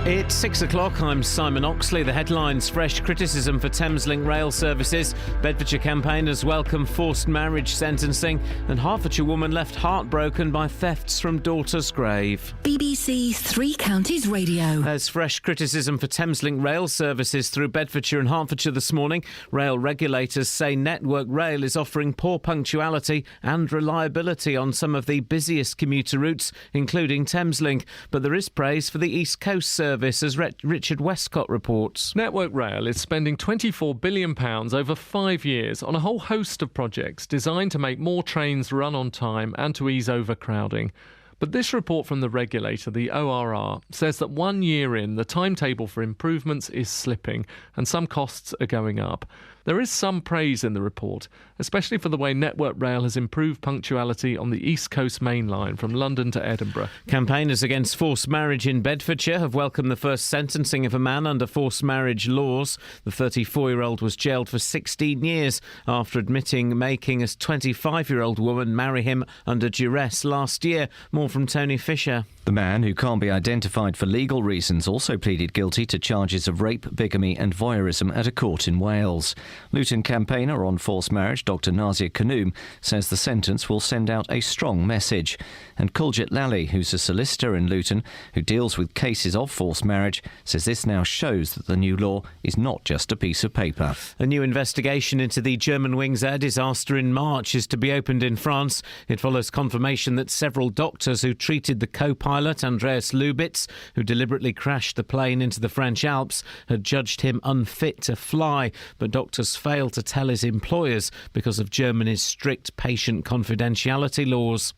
It's 6 o'clock. I'm Simon Oxley. The headlines: fresh criticism for Thameslink rail services. Bedfordshire campaigners welcome forced marriage sentencing. And Hertfordshire woman left heartbroken by thefts from daughter's grave. BBC Three Counties Radio. There's fresh criticism for Thameslink rail services through Bedfordshire and Hertfordshire this morning. Rail regulators say Network Rail is offering poor punctuality and reliability on some of the busiest commuter routes, including Thameslink. But there is praise for the East Coast service, as Richard Westcott reports. Network Rail is spending £24 billion over 5 years on a whole host of projects designed to make more trains run on time and to ease overcrowding. But this report from the regulator, the ORR, says that 1 year in, the timetable for improvements is slipping and some costs are going up. There is some praise in the report, especially for the way Network Rail has improved punctuality on the East Coast Main Line from London to Edinburgh. Campaigners against forced marriage in Bedfordshire have welcomed the first sentencing of a man under forced marriage laws. The 34-year-old was jailed for 16 years after admitting making a 25-year-old woman marry him under duress last year. More from Tony Fisher. The man, who can't be identified for legal reasons, also pleaded guilty to charges of rape, bigamy and voyeurism at a court in Wales. Luton campaigner on forced marriage, Dr Nazia Kanoum, says the sentence will send out a strong message. And Kuljit Lally, who's a solicitor in Luton who deals with cases of forced marriage, says this now shows that the new law is not just a piece of paper. A new investigation into the Germanwings air disaster in March is to be opened in France. It follows confirmation that several doctors who treated the co-pilot, Andreas Lubitz, who deliberately crashed the plane into the French Alps, had judged him unfit to fly. But doctors failed to tell his employers because of Germany's strict patient confidentiality laws.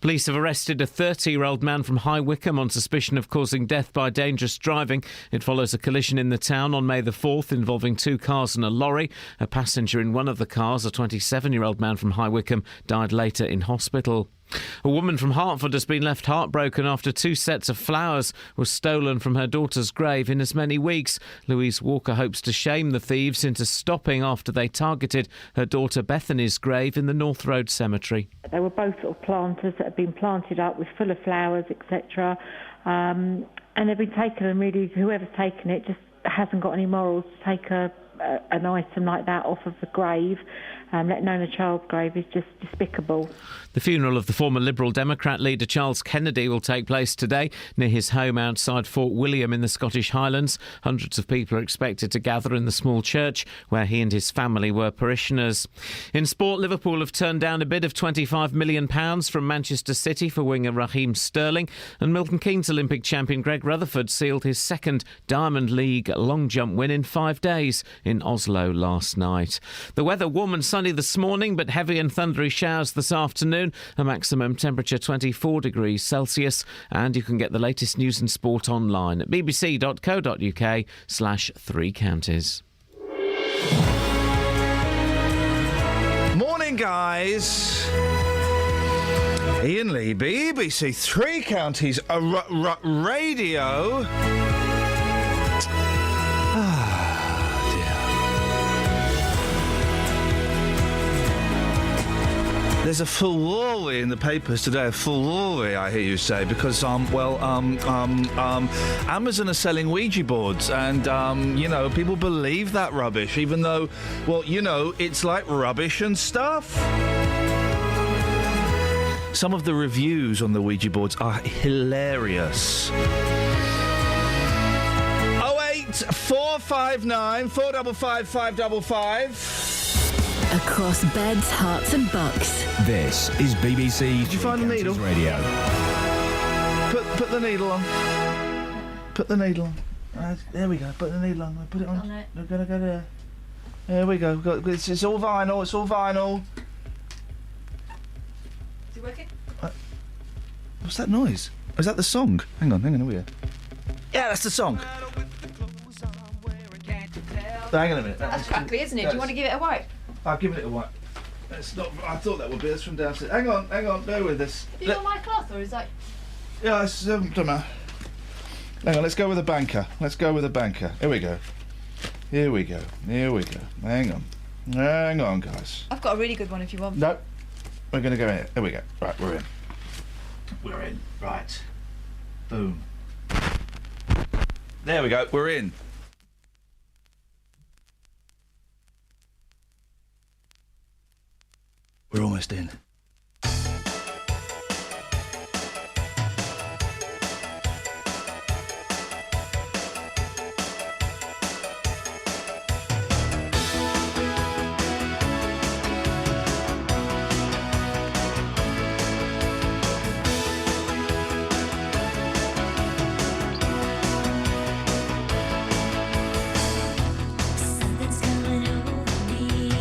Police have arrested a 30-year-old man from High Wycombe on suspicion of causing death by dangerous driving. It follows a collision in the town on May the 4th involving 2 cars and a lorry. A passenger in one of the cars, a 27-year-old man from High Wycombe, died later in hospital. A woman from Hertford has been left heartbroken after 2 sets of flowers were stolen from her daughter's grave in as many weeks. Louise Walker hopes to shame the thieves into stopping after they targeted her daughter Bethany's grave in the North Road Cemetery. They were both sort of planters that had been planted up with full of flowers, etc. And they've been taken, and really whoever's taken it just hasn't got any morals to take an item like that off of the grave. Let alone a child's grave is just despicable. The funeral of the former Liberal Democrat leader Charles Kennedy will take place today near his home outside Fort William in the Scottish Highlands. Hundreds of people are expected to gather in the small church where he and his family were parishioners. In sport, Liverpool have turned down a bid of £25 million from Manchester City for winger Raheem Sterling, and Milton Keynes Olympic champion Greg Rutherford sealed his second Diamond League long jump win in 5 days in Oslo last night. The weather warm and sunny this morning, but heavy and thundery showers this afternoon. A maximum temperature 24 degrees Celsius. And you can get the latest news and sport online at bbc.co.uk/3 counties. Morning, guys. Iain Lee, BBC Three Counties Radio. There's a furore in the papers today, a furore, I hear you say, because, Amazon are selling Ouija boards, and, people believe that rubbish, even though, it's like rubbish and stuff. Some of the reviews on the Ouija boards are hilarious. 08459 455 555. Across beds, hearts and bucks. This is BBC Did you find the needle? Radio. Put the needle on. Put the needle on. There we go. Put the needle on. Put it on. We're gonna go there. There we go. It's all vinyl. It's all vinyl. Is it working? What's that noise? Oh, is that the song? Hang on. Here we go. Yeah, that's the song. Hang on a minute. That's crackly, isn't it? Do you want to give it a wipe? I've given it a wipe. It's not. I thought that would be. That's from downstairs. Hang on. Bear with this. Do you want my cloth, or is that? Yeah, it's don't matter. Hang on. Let's go with a banker. Here we go. Hang on, guys. I've got a really good one if you want. No, we're gonna go in. Here we go. Right, we're in. Right. Boom. There we go. We're in. We're almost in. Something's coming over me.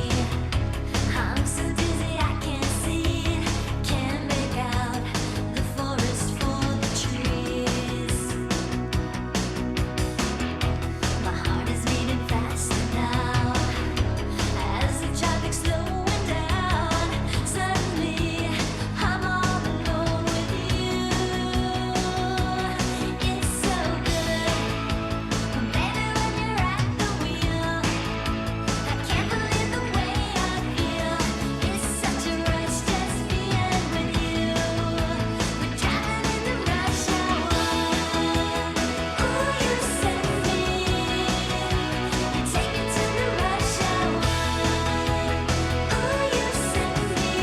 I'm so dizzy I can't see. Can't make out the forest for the trees. My heart is beating faster now as the traffic's slowing down. Suddenly I'm all alone with you. It's so good, baby, when you're at the wheel. I can't believe the way I feel. It's such a rush just being with you. We're driving in the rush hour. Ooh, you send me. You take me to the rush hour. Ooh, you send me.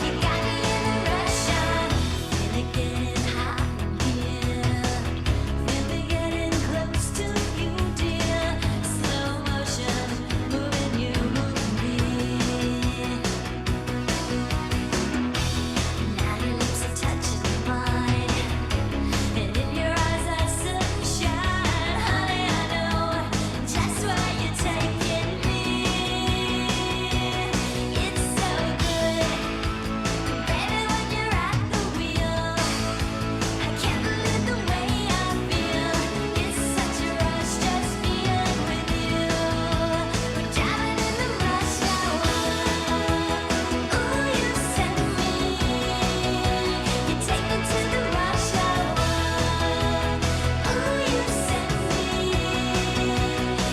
You got me in the rush hour. Feel it getting hot in here. Feel me getting close to you, dear. Slow motion, moving you, moving me. Now your lips are touching mine, and in your eyes that sunshine. Honey, I know just where you're taking me. It's so good, baby, when you're at the wheel. I can't believe the way I feel. It's such a rush just being with you. We're driving in the rush hour. Ooh, you send me. You take me to the rush hour. Ooh, you send me.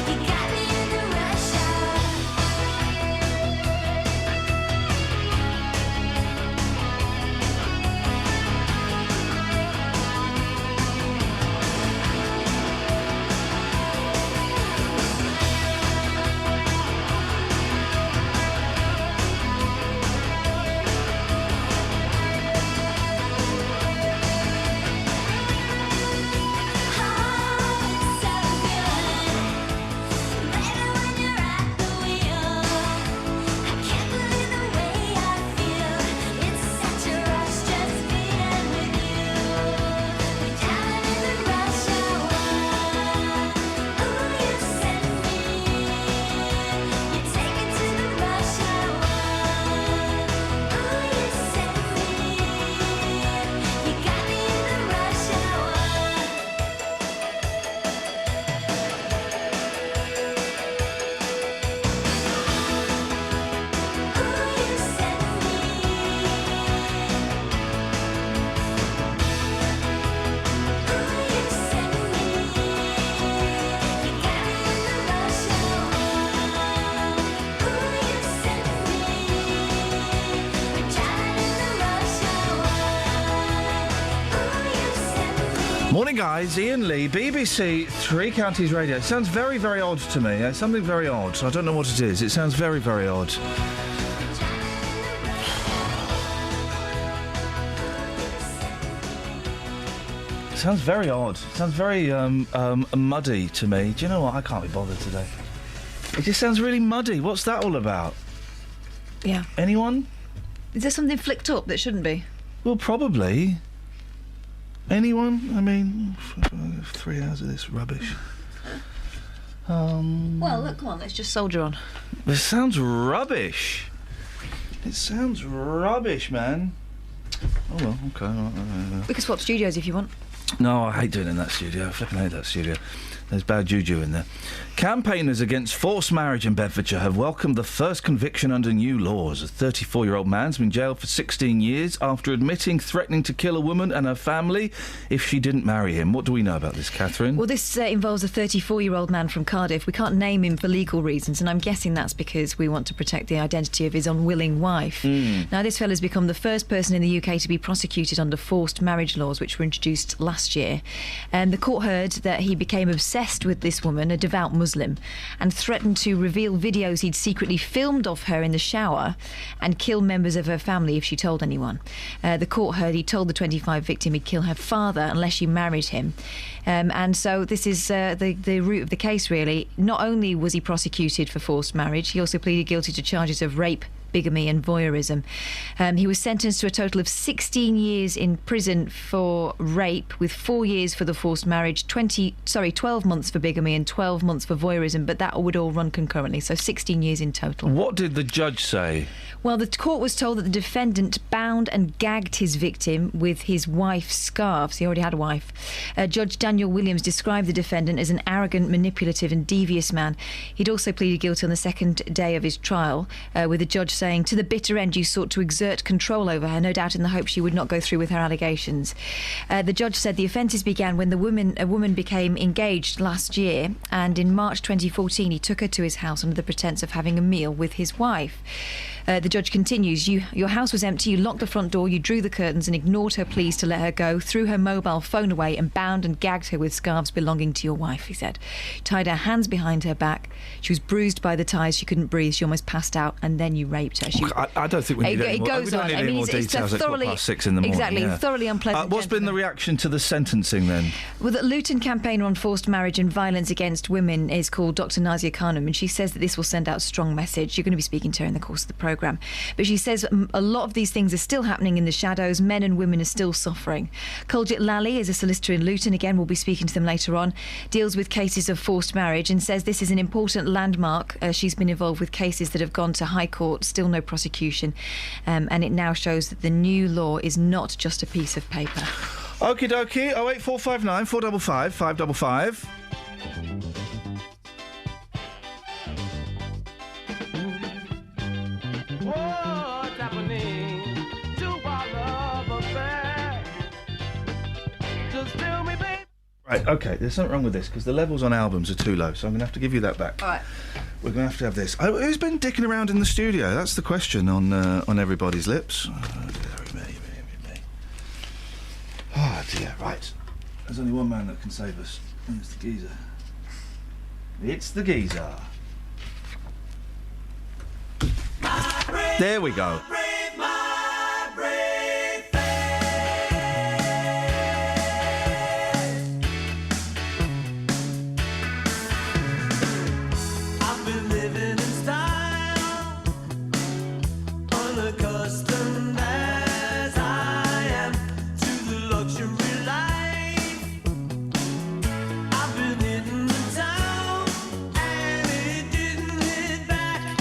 You got me in the rush hour. Morning, guys. Iain Lee, BBC Three Counties Radio. It sounds very, very odd to me. It's something very odd. I don't know what it is. It sounds very, very odd. It sounds very odd. It sounds very muddy to me. Do you know what? I can't be bothered today. It just sounds really muddy. What's that all about? Yeah. Anyone? Is there something flicked up that shouldn't be? Well, probably. Anyone? I mean, 3 hours of this rubbish. Well, look, come on, let's just soldier on. It sounds rubbish. It sounds rubbish, man. Oh, well, okay. We can swap studios if you want. No, I hate doing it in that studio. I flipping hate that studio. There's bad juju in there. Campaigners against forced marriage in Bedfordshire have welcomed the first conviction under new laws. A 34-year-old man's been jailed for 16 years after admitting threatening to kill a woman and her family if she didn't marry him. What do we know about this, Catherine? Well, this involves a 34-year-old man from Cardiff. We can't name him for legal reasons, and I'm guessing that's because we want to protect the identity of his unwilling wife. Now, this fella's become the first person in the UK to be prosecuted under forced marriage laws, which were introduced last year. The court heard that he became obsessed with this woman, a devout Muslim, and threatened to reveal videos he'd secretly filmed of her in the shower and kill members of her family if she told anyone. The court heard he told the 25 victim he'd kill her father unless she married him. And so this is the root of the case, really. Not only was he prosecuted for forced marriage, he also pleaded guilty to charges of rape, bigamy and voyeurism. He was sentenced to a total of 16 years in prison for rape, with 4 years for the forced marriage, 12 months for bigamy and 12 months for voyeurism, but that would all run concurrently, so 16 years in total. What did the judge say? Well, the court was told that the defendant bound and gagged his victim with his wife's scarves. He already had a wife. Judge Daniel Williams described the defendant as an arrogant, manipulative and devious man. He'd also pleaded guilty on the second day of his trial, with the judge saying, to the bitter end you sought to exert control over her, no doubt in the hope she would not go through with her allegations. The judge said the offences began when a woman became engaged last year, and in March 2014 he took her to his house under the pretence of having a meal with his wife. The judge continues, your house was empty, you locked the front door, you drew the curtains and ignored her pleas to let her go, threw her mobile phone away and bound and gagged her with scarves belonging to your wife, he said. Tied her hands behind her back. She was bruised by the ties, she couldn't breathe, she almost passed out, and then you raped her. I don't think we need any more, we don't need any more details at 6:15 in the morning. Exactly, thoroughly unpleasant. What's been the reaction to the sentencing then? Well, the Luton campaigner on forced marriage and violence against women is called Dr. Nazia Khanum, and she says that this will send out a strong message. You're going to be speaking to her in the course of the programme. But she says a lot of these things are still happening in the shadows. Men and women are still suffering. Kuljit Lally is a solicitor in Luton. Again, we'll be speaking to them later on. Deals with cases of forced marriage and says this is an important landmark. She's been involved with cases that have gone to High Court, still no prosecution. And it now shows that the new law is not just a piece of paper. Okie dokie, 08459 455 555. What's happening to our love affair? Just tell me, babe. Right, OK, there's something wrong with this, because the levels on albums are too low, so I'm going to have to give you that back. All right. We're going to have this. Who's been dicking around in the studio? That's the question on everybody's lips. Oh, dear, right. There's only one man that can save us. And it's the geezer. It's the geezer. There we go. I've been living in style, unaccustomed as I am to the luxury life. I've been hitting the town and it didn't hit back.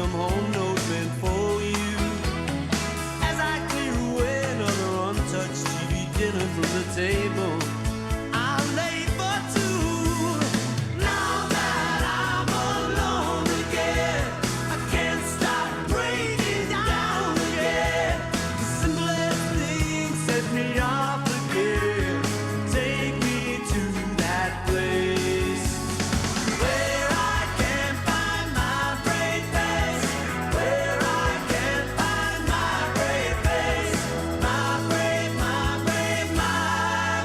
come home note meant for you. As I clear away another untouched TV dinner from the table, I'm late for two. Now that I'm alone again, I can't stop breaking down again. The simplest thing set me off again. Take me to that place where I can find my brave face, where I can find my brave face, my brave, my brave, my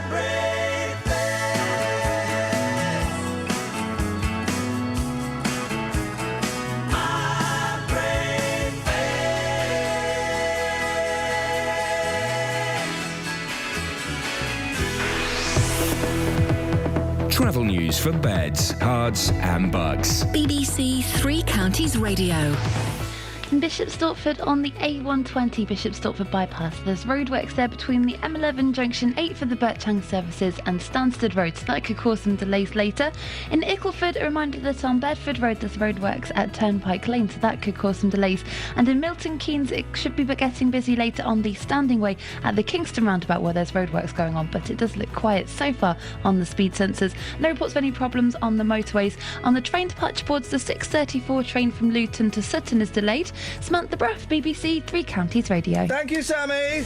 brave face, my brave Travel news for beds, cards, and bugs. BBC Three Counties Radio. In Bishop Stortford on the A120 Bishop Stortford bypass, there's roadworks there between the M11 junction 8 for the Birchang services and Stansted Road, so that could cause some delays later. In Ickleford, a reminder that on Bedford Road there's roadworks at Turnpike Lane, so that could cause some delays. And in Milton Keynes, it should be getting busy later on the Standing Way at the Kingston roundabout where there's roadworks going on, but it does look quiet so far on the speed sensors. No reports of any problems on the motorways. On the train departure boards, the 6:34 train from Luton to Sutton is delayed. Samantha Bruff, BBC Three Counties Radio. Thank you, Sammy.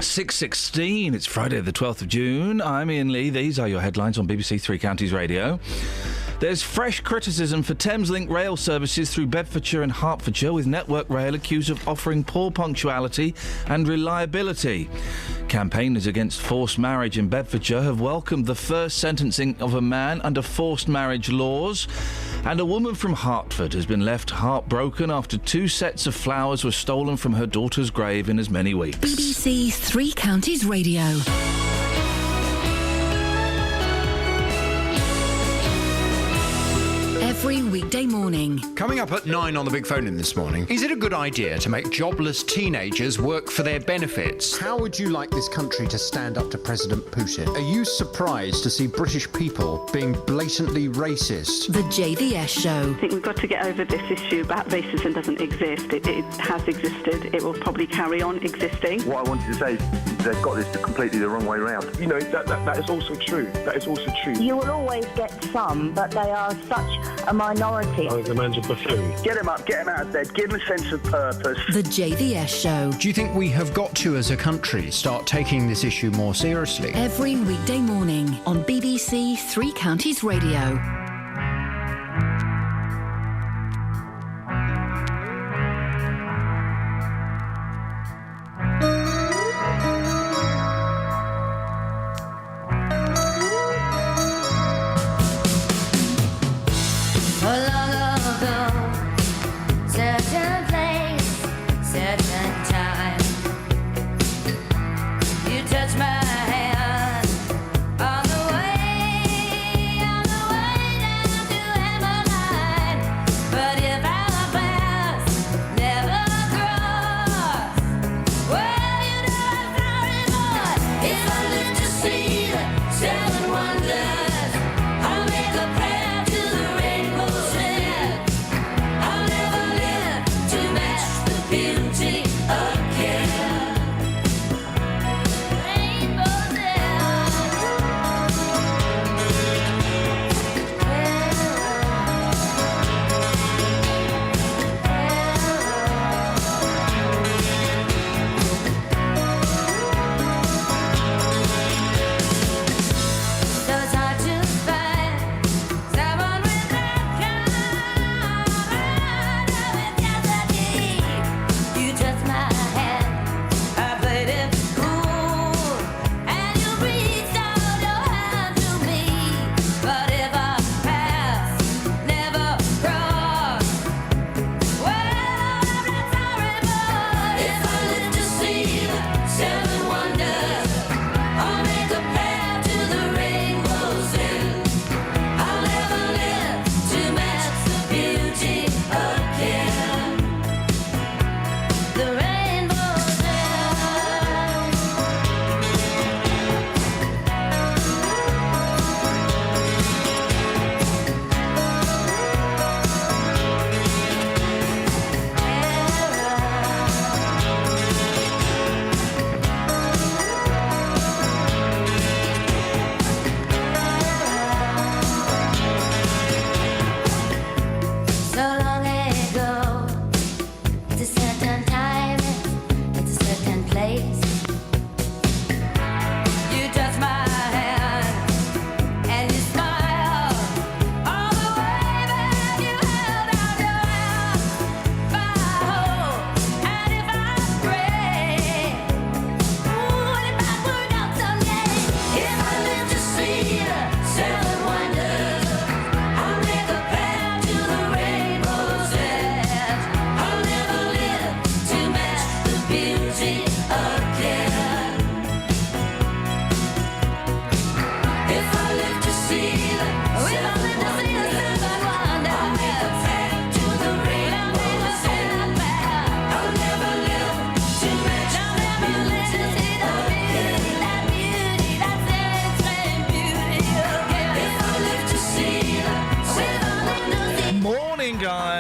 6:16. It's Friday the 12th of June. I'm Iain Lee. These are your headlines on BBC Three Counties Radio. There's fresh criticism for Thameslink rail services through Bedfordshire and Hertfordshire, with Network Rail accused of offering poor punctuality and reliability. Campaigners against forced marriage in Bedfordshire have welcomed the first sentencing of a man under forced marriage laws. And a woman from Hertford has been left heartbroken after 2 sets of flowers were stolen from her daughter's grave in as many weeks. BBC Three Counties Radio. Every weekday morning. Coming up at 9 on the Big Phone In this morning, is it a good idea to make jobless teenagers work for their benefits? How would you like this country to stand up to President Putin? Are you surprised to see British people being blatantly racist? The JVS Show. I think we've got to get over this issue about racism doesn't exist. It has existed. It will probably carry on existing. What I wanted to say is they've got this completely the wrong way around. You know, that is also true. That is also true. You will always get some, but they are such a minority. I think the man's a buffoon. Get him up, get him out of bed, give him a sense of purpose. The JVS Show. Do you think we have got to, as a country, start taking this issue more seriously? Every weekday morning on BBC Three Counties Radio. Certain place, certain time. You touch my hand on the way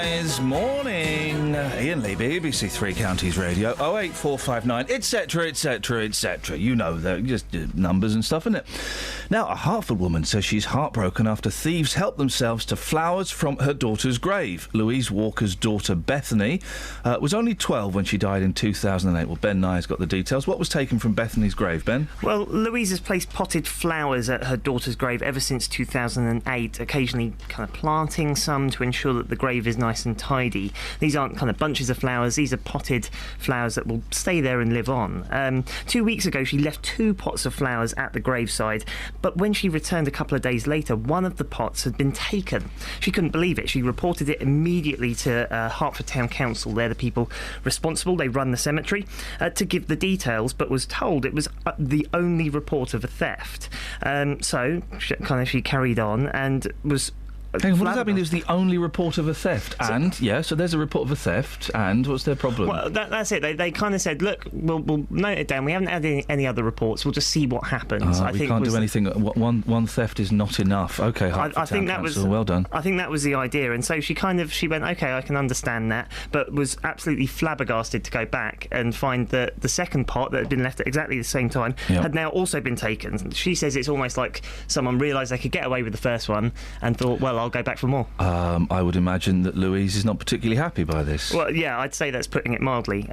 guys. Morning. Iain Lee, BBC Three Counties Radio, 08459, etc., etc., etc. You know, they're just numbers and stuff, isn't it? Now, a Hertford woman says she's heartbroken after thieves helped themselves to flowers from her daughter's grave. Louise Walker's daughter, Bethany, was only 12 when she died in 2008. Well, Ben Nye's got the details. What was taken from Bethany's grave, Ben? Well, Louise has placed potted flowers at her daughter's grave ever since 2008, occasionally kind of planting some to ensure that the grave is nice and tidy. These aren't kind of bunches of flowers, these are potted flowers that will stay there and live on. 2 weeks ago, she left 2 pots of flowers at the graveside, but when she returned a couple of days later, one of the pots had been taken. She couldn't believe it. She reported it immediately to Hertford Town Council. They're the people responsible, they run the cemetery, to give the details, but was told it was the only report of a theft. So she carried on and was... Hang on, what does that mean? It was the only report of a theft? So there's a report of a theft, and what's their problem? Well, that's it. They kind of said, look, we'll note it down. We haven't had any other reports. We'll just see what happens. We can't do anything. One theft is not enough. OK, I think that was... Well done. I think that was the idea. And so she went, OK, I can understand that, but was absolutely flabbergasted to go back and find that the second pot that had been left at exactly the same time had now also been taken. She says it's almost like someone realised they could get away with the first one and thought, well, I'll go back for more. I would imagine that Louise is not particularly happy by this. Well, yeah, I'd say that's putting it mildly.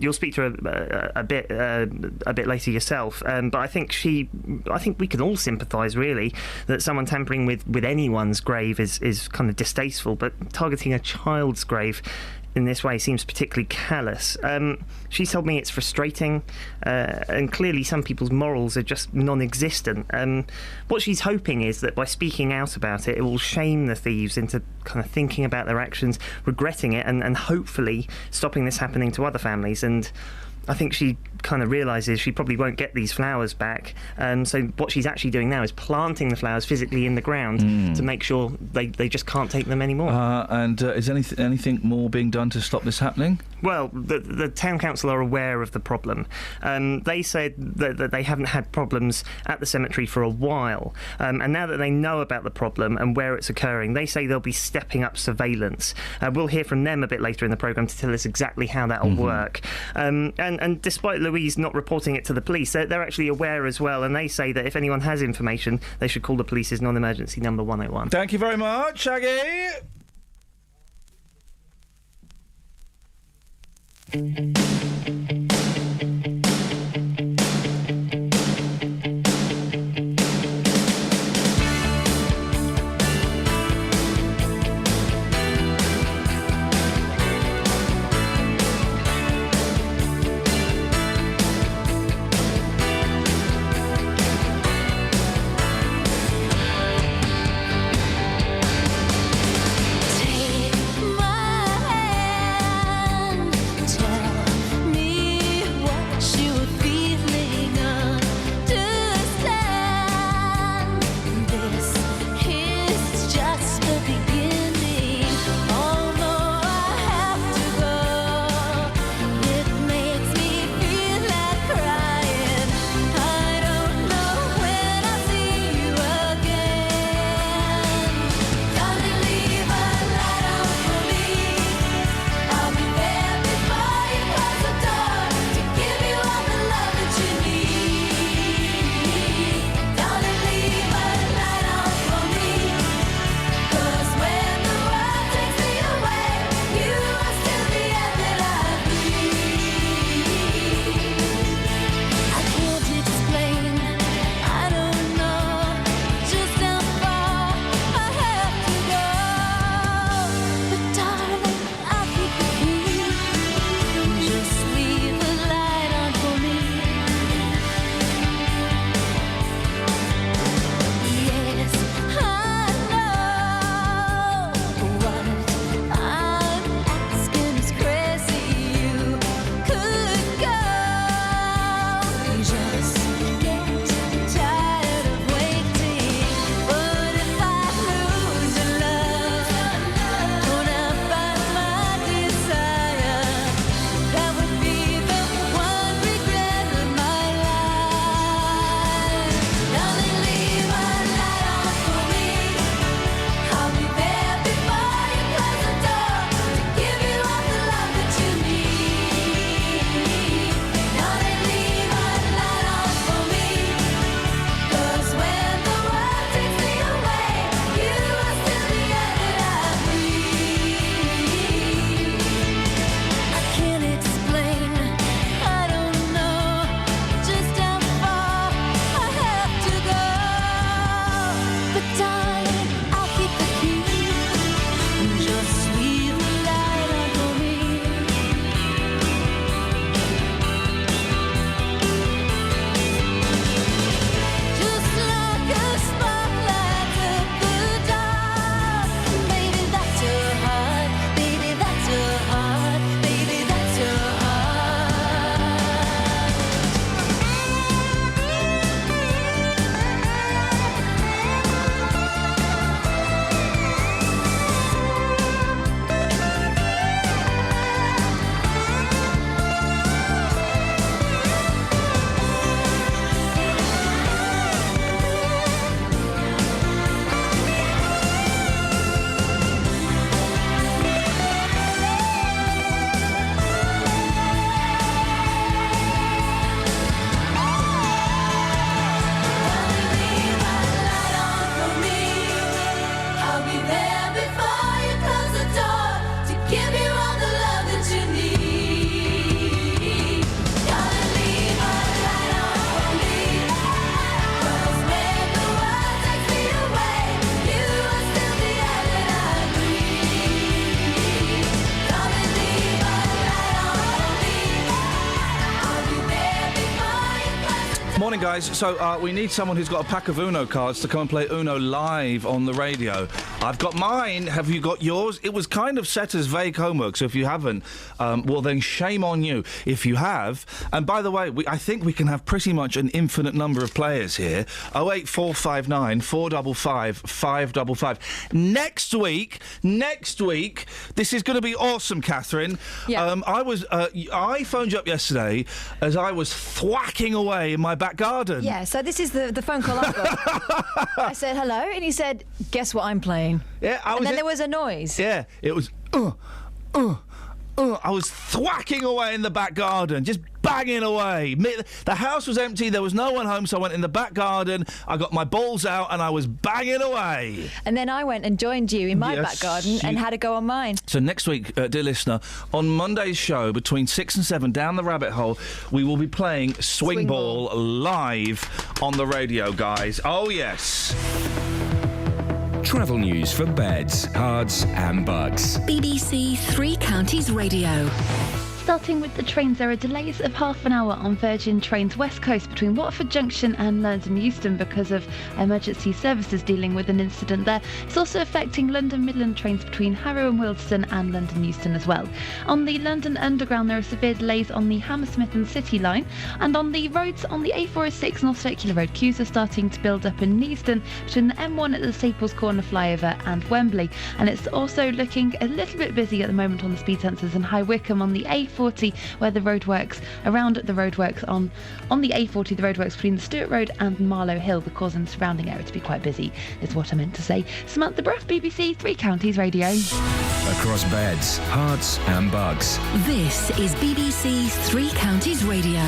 You'll speak to her a bit later yourself, but I think we can all sympathise, really, that someone tampering with anyone's grave is kind of distasteful, but targeting a child's grave in this way seems particularly callous. She told me it's frustrating, and clearly some people's morals are just non-existent. What she's hoping is that by speaking out about it, it will shame the thieves into kind of thinking about their actions, regretting it, and hopefully stopping this happening to other families. And I think she kind of realises she probably won't get these flowers back, so what she's actually doing now is planting the flowers physically in the ground to make sure they just can't take them anymore. And is anything more being done to stop this happening? Well, the town council are aware of the problem. They said that they haven't had problems at the cemetery for a while, and now that they know about the problem and where it's occurring, they say they'll be stepping up surveillance. We'll hear from them a bit later in the programme to tell us exactly how that'll work. And despite Louise not reporting it to the police, they're actually aware as well, and they say that if anyone has information, they should call the police's non-emergency number 101. Thank you very much, Shaggy. Take my hand, tell Morning, guys. So, we need someone who's got a pack of Uno cards to come and play Uno live on the radio. I've got mine. Have you got yours? It was kind of set as vague homework, so if you haven't, well, then shame on you. If you have, and by the way, I think we can have pretty much an infinite number of players here. 08459 455 555. Next week, this is going to be awesome, Catherine. Yeah. I phoned you up yesterday as I was thwacking away in my back garden. Yeah, so this is the phone call I got. I said hello, and he said, "Guess what I'm playing?" Yeah, and then there was a noise. Yeah, it was. I was thwacking away in the back garden, just banging away. The house was empty, there was no one home, so I went in the back garden, I got my balls out, and I was banging away. And then I went and joined you in my back garden and had a go on mine. So next week, dear listener, on Monday's show, between 6 and 7, down the rabbit hole, we will be playing Swing Ball live on the radio, guys. Oh, yes. Travel news for beds, cards and bugs. BBC Three Counties Radio. Starting with the trains, there are delays of half an hour on Virgin Trains West Coast between Watford Junction and London Euston because of emergency services dealing with an incident there. It's also affecting London Midland trains between Harrow and Wilston and London Euston as well. On the London Underground, there are severe delays on the Hammersmith and City line, and on the roads on the A406 North Circular Road, queues are starting to build up in Neaston between the M1 at the Staples Corner flyover and Wembley, and it's also looking a little bit busy at the moment on the speed sensors in High Wycombe on the A40 where the roadworks around the roadworks on the A40, the roadworks between the Stewart Road and Marlow Hill, the causing the surrounding area to be quite busy, is what I meant to say. Samantha Bruff, BBC Three Counties Radio. Across beds, hearts and bugs. This is BBC Three Counties Radio.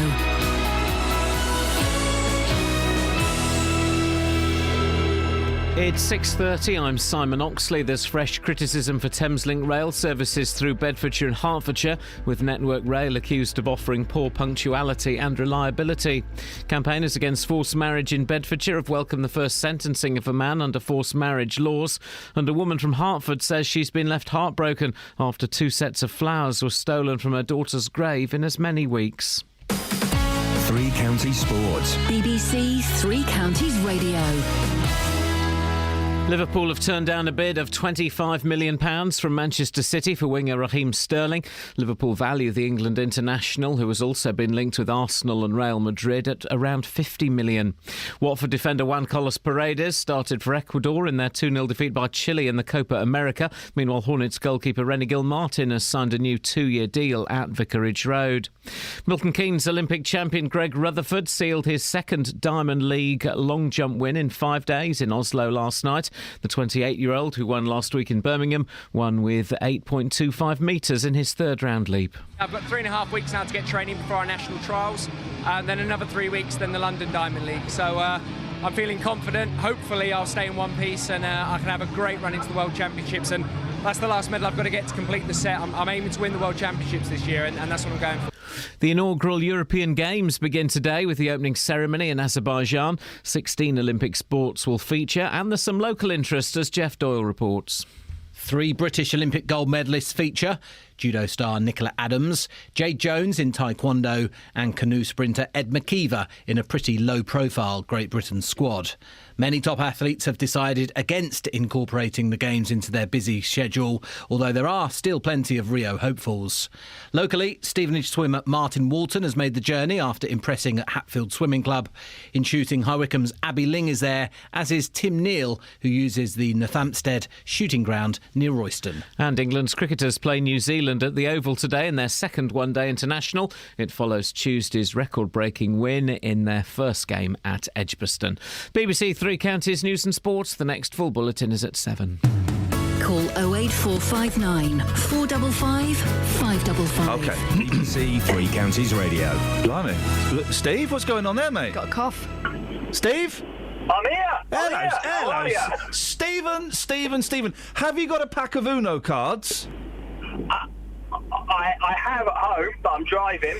It's 6:30. I'm Simon Oxley. There's fresh criticism for Thameslink rail services through Bedfordshire and Hertfordshire, with Network Rail accused of offering poor punctuality and reliability. Campaigners against forced marriage in Bedfordshire have welcomed the first sentencing of a man under forced marriage laws, and a woman from Hertford says she's been left heartbroken after 2 sets of flowers were stolen from her daughter's grave in as many weeks. Three Counties Sports. BBC Three Counties Radio. Liverpool have turned down a bid of £25 million from Manchester City for winger Raheem Sterling. Liverpool value the England international, who has also been linked with Arsenal and Real Madrid, at around £50 million. Watford defender Juan Carlos Paredes started for Ecuador in their 2-0 defeat by Chile in the Copa America. Meanwhile, Hornets goalkeeper Rennie Gil-Martin has signed a new 2-year deal at Vicarage Road. Milton Keynes Olympic champion Greg Rutherford sealed his second Diamond League long jump win in 5 days in Oslo last night. The 28-year-old, who won last week in Birmingham, won with 8.25 metres in his third round leap. I've got 3.5 weeks now to get training before our national trials, and then another 3 weeks, then the London Diamond League. So I'm feeling confident. Hopefully I'll stay in one piece and I can have a great run into the World Championships, and that's the last medal I've got to get to complete the set. I'm aiming to win the World Championships this year, and that's what I'm going for. The inaugural European Games begin today with the opening ceremony in Azerbaijan. 16 Olympic sports will feature, and there's some local interest, as Jeff Doyle reports. 3 British Olympic gold medalists feature: judo star Nicola Adams, Jade Jones in taekwondo, and canoe sprinter Ed McKeever in a pretty low-profile Great Britain squad. Many top athletes have decided against incorporating the Games into their busy schedule, although there are still plenty of Rio hopefuls. Locally, Stevenage swimmer Martin Walton has made the journey after impressing at Hatfield Swimming Club. In shooting, High Wycombe's Abby Ling is there, as is Tim Neal, who uses the Northampstead shooting ground near Royston. And England's cricketers play New Zealand at the Oval today in their second one-day international. It follows Tuesday's record-breaking win in their first game at Edgbaston. BBC Three Counties News and Sports. The next full bulletin is at 7. Call 08459 455 555. OK. BBC Three Counties Radio. Blimey. Steve, what's going on there, mate? Got a cough. Steve? I'm here. Hello. Stephen. Have you got a pack of Uno cards? I have at home, but I'm driving.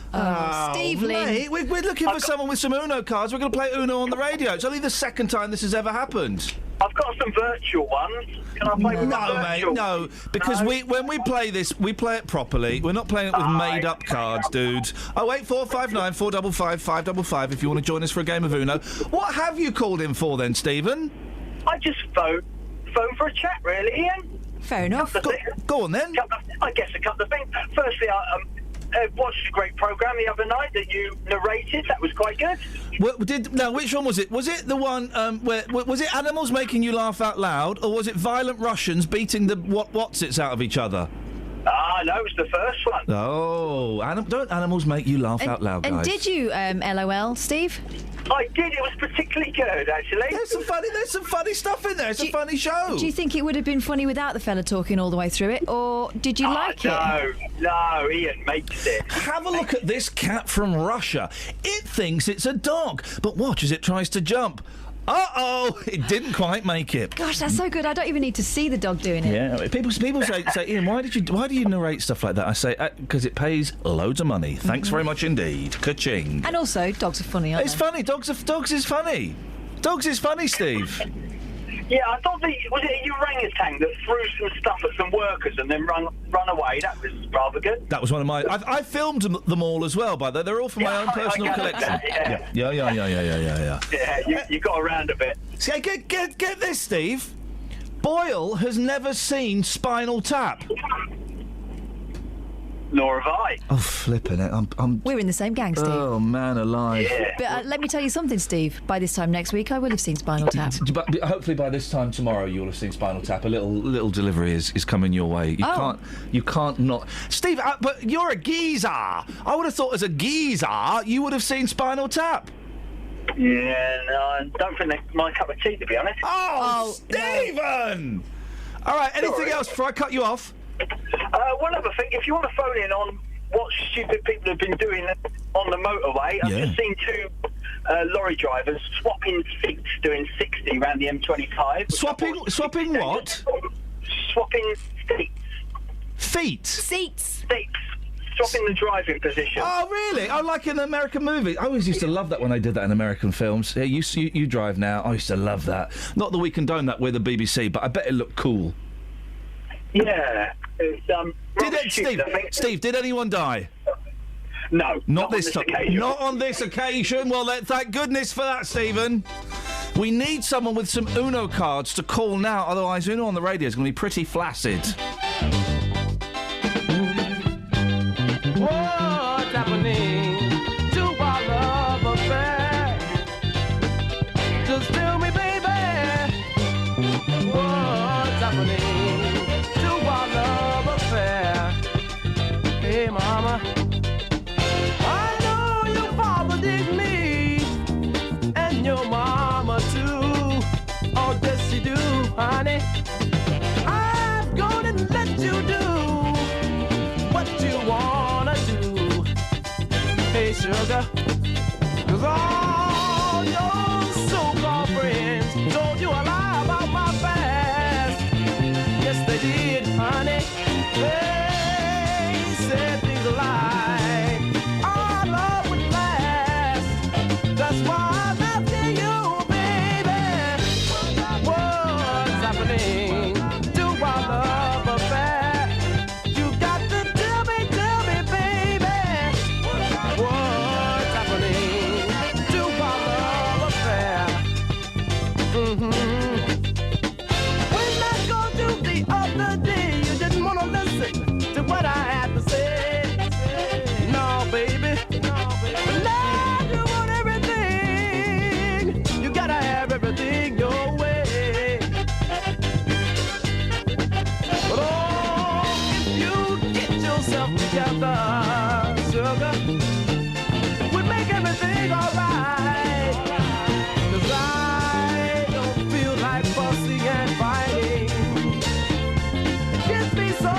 Steve Lynn. Mate, we're looking for someone with some Uno cards. We're going to play Uno on the radio. It's only the second time this has ever happened. I've got some virtual ones. Can I play with No, some mate, virtual? no. Because when we play this, we play it properly. We're not playing it with made-up cards, dudes. 08459 455 555 if you want to join us for a game of Uno. What have you called in for then, Stephen? I just phone for a chat, really, Ian. Fair enough. Go on then. I guess a couple of things. Firstly, I watched a great programme the other night that you narrated. That was quite good. Which one was it? Was it the one where was it animals making you laugh out loud, or was it violent Russians beating the whatsits out of each other? No, it was the first one. Oh, don't animals make you laugh out loud, guys? And did you LOL, Steve? I did. It was particularly good, actually. There's some funny stuff in there. It's a funny show. Do you think it would have been funny without the fella talking all the way through it, or did you like it? No, Ian makes it. Have a look at this cat from Russia. It thinks it's a dog, but watch as it tries to jump. Uh-oh! It didn't quite make it. Gosh, that's so good. I don't even need to see the dog doing it. Yeah, people say, Ian, why do you narrate stuff like that? I say, because it pays loads of money. Thanks very much indeed. Ka-ching. And also, dogs are funny, aren't It's they? funny. Dogs is funny. Dogs is funny, Steve. Yeah, I thought was it a orangutan that threw some stuff at some workers and then run away? That was rather good. That was one of my... I filmed them all as well, by the way. They're all from my own personal collection. That, Yeah, Yeah, you got around a bit. See, get this, Steve. Boyle has never seen Spinal Tap. Nor have I. Oh, flipping it. We're in the same gang, Steve. Oh, man alive. But let me tell you something, Steve. By this time next week, I will have seen Spinal Tap. But hopefully by this time tomorrow you'll have seen Spinal Tap. A little delivery is coming your way. You can't not. Steve, but you're a geezer. I would have thought as a geezer you would have seen Spinal Tap. Yeah, no, I don't think that's my cup of tea, to be honest. Oh, Stephen! All right, anything else before I cut you off? One other thing, if you want to phone in on what stupid people have been doing on the motorway, I've just seen two lorry drivers swapping seats doing 60 around the M25. Swapping what? Swapping seats. Feet? Seats. Swapping the driving position. Oh, really? Oh, like in American movies. I always used to love that when they did that in American films. Yeah, you drive now. I used to love that. Not that we condone that with the BBC, but I bet it looked cool. Yeah. Steve, did anyone die? No. Not this time. occasion. Not on this occasion. Well, thank goodness for that, Stephen. We need someone with some Uno cards to call now, otherwise Uno on the radio is going to be pretty flaccid. What's happening to our love affair? Just tell me, baby, what's happening to our love affair? Hey, mama, I know your father digs me, and your mama too. Oh, yes, she do, honey. I'm gonna let you do what you wanna do, hey sugar, 'cause all your so-called friends told you a lie about my past. Yes, they did, honey. They said things like our love would last. That's why I'm asking you, baby, what's happening to our love affair? You got to tell me, baby, what's happening to our love affair? When I called you the other day, you didn't want to listen to what I had to say. No, baby. But now you want everything. You gotta have everything your way. But oh, if you get yourself together, sugar, we'll make everything alright. 'Cause I don't feel like fussing and fighting. Kiss me so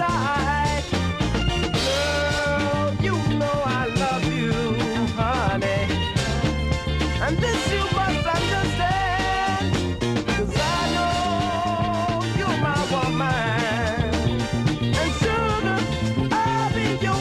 tight. Girl, you know I love you, honey. And this you must understand. 'Cause I know you're my woman. And sugar, I'll be your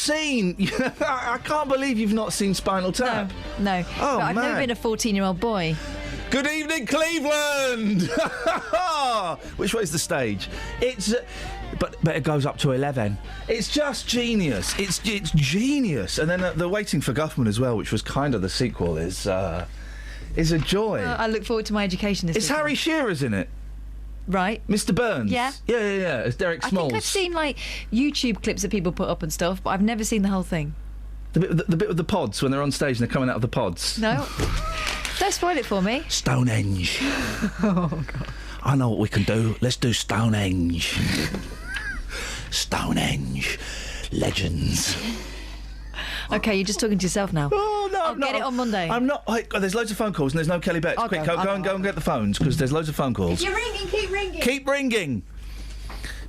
seen... I can't believe you've not seen Spinal Tap. No. Oh, But I've never man. been a 14-year-old boy. Good evening, Cleveland! Which way's the stage? It's... but it goes up to 11. It's just genius. It's genius. And then the Waiting for Guffman as well, which was kind of the sequel, is a joy. I look forward to my education this It's weekend. Harry Shearer's in it. Right. Mr. Burns. Yeah. Yeah. It's Derek I Smalls. think I've seen, like, YouTube clips that people put up and stuff, but I've never seen the whole thing. The bit with the pods, when they're on stage and they're coming out of the pods. No. Don't spoil it for me. Stonehenge. Oh, God. I know what we can do. Let's do Stonehenge. Stonehenge. Legends. Okay, you're just talking to yourself now. Oh, no, I'll get it on Monday. I'm not... there's loads of phone calls and there's no Kelly Betts. I'll Quick, go. go and get the phones, because there's loads of phone calls. You're ringing, keep ringing. Keep ringing.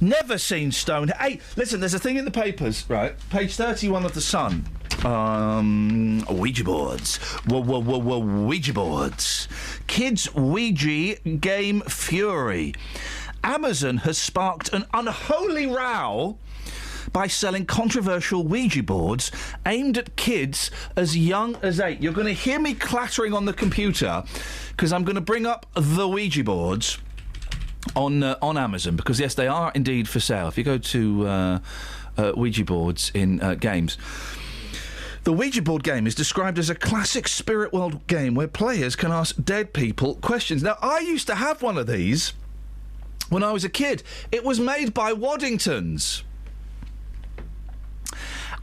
Never seen Stone. Hey, listen, there's a thing in the papers, right? Page 31 of The Sun. Ouija boards. Ouija boards. Kids' Ouija game fury. Amazon has sparked an unholy row by selling controversial Ouija boards aimed at kids as young as 8. You're going to hear me clattering on the computer because I'm going to bring up the Ouija boards on Amazon, because yes, they are indeed for sale. If you go to Ouija boards in games, the Ouija board game is described as a classic spirit world game where players can ask dead people questions. Now, I used to have one of these when I was a kid. It was made by Waddingtons.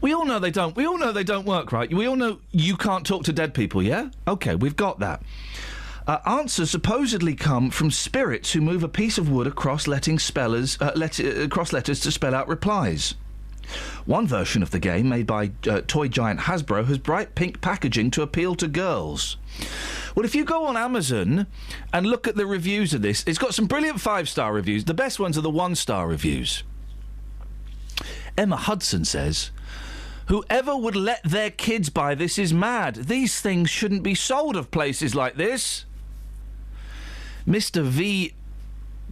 We all know they don't. We all know they don't work, right? We all know you can't talk to dead people, yeah? OK, we've got that. Answers supposedly come from spirits who move a piece of wood across across letters to spell out replies. One version of the game, made by toy giant Hasbro, has bright pink packaging to appeal to girls. Well, if you go on Amazon and look at the reviews of this, it's got some brilliant 5-star reviews. The best ones are the 1-star reviews. Emma Hudson says, "Whoever would let their kids buy this is mad. These things shouldn't be sold of places like this." Mr. V.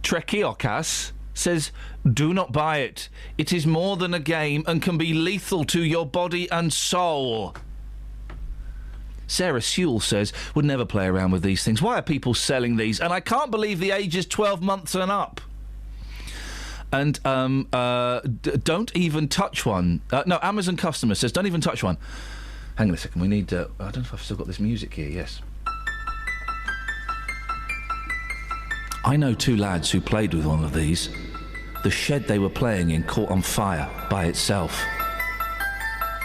Trekiokas says, "Do not buy it. It is more than a game and can be lethal to your body and soul." Sarah Sewell says, "Would never play around with these things. Why are people selling these? And I can't believe the age is 12 months and up." And don't even touch one. No, Amazon customer says, "Don't even touch one." Hang on a second, we need... I don't know if I've still got this music here, yes. I know 2 lads who played with one of these. The shed they were playing in caught on fire by itself.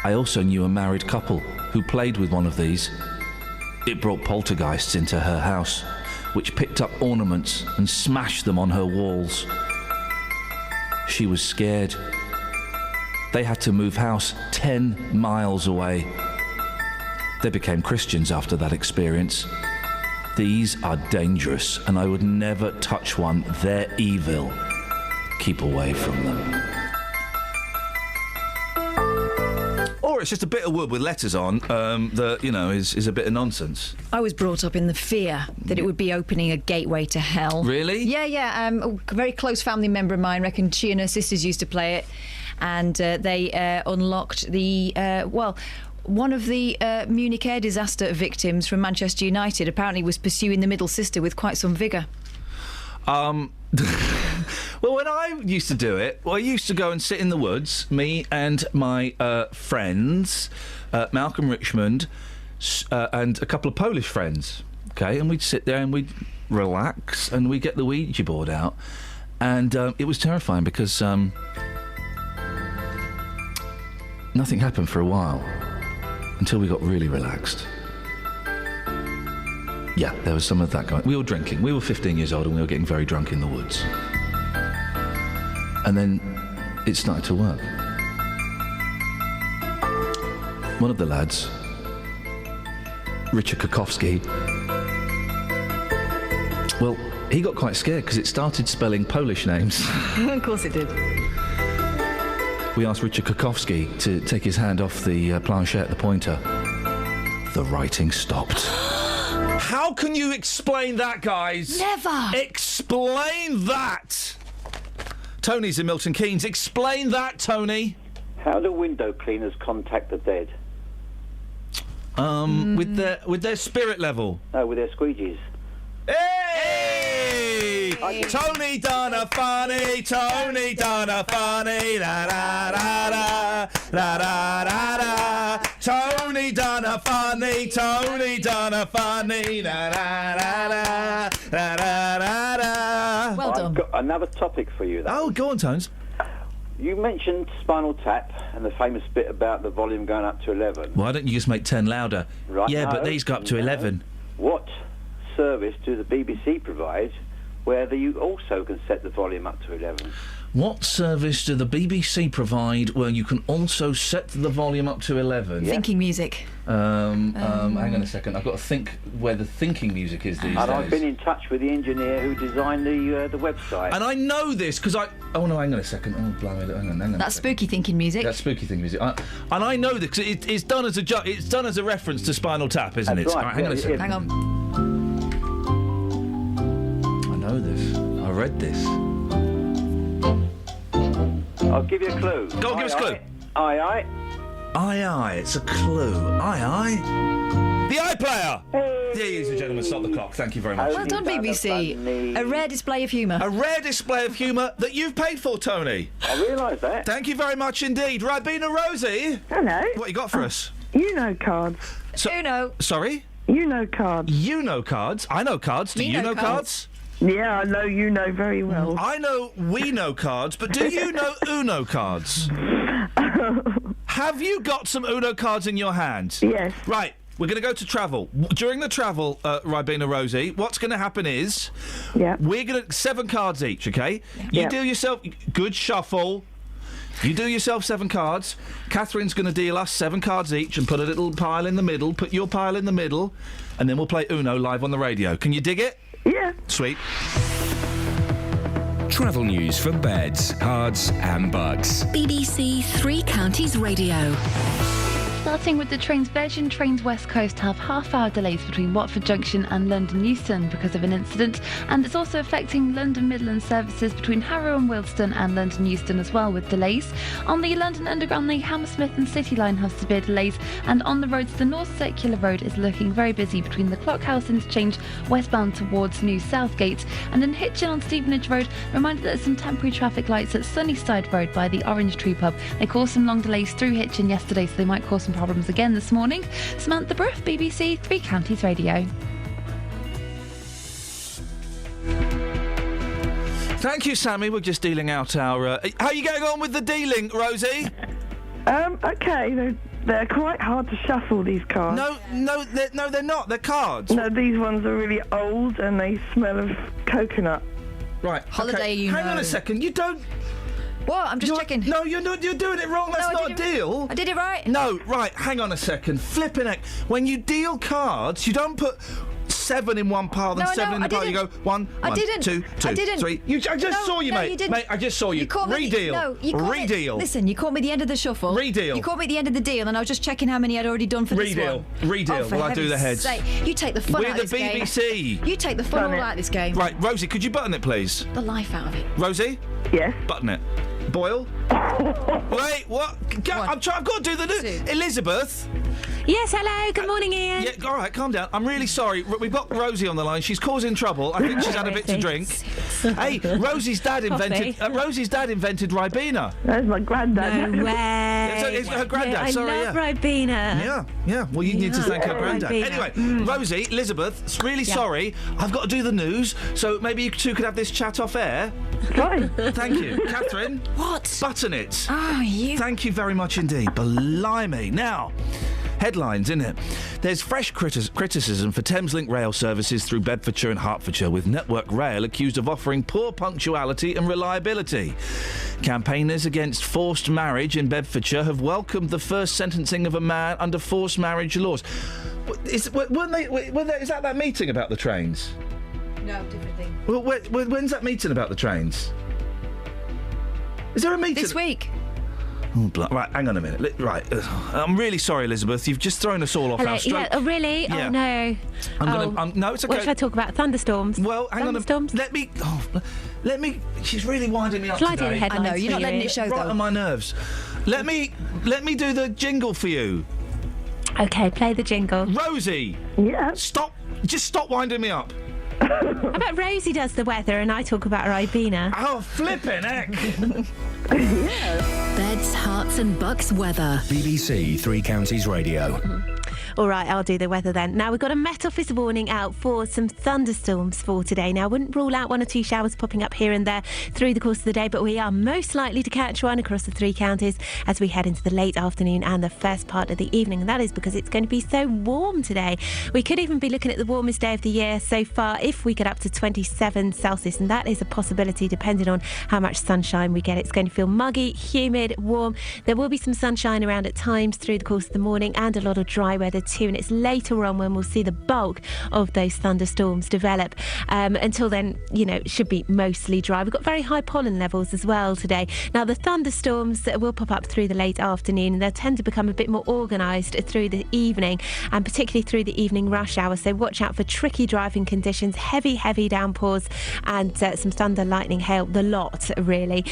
I also knew a married couple who played with one of these. It brought poltergeists into her house, which picked up ornaments and smashed them on her walls. She was scared. They had to move house 10 miles away. They became Christians after that experience. These are dangerous, and I would never touch one. They're evil. Keep away from them. Or it's just a bit of wood with letters on that, you know, is a bit of nonsense. I was brought up in the fear that it would be opening a gateway to hell. Really? Yeah. A very close family member of mine reckoned she and her sisters used to play it, and they unlocked the, one of the Munich air disaster victims from Manchester United apparently was pursuing the middle sister with quite some vigour. Well, when I used to do it, I used to go and sit in the woods, me and my friends, Malcolm Richmond, and a couple of Polish friends, OK? And we'd sit there and we'd relax and we'd get the Ouija board out. And it was terrifying because nothing happened for a while until we got really relaxed. Yeah, there was some of that going. We were drinking. We were 15 years old and we were getting very drunk in the woods. And then it started to work. One of the lads, Richard Kokowski, well, he got quite scared because it started spelling Polish names. Of course it did. We asked Richard Kokowski to take his hand off the planchette, the pointer. The writing stopped. How can you explain that, guys? Never! Explain that! Tony's in Milton Keynes. Explain that, Tony. How do window cleaners contact the dead? With their spirit level. No, with their squeegees. Hey! Tony done a funny, Tony done a funny, la da da da, la da da da. Tony done a funny, Tony done a funny, la da da da, la da da da. Well done. I've got another topic for you. Oh, go on, Tones. You mentioned Spinal Tap and the famous bit about the volume going up to 11. Why don't you just make 10 louder? Right, Yeah, no, but these go up to no. 11. What service do the BBC provide where you also can set the volume up to 11? What service do the BBC provide where you can also set the volume up to 11? Thinking music. Hang on a second. I've got to think where the thinking music is these And days. I've been in touch with the engineer who designed the website. And I know this because I... Oh, no, hang on a second. Oh, blimey, hang on a That's second. spooky thinking music. That's spooky thing music. And I know this because it's done as it's done as a reference to Spinal Tap, isn't That's it? right, All right, hang on a second. Hang on. I know this. I read this. I'll give you a clue. Go on, give us a clue. Aye, aye. Aye, aye. It's a clue. Aye, aye. The iPlayer! Ladies and gentlemen, stop the clock. Thank you very much. Well done, BBC. A rare display of humour. A rare display of humour that you've paid for, Tony. I realise that. Thank you very much indeed. Ribena Rosie. Hello. What you got for us? Uno cards. Uno. Sorry? Uno cards. You know cards. I know cards. Do you know cards? Yeah, I know you know very well. I know we know cards, but do you know Uno cards? Have you got some Uno cards in your hand? Yes. Right. We're going to go to travel. During the travel, Ribena Rosie, what's going to happen is... Yeah. We're going to... 7 cards each, okay? You Yeah. do yourself... Good shuffle. You do yourself 7 cards. Catherine's going to deal us 7 cards each and put a little pile in the middle. Put your pile in the middle. And then we'll play Uno live on the radio. Can you dig it? Yeah. Sweet. Travel news for beds, cards, and bugs. BBC Three Counties Radio. Starting with the trains, Virgin Trains West Coast have half-hour delays between Watford Junction and London Euston because of an incident, and it's also affecting London Midland services between Harrow and Wealdstone and London Euston as well with delays. On the London Underground, the Hammersmith and City Line have severe delays, and on the roads, the North Circular Road is looking very busy between the Clockhouse Interchange westbound towards New Southgate, and in Hitchin on Stevenage Road, reminded that there's some temporary traffic lights at Sunnyside Road by the Orange Tree Pub. They caused some long delays through Hitchin yesterday, so they might cause some problems again this morning. Samantha Bruff, BBC Three Counties Radio. Thank you, Sammy. We're just dealing out our... how are you getting on with the dealing, Rosie? Okay, they're quite hard to shuffle, these cards. No, they're not. They're cards. No, these ones are really old and they smell of coconut. Right. Holiday, okay. you Hang on know. a second. You don't... What? I'm just checking. No, you're not. You're doing it wrong. That's No, not a deal. I did it right. No, right. Hang on a second. Flipping heck. When you deal cards, you don't put 7 in one pile, then No, 7 in I the pile. You go didn't. 1, I 1, didn't. 2, 2, I didn't. 3. I just saw you, No, mate. you didn't. Mate, I just saw you. caught me Redeal. you caught me, Redeal. listen, you caught me at the end of the shuffle. Redeal. You caught me at the end of the deal, and I was just checking how many I'd already done for this Redeal. one. Redeal. Oh, for Well, I do the heaven's heads. sake. You take the fun We're out the of this game. BBC. You take the fun Done all it. out of this game. Right, Rosie, could you button it, please? The life out of it. Rosie? Yes. Button it. Boyle? Wait, what? I've got to do the news. Elizabeth? Yes, hello. Good morning, Ian. Yeah, all right, calm down. I'm really sorry. We've got Rosie on the line. She's causing trouble. I think she's had a bit to drink. Hey, Rosie's dad invented Ribena. That's my granddad. No way. It's her granddad. Yeah, Sorry, I love Ribena. Yeah. Well, you need to thank her Yeah, granddad. Ribena. Anyway, Rosie, Elizabeth, really sorry. I've got to do the news, so maybe you two could have this chat off air. Fine. Thank you. Catherine? What? Button it. Oh, you. Thank you very much indeed. Blimey. Now, headlines, innit? There's fresh criticism for Thameslink rail services through Bedfordshire and Hertfordshire, with Network Rail accused of offering poor punctuality and reliability. Campaigners against forced marriage in Bedfordshire have welcomed the first sentencing of a man under forced marriage laws. Is that meeting about the trains? No, different thing. Well, when's that meeting about the trains? Is there a meeting? This week. Oh, right, hang on a minute. Right, I'm really sorry, Elizabeth. You've just thrown us all off Hello. our stroke. Yeah. Oh, really? Yeah. Oh, no. No, it's okay. What should I talk about? Thunderstorms? Well, hang Thunderstorms? on. Let me. She's really winding me up Shall I do today. the headlines I know, you're not for letting you? it show, Right though. on my nerves. Let me do the jingle for you. Okay, play the jingle. Rosie. Yeah. Stop winding me up. How about Rosie does the weather and I talk about her Ibina? Oh, flippin' heck. Beds, hearts, and bucks weather. BBC Three Counties Radio. All right, I'll do the weather then. Now, we've got a Met Office warning out for some thunderstorms for today. Now, I wouldn't rule out 1 or 2 showers popping up here and there through the course of the day, but we are most likely to catch one across the 3 counties as we head into the late afternoon and the first part of the evening. And that is because it's going to be so warm today. We could even be looking at the warmest day of the year so far if we get up to 27 Celsius, and that is a possibility depending on how much sunshine we get. It's going to feel muggy, humid, warm. There will be some sunshine around at times through the course of the morning and a lot of dry weather too, and it's later on when we'll see the bulk of those thunderstorms develop. Until then, it should be mostly dry. We've got very high pollen levels as well today. Now, the thunderstorms will pop up through the late afternoon, and they'll tend to become a bit more organised through the evening, and particularly through the evening rush hour. So watch out for tricky driving conditions, heavy downpours, and some thunder, lightning, hail, the lot, really.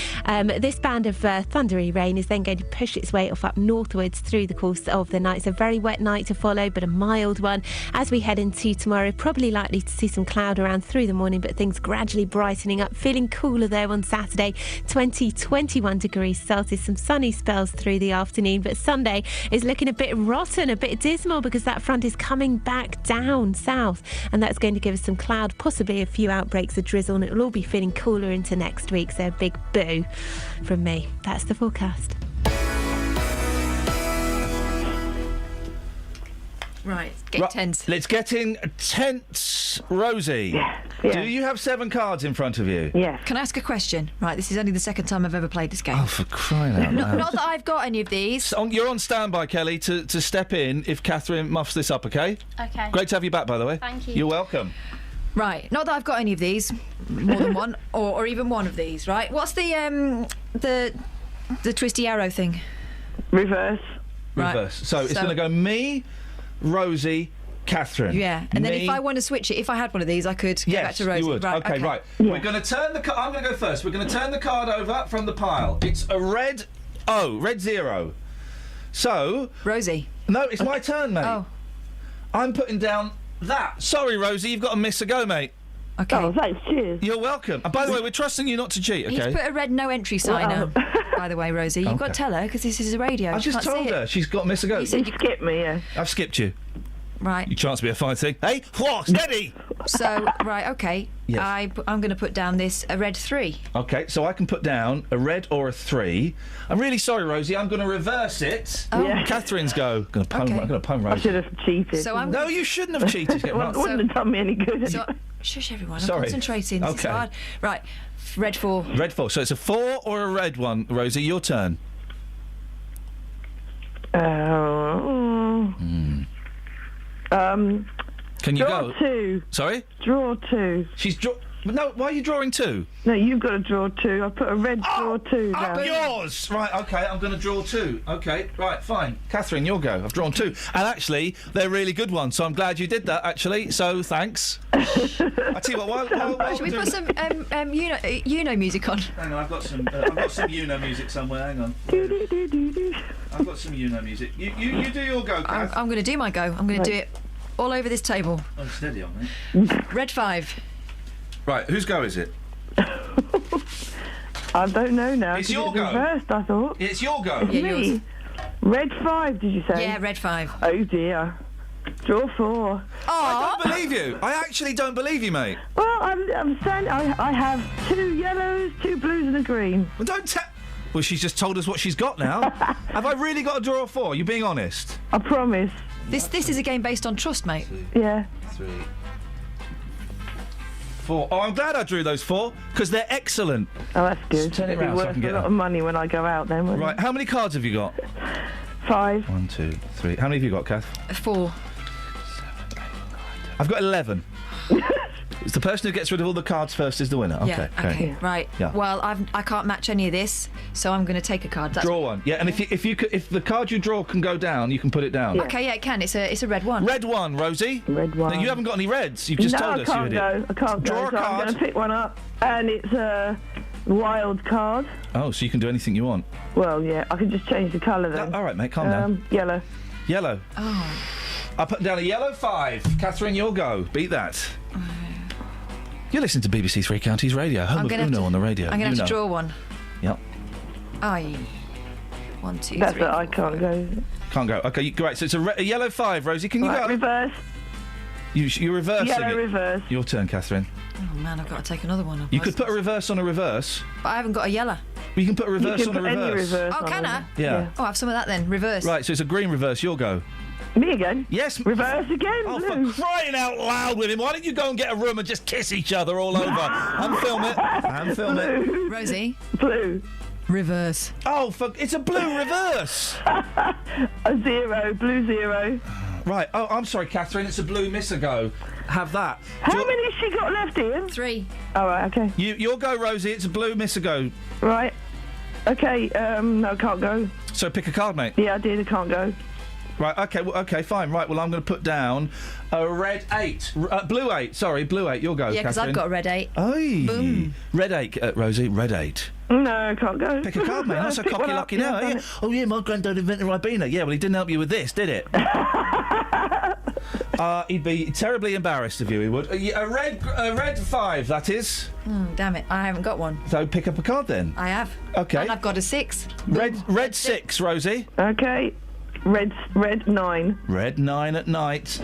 This band of thundery rain is then going to push its way up northwards through the course of the night. It's a very wet night to follow, but a mild one. As we head into tomorrow, probably likely to see some cloud around through the morning, but things gradually brightening up. Feeling cooler there on Saturday, 21 degrees Celsius. Some sunny spells through the afternoon, but Sunday is looking a bit rotten, a bit dismal, because that front is coming back down south, and that's going to give us some cloud, possibly a few outbreaks of drizzle, and it will all be feeling cooler into next week. So a big boo from me. That's the forecast. Right, get tense. Let's get in tense, Rosie. Yeah. Do you have 7 cards in front of you? Yeah. Can I ask a question? Right, this is only the second time I've ever played this game. Oh, for crying out loud. Not that I've got any of these. You're on standby, Kelly, to step in if Catherine muffs this up, OK? Okay. Great to have you back, by the way. Thank you. You're welcome. Right, not that I've got any of these, more than one, or even one of these. Right, what's the twisty arrow thing? Reverse. Right. Reverse. So it's going to go me, Rosie, Catherine. Yeah, and then Me- if I want to switch it, if I had one of these, I could go back to Rosie. you would. Right, Okay, right. Yeah. We're going to turn the card. I'm going to go first. We're going to turn the card over from the pile. It's a red red 0. So Rosie. No, it's my turn, mate. Oh. I'm putting down that. Sorry, Rosie, you've got to miss a go, mate. Okay. Oh, thanks. Cheers. You're welcome. And by the way, we're trusting you not to cheat, okay? He's put a red no entry sign out. By the way, Rosie, you've got to tell her because this is a radio. I She just can't told see her it. she's got to miss a go. You said you Skip me, yeah. I've skipped you. Right. You chance to be a fine thing. Hey, steady. So right, okay. Yes. I'm going to put down a red 3. Okay, so I can put down a red or a 3. I'm really sorry, Rosie. I'm going to reverse it. Oh. Yeah. Catherine's go. I'm going to pun I Rosie. should have cheated. So I'm No, you shouldn't have cheated. It wouldn't have done me any good. So, shush everyone. I'm Sorry. concentrating. This is Okay. hard. Right. Red 4. Red 4. So it's a 4 or a red one, Rosie. Your turn. Can you draw go? 2. Sorry? Draw 2. She's No, why are you drawing 2? No, you've got to draw 2. I put a red draw 2 down. Up yours! Right, OK, I'm going to draw 2. OK, right, fine. Catherine, your go. I've drawn 2. And actually, they're really good ones, so I'm glad you did that, actually. So, thanks. I tell you what, while Should we put some Uno music on? Hang on, I've got some Uno music somewhere. Hang on. I've got some Uno music. You do your go, Kath. I'm going to do my go. I'm going to do it all over this table. Oh, steady on me. Red 5. Right, whose go is it? I don't know now. It's 'cause your it go. reversed, I thought. It's your go. Yeah, Me? yours. Red 5, did you say? Yeah, red 5. Oh dear. Draw 4. I don't believe you. I actually don't believe you, mate. Well, I'm saying I have 2 yellows, 2 blues, and a green. Well, don't tell. Well, she's just told us what she's got now. Have I really got to draw a 4? You being honest? I promise. This is a game based on trust, mate. Yeah. 3, 4. Oh, I'm glad I drew those 4 because they're excellent. Oh, that's good. Just turn it It'll be round so I worth can get a lot her. of money when I go out then. won't Right, how many cards have you got? it? 5. 1, 2, 3. How many have you got, Kath? 4. I've got 11. It's the person who gets rid of all the cards first is the winner. Yeah, okay. Right. Yeah. Well, I can't match any of this, so I'm going to take a card. That's Draw one. Yeah, and if the card you draw can go down, you can put it down. Okay, yeah, it can. It's a red 1. Red 1, Rosie. Red 1. No, you haven't got any reds. You've just no, told I us can't you go. did. I can't Draw go. a So I'm card. going to pick one up, and it's Wild card. Oh, so you can do anything you want. Well, yeah, I can just change the colour then. All right, mate, calm down. Yellow. Yellow. Oh. I'll put down a yellow 5. Catherine, you'll go. Beat that. You're listening to BBC Three Counties Radio, home of Uno on the radio. I'm going to have to Uno. draw one. Yep. Aye. 1, 2, That's 3, it, I can't go. Can't go. Okay, great. So it's a yellow 5, Rosie. Can you Right, go? reverse. You're reversing Yellow it. reverse. Your turn, Catherine. Oh, man, I've got to take another one. You could put a reverse on a reverse. But I haven't got a yellow. You can put a reverse You can on a put any reverse. reverse Oh, on can it. I? Yeah. Oh, have some of that then. Reverse. Right, so it's a green reverse. You'll go. Me again? Yes. Reverse again? Oh, Blue. for crying out loud with him. Why don't you go and get a room and just kiss each other all over? And film it. And film it. Blue. Rosie. Blue. Reverse. Oh, it's a blue reverse. A 0. Blue 0. Right. Oh, I'm sorry, Catherine. It's a blue miss ago. Have that. How many has she got left, Ian? 3. All right, okay. You'll go, Rosie. It's a blue miss ago. Right. Okay, no, I can't go. So pick a card, mate. Yeah, I did. I can't go. Right, okay, okay, fine. Right, well, I'm going to put down a red 8. Blue 8, sorry, blue 8. You'll go, Yeah, because Catherine. I've got a red 8. Aye. Boom. Red 8, Rosie, red 8. No, I can't go. Pick a card, mate. Not so Pick cocky one up, lucky yeah, now, I've are done you? it. Oh, yeah, my granddad invented Ribena. Yeah, well, he didn't help you with this, did it? He'd be terribly embarrassed of you, he would. A red 5, that is. Damn it, I haven't got one. So pick up a card then. I have. Okay. And I've got a 6. Red 6, Rosie. Okay. Red 9. Red 9 at night.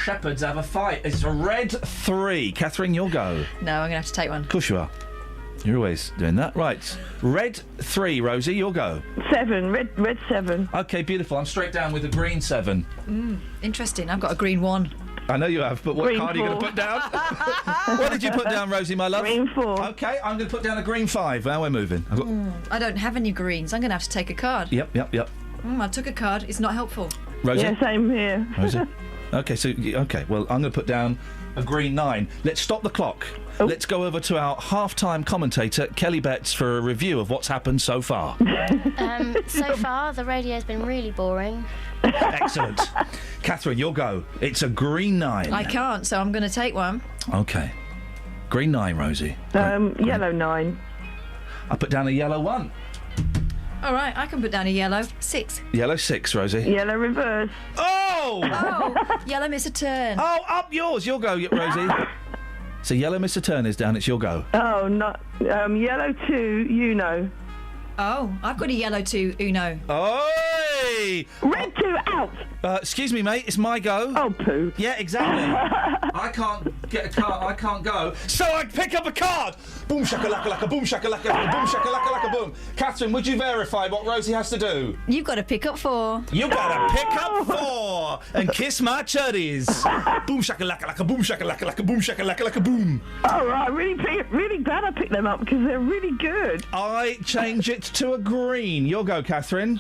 Shepherds have a fight. It's a red 3. Catherine, you'll go. No, I'm going to have to take one. Of course you are. You're always doing that. Right. Red 3, Rosie, you'll go. 7. Red 7. Okay, beautiful. I'm straight down with a green 7. Interesting. I've got a green 1. I know you have, but what Green card are you going to 4. put down? What did you put down, Rosie, my love? Green 4. Okay, I'm going to put down a green 5. Now we're moving. I've got... I don't have any greens. I'm going to have to take a card. Yep. I took a card. It's not helpful. Rosie? Yeah, same here. Rosie? Okay, well, I'm going to put down a green 9. Let's stop the clock. Let's go over to our half-time commentator, Kelly Betts, for a review of what's happened so far. So far, the radio's been really boring. Excellent. Catherine, you'll go. It's a green 9. I can't, so I'm going to take one. Okay. Green 9, Rosie. Yellow 9. I put down a yellow 1. All right, I can put down a yellow 6. Yellow 6, Rosie. Yellow reverse. Oh! Oh, yellow miss a turn. Oh, up yours. You'll go, Rosie. So yellow Mr. Turner's down. It's your go. Oh, not yellow 2, Uno. Oh, I've got a yellow 2, Uno. Oi! Red 2 out. Excuse me, mate. It's my go. Oh, poo. Yeah, exactly. I can't get a card. I can't go. So I pick up a card. Boom shakalaka laka. Boom shakalaka laka. Boom shakalaka laka. Boom. Catherine, would you verify what Rosie has to do? You've got to pick up 4. You gotta pick up 4 and kiss my chuddies. Boom shakalaka laka. Boom shakalaka laka. Boom shakalaka laka. Boom. Oh, right. Really glad I picked them up because they're really good. I change it to a green. You'll go, Catherine.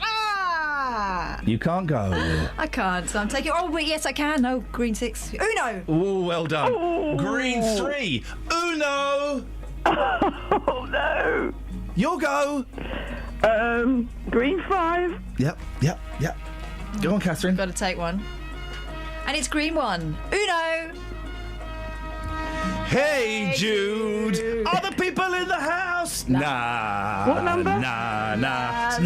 You can't go. I can't, so I'm taking... Oh, wait, yes, I can. No, green 6. Uno! Oh, well done. Oh. Green 3. Uno! Oh, no. You'll go. Green 5. Yep. Go on, Catherine. Got to take one. And it's green 1. Uno! Hey, Jude. Are the people in the house? Nah. What number? Nah. A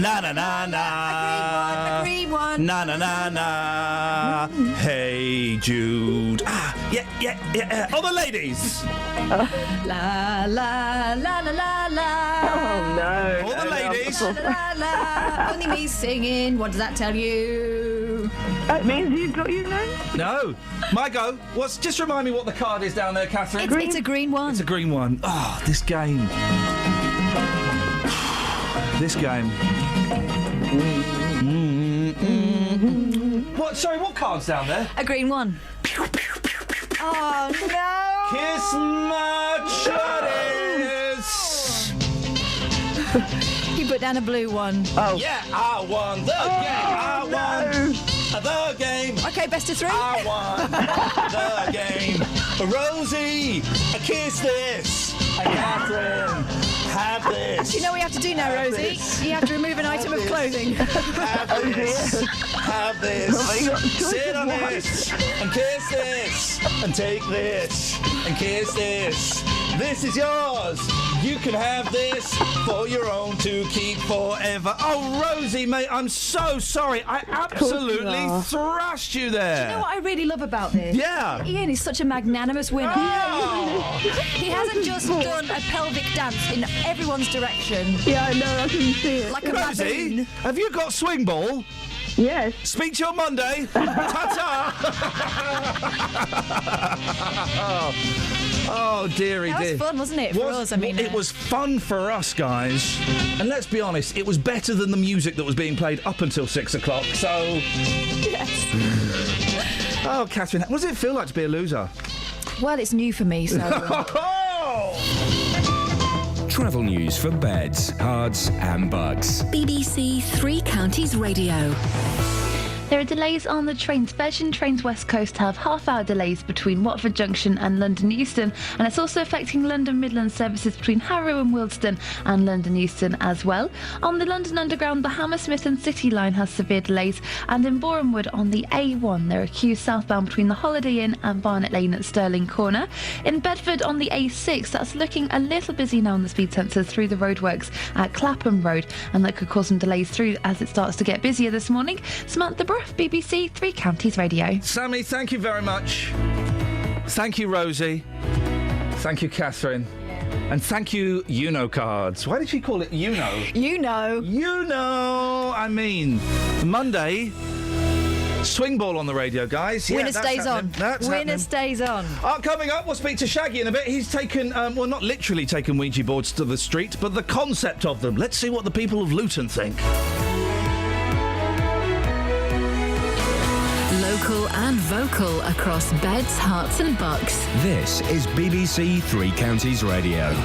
green one. Nah. Hey, Jude. Yeah. All the ladies. La, la, la, la, la, la. Oh, no. All the ladies. La, la, la. Only me singing. What does that tell you? That means you've got Uno? No. My go. Just remind me what the card is down there, Catherine. It's a green 1. It's a green one. Oh, this game. What? Sorry, what card's down there? A green 1. Oh, no! Kiss my chutties. You put down a blue 1. Oh. Yeah, I won the game. I won the game. Okay, best of 3. I won the game. Rosie, kiss this. And Catherine, have this. Do you know what you have to do now, Have Rosie? this. You have to remove an item of clothing. Have this. Have this. Oh, you got a choice Sit of on one. this. And kiss this. And take this. And kiss this. This is yours. You can have this for your own to keep forever. Oh, Rosie, mate, I'm so sorry. I absolutely thrashed you there. Do you know what I really love about this? Yeah. Iain is such a magnanimous winner. He hasn't just done a pelvic dance in everyone's direction. Yeah, I know, I can see it. Like a Rosie, baboon. have you got swing ball? Yes. Speak to you on Monday. Ta-ta. Oh, dearie That was dear. fun, wasn't it, for us? I mean, it was fun for us, guys. And let's be honest, it was better than the music that was being played up until 6 o'clock, so... Yes. Oh, Catherine, what does it feel like to be a loser? Well, it's new for me, so... Travel news for beds, cards, and bugs. BBC Three Counties Radio. There are delays on the trains. Virgin Trains West Coast have half-hour delays between Watford Junction and London Euston, and it's also affecting London Midland services between Harrow and Willesden and London Euston as well. On the London Underground, the Hammersmith and City line has severe delays, and in Borehamwood on the A1 there are queues southbound between the Holiday Inn and Barnet Lane at Stirling Corner. In Bedford on the A6, that's looking a little busy now on the speed sensors through the roadworks at Clapham Road, and that could cause some delays through as it starts to get busier this morning. Samantha Bruff, BBC Three Counties Radio. Sammy, thank you very much. Thank you, Rosie. Thank you, Catherine. And thank you, Cards. Why did she call it Uno? You know. I mean, Monday, swing ball on the radio, guys. Yeah, Winner that's stays on. happening. That's Winner happening. stays on. Coming up, we'll speak to Shaggy in a bit. He's taken, well, not literally taken Ouija boards to the street, but the concept of them. Let's see what the people of Luton think. Local and vocal across beds, hearts and bucks. This is BBC Three Counties Radio.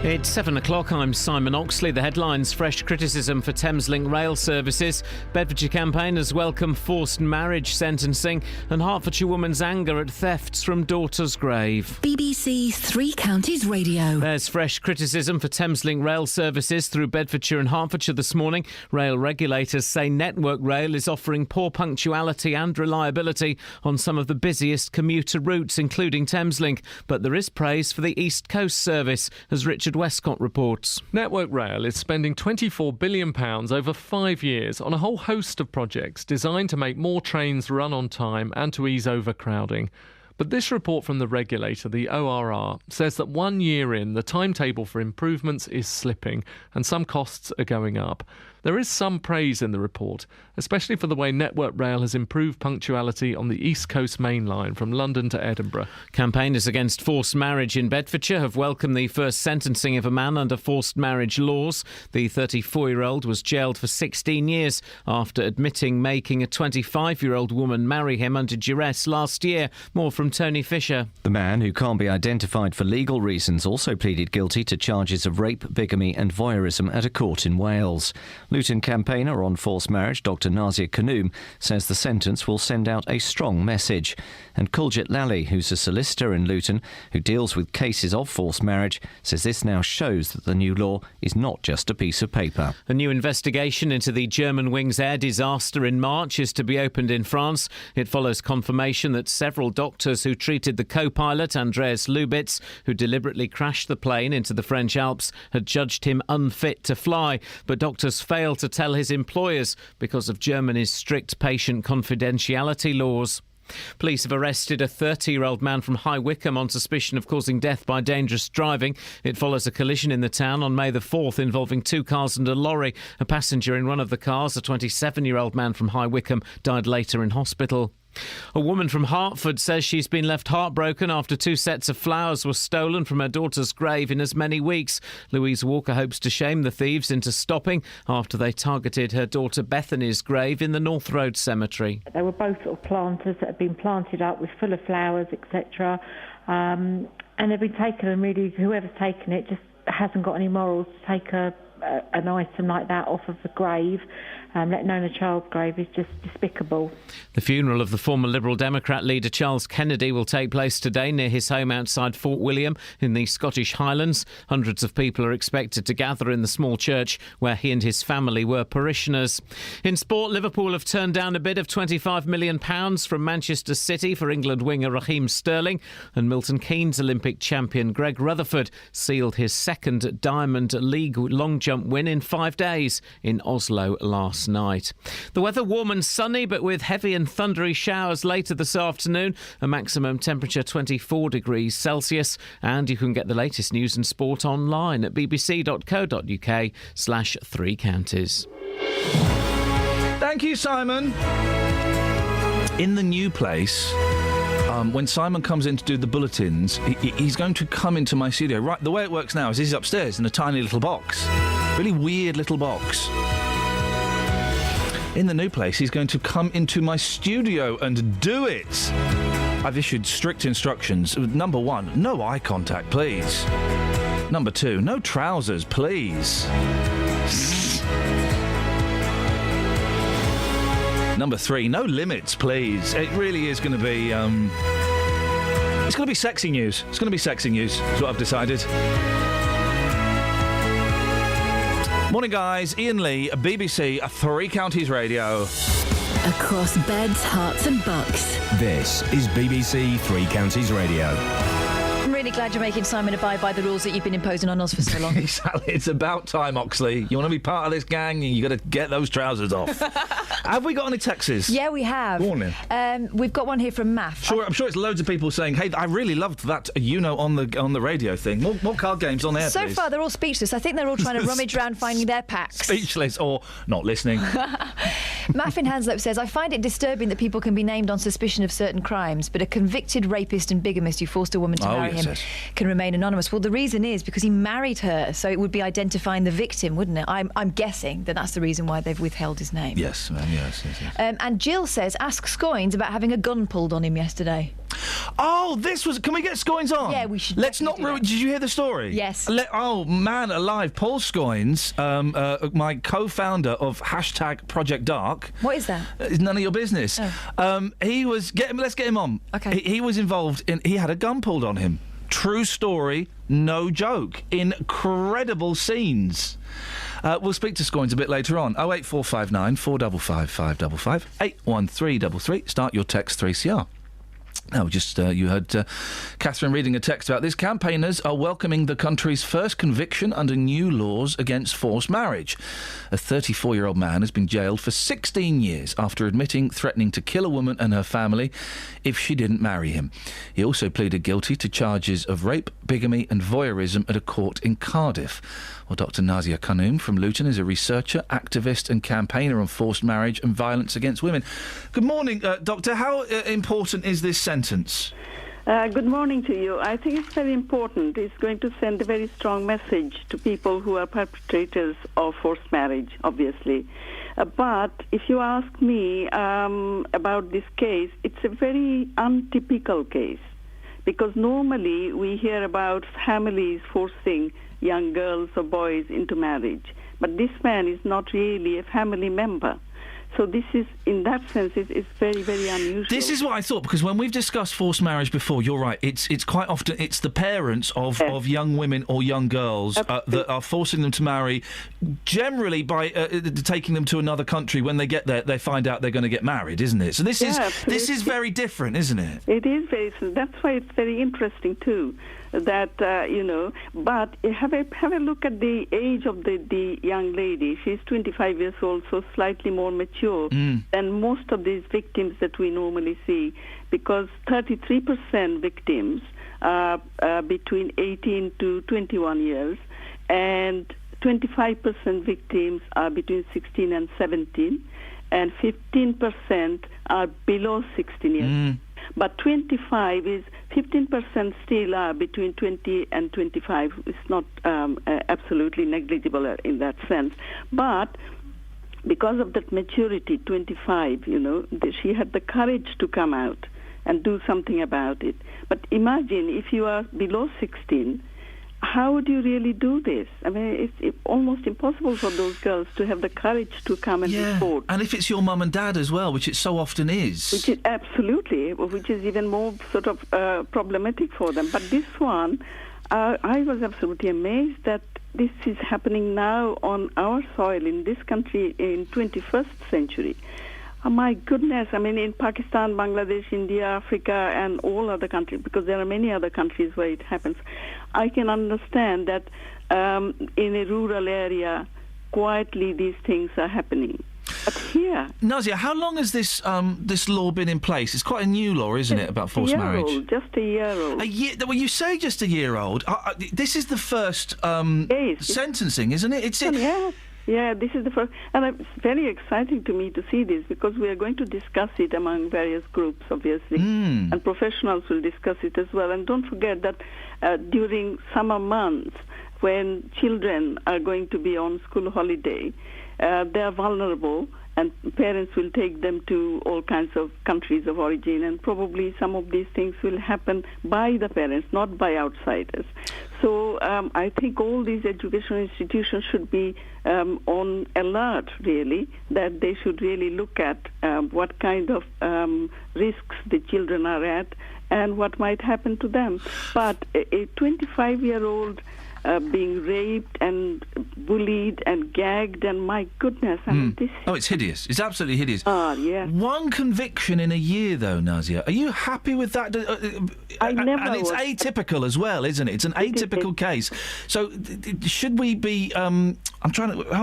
It's 7 o'clock. I'm Simon Oxley. The headlines: fresh criticism for Thameslink rail services. Bedfordshire campaigners welcome forced marriage sentencing, and Hertfordshire woman's anger at thefts from daughter's grave. BBC Three Counties Radio. There's fresh criticism for Thameslink rail services through Bedfordshire and Hertfordshire this morning. Rail regulators say Network Rail is offering poor punctuality and reliability on some of the busiest commuter routes, including Thameslink. But there is praise for the East Coast service, as Richard Westcott reports. Network Rail is spending £24 billion over 5 years on a whole host of projects designed to make more trains run on time and to ease overcrowding. But this report from the regulator, the ORR, says that 1 year in, the timetable for improvements is slipping and some costs are going up. There is some praise in the report, especially for the way Network Rail has improved punctuality on the East Coast Main Line from London to Edinburgh. Campaigners against forced marriage in Bedfordshire have welcomed the first sentencing of a man under forced marriage laws. The 34-year-old was jailed for 16 years after admitting making a 25-year-old woman marry him under duress last year. More from Tony Fisher. The man, who can't be identified for legal reasons, also pleaded guilty to charges of rape, bigamy and voyeurism at a court in Wales. Luton campaigner on forced marriage, Dr Nazia Kanoum, says the sentence will send out a strong message. And Kuljit Lally, who's a solicitor in Luton who deals with cases of forced marriage, says this now shows that the new law is not just a piece of paper. A new investigation into the Germanwings air disaster in March is to be opened in France. It follows confirmation that several doctors who treated the co-pilot, Andreas Lubitz, who deliberately crashed the plane into the French Alps, had judged him unfit to fly. But doctors failed to tell his employers because of Germany's strict patient confidentiality laws. Police have arrested a 30-year-old man from High Wycombe on suspicion of causing death by dangerous driving. It follows a collision in the town on May the 4th involving 2 cars and a lorry. A passenger in one of the cars, a 27-year-old man from High Wycombe, died later in hospital. A woman from Hertford says she's been left heartbroken after 2 sets of flowers were stolen from her daughter's grave in as many weeks. Louise Walker hopes to shame the thieves into stopping after they targeted her daughter Bethany's grave in the North Road Cemetery. They were both sort of planters that had been planted up with full of flowers, etc. And they've been taken, and really whoever's taken it just hasn't got any morals to take a an item like that off of the grave, let alone a child's grave, is just despicable. The funeral of the former Liberal Democrat leader Charles Kennedy will take place today near his home outside Fort William in the Scottish Highlands. Hundreds of people are expected to gather in the small church where he and his family were parishioners. In sport, Liverpool have turned down a bid of £25 million from Manchester City for England winger Raheem Sterling, and Milton Keynes Olympic champion Greg Rutherford sealed his second Diamond League long jump win in 5 days in Oslo last night. The weather warm and sunny, but with heavy and thundery showers later this afternoon. A maximum temperature 24 degrees Celsius. And you can get the latest news and sport online at bbc.co.uk/3 counties. Thank you, Simon. In the new place, when Simon comes in to do the bulletins, he's going to come into my studio. Right, the way it works now is he's upstairs in a tiny little box. Really weird little box. In the new place, he's going to come into my studio and do it. I've issued strict instructions. Number 1, no eye contact, please. Number 2, no trousers, please. Number 3, no limits, please. It really is going to be, it's going to be sexy news. It's going to be sexy news, is what I've decided. Morning, guys. Iain Lee, BBC 3 Counties Radio. Across beds, hearts and bucks. This is BBC 3 Counties Radio. I'm really glad you're making Simon abide by the rules that you've been imposing on us for so long. Exactly. It's about time, Oxley. You want to be part of this gang, you got to get those trousers off. Have we got any texts? Yeah, we have. Go on then. We've got one here from Math. I'm sure it's loads of people saying, hey, I really loved that, on the radio thing. More card games on air, So please. far, they're all speechless. I think they're all trying to rummage around finding their packs. Speechless or not listening. Matt in Hanslope says, I find it disturbing that people can be named on suspicion of certain crimes, but a convicted rapist and bigamist who forced a woman to marry him can remain anonymous. Well, the reason is because he married her, so it would be identifying the victim, wouldn't it? I'm guessing that that's the reason why they've withheld his name. Yes. And Jill says, ask Scoins about having a gun pulled on him yesterday. Oh, can we get Scoins on? Yeah, we should. Let's not ruin. Did you hear the story? Yes. Oh, man alive. Paul Scoins, my co-founder of #Project Dark. What is that? It's none of your business. Oh. Let's get him on. Okay. He was involved he had a gun pulled on him. True story, no joke. Incredible scenes. We'll speak to Scoins a bit later on. 08459 455 555 81333. Start your text 3CR. Now, you heard Catherine reading a text about this. Campaigners are welcoming the country's first conviction under new laws against forced marriage. A 34-year-old man has been jailed for 16 years after threatening to kill a woman and her family if she didn't marry him. He also pleaded guilty to charges of rape, bigamy and voyeurism at a court in Cardiff. Well, Dr. Nazia Khanum from Luton is a researcher, activist and campaigner on forced marriage and violence against women. Good morning, Doctor. How important is this sentence? Good morning to you. I think it's very important. It's going to send a very strong message to people who are perpetrators of forced marriage, obviously. But if you ask me about this case, it's a very untypical case, because normally we hear about families forcing young girls or boys into marriage. But this man is not really a family member. So this is, in that sense, it's very, very unusual. This is what I thought, because when we've discussed forced marriage before, you're right, it's quite often, it's the parents of young women or young girls that are forcing them to marry, generally by taking them to another country. When they get there, they find out they're going to get married, isn't it? So this is very different, isn't it? It is very, that's why it's very interesting too. That but have a look at the age of the young lady. She's 25 years old, so slightly more mature than most of these victims that we normally see, because 33% victims are between 18 to 21 years, and 25% victims are between 16 and 17, and 15% are below 16 years. But 15% still are between 20 and 25. It's not absolutely negligible in that sense. But because of that maturity, 25, she had the courage to come out and do something about it. But imagine if you are below 16, how would you really do this? I mean, it's almost impossible for those girls to have the courage to come and report. And if it's your mum and dad as well, which it so often is. Which is absolutely, which is even more sort of problematic for them. But this one, I was absolutely amazed that this is happening now on our soil in this country in 21st century. Oh, my goodness, I mean, in Pakistan, Bangladesh, India, Africa, and all other countries, because there are many other countries where it happens. I can understand that in a rural area, quietly these things are happening. But here... Nazia, how long has this law been in place? It's quite a new law, isn't it, about forced marriage? Just a year old. Well, you say just a year old. This is the first sentencing, isn't it? Yeah, this is the first, and it's very exciting to me to see this because we are going to discuss it among various groups, obviously, and professionals will discuss it as well. And don't forget that during summer months, when children are going to be on school holiday, they are vulnerable, and parents will take them to all kinds of countries of origin, and probably some of these things will happen by the parents, not by outsiders. So I think all these educational institutions should be on alert, really, that they should really look at what kind of risks the children are at and what might happen to them. But a 25-year-old being raped and bullied and gagged, and my goodness, I mean, this... Oh, it's hideous. It's absolutely hideous. Yeah. One conviction in a year, though, Nazia. Are you happy with that? I never And it's was. atypical as well, isn't it? It's an atypical case. So should we be... how am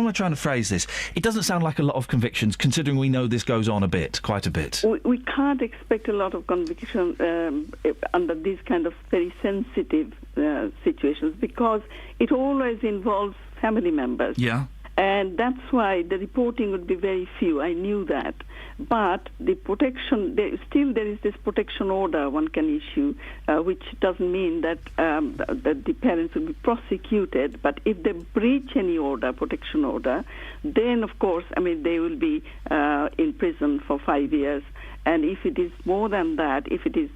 I trying to phrase this? It doesn't sound like a lot of convictions, considering we know this goes on quite a bit. We can't expect a lot of conviction under these kind of very sensitive situations because it always involves family members. Yeah. And that's why the reporting would be very few. I knew that. But the protection, there is this protection order one can issue, which doesn't mean that the parents will be prosecuted. But if they breach any protection order, then, of course, I mean, they will be in prison for 5 years. And if it is more than that, if it is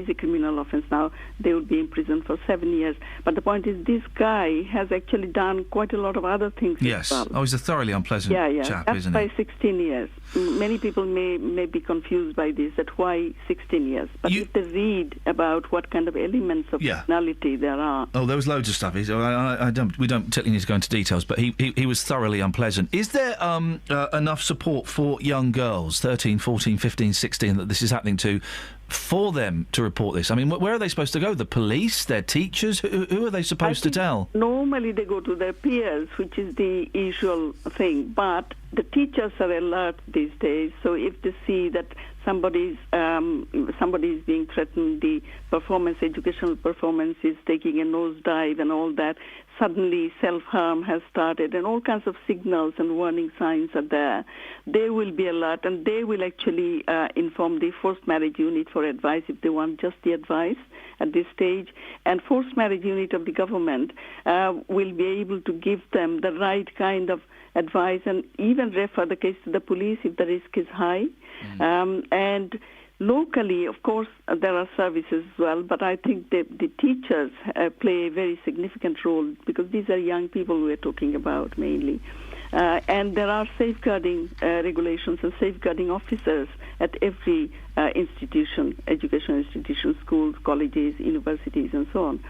a criminal offence now, they will be in prison for 7 years. But the point is, this guy has actually done quite a lot of other things Yes. as well. Oh, he's a thoroughly unpleasant chap, That's isn't by he? 16 years. Many people may be confused by this, that why 16 years. But if they read about what kind of elements of personality there are... Oh, there was loads of stuff. We don't particularly need to go into details, but he was thoroughly unpleasant. Is there enough support for young girls, 13, 14, 15, 16, that this is happening to, for them to report this? I mean, where are they supposed to go? The police? Their teachers? Who are they supposed to tell? Normally they go to their peers, which is the usual thing, but the teachers are alert these days, so if they see that somebody is being threatened, the educational performance is taking a nosedive and all that, suddenly self-harm has started and all kinds of signals and warning signs are there, they will be alert and they will actually inform the forced marriage unit for advice if they want just the advice at this stage. And forced marriage unit of the government will be able to give them the right kind of advice and even refer the case to the police if the risk is high. And locally, of course, there are services as well, but I think the teachers play a very significant role because these are young people we're talking about mainly. And there are safeguarding regulations and safeguarding officers at every institution, educational institution, schools, colleges, universities, and so on.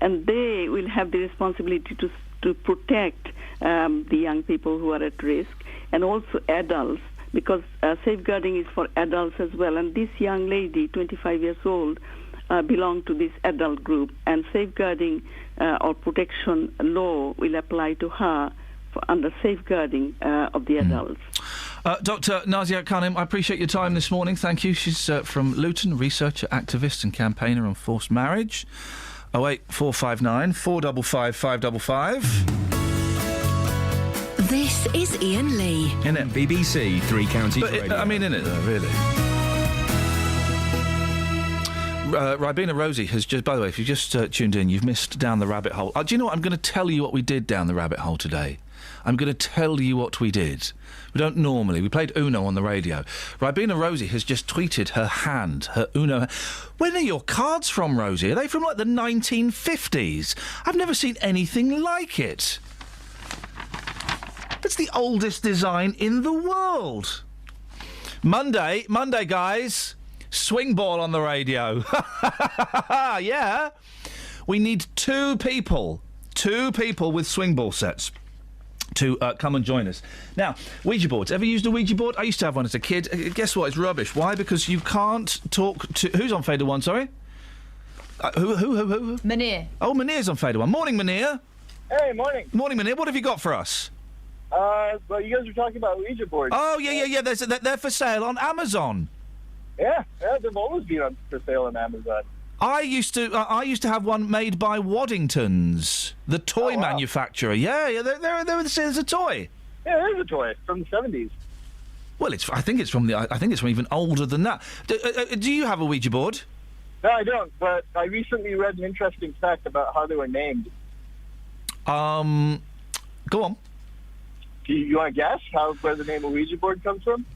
And they will have the responsibility to protect the young people who are at risk and also adults, because safeguarding is for adults as well. And this young lady, 25 years old, belonged to this adult group, and safeguarding or protection law will apply to her under safeguarding of the adults. Dr. Nazia Khanim, I appreciate your time this morning. Thank you. She's from Luton, researcher, activist and campaigner on forced marriage. 08459 455 555. This is Iain Lee. In it. BBC Three Counties Radio. I mean, in it, though, really. Ribena Rosie has just... By the way, if you just tuned in, you've missed Down the Rabbit Hole. Do you know what? I'm going to tell you what we did down the rabbit hole today. I'm going to tell you what we did. We don't normally. We played Uno on the radio. Ribena Rosie has just tweeted her hand, her Uno. When are your cards from, Rosie? Are they from, like, the 1950s? I've never seen anything like it. It's the oldest design in the world. Monday, guys. Swing ball on the radio. Yeah. We need two people with swing ball sets to come and join us. Now, Ouija boards. Ever used a Ouija board? I used to have one as a kid. Guess what? It's rubbish. Why? Because you can't talk to... Who's on Fader 1, sorry? Who? Munir. Oh, Munir's on Fader 1. Morning, Munir. Hey, morning. Morning, Munir. What have you got for us? Well, you guys were talking about Ouija boards. Oh, yeah. They're for sale on Amazon. Yeah, they've always been for sale on Amazon. I used to have one made by Waddington's, the toy manufacturer. Yeah, they're there's a toy. Yeah, there's a toy from the 70s. Well, I think it's from even older than that. Do you have a Ouija board? No, I don't. But I recently read an interesting fact about how they were named. Go on. Do you want to guess where the name of Ouija board comes from?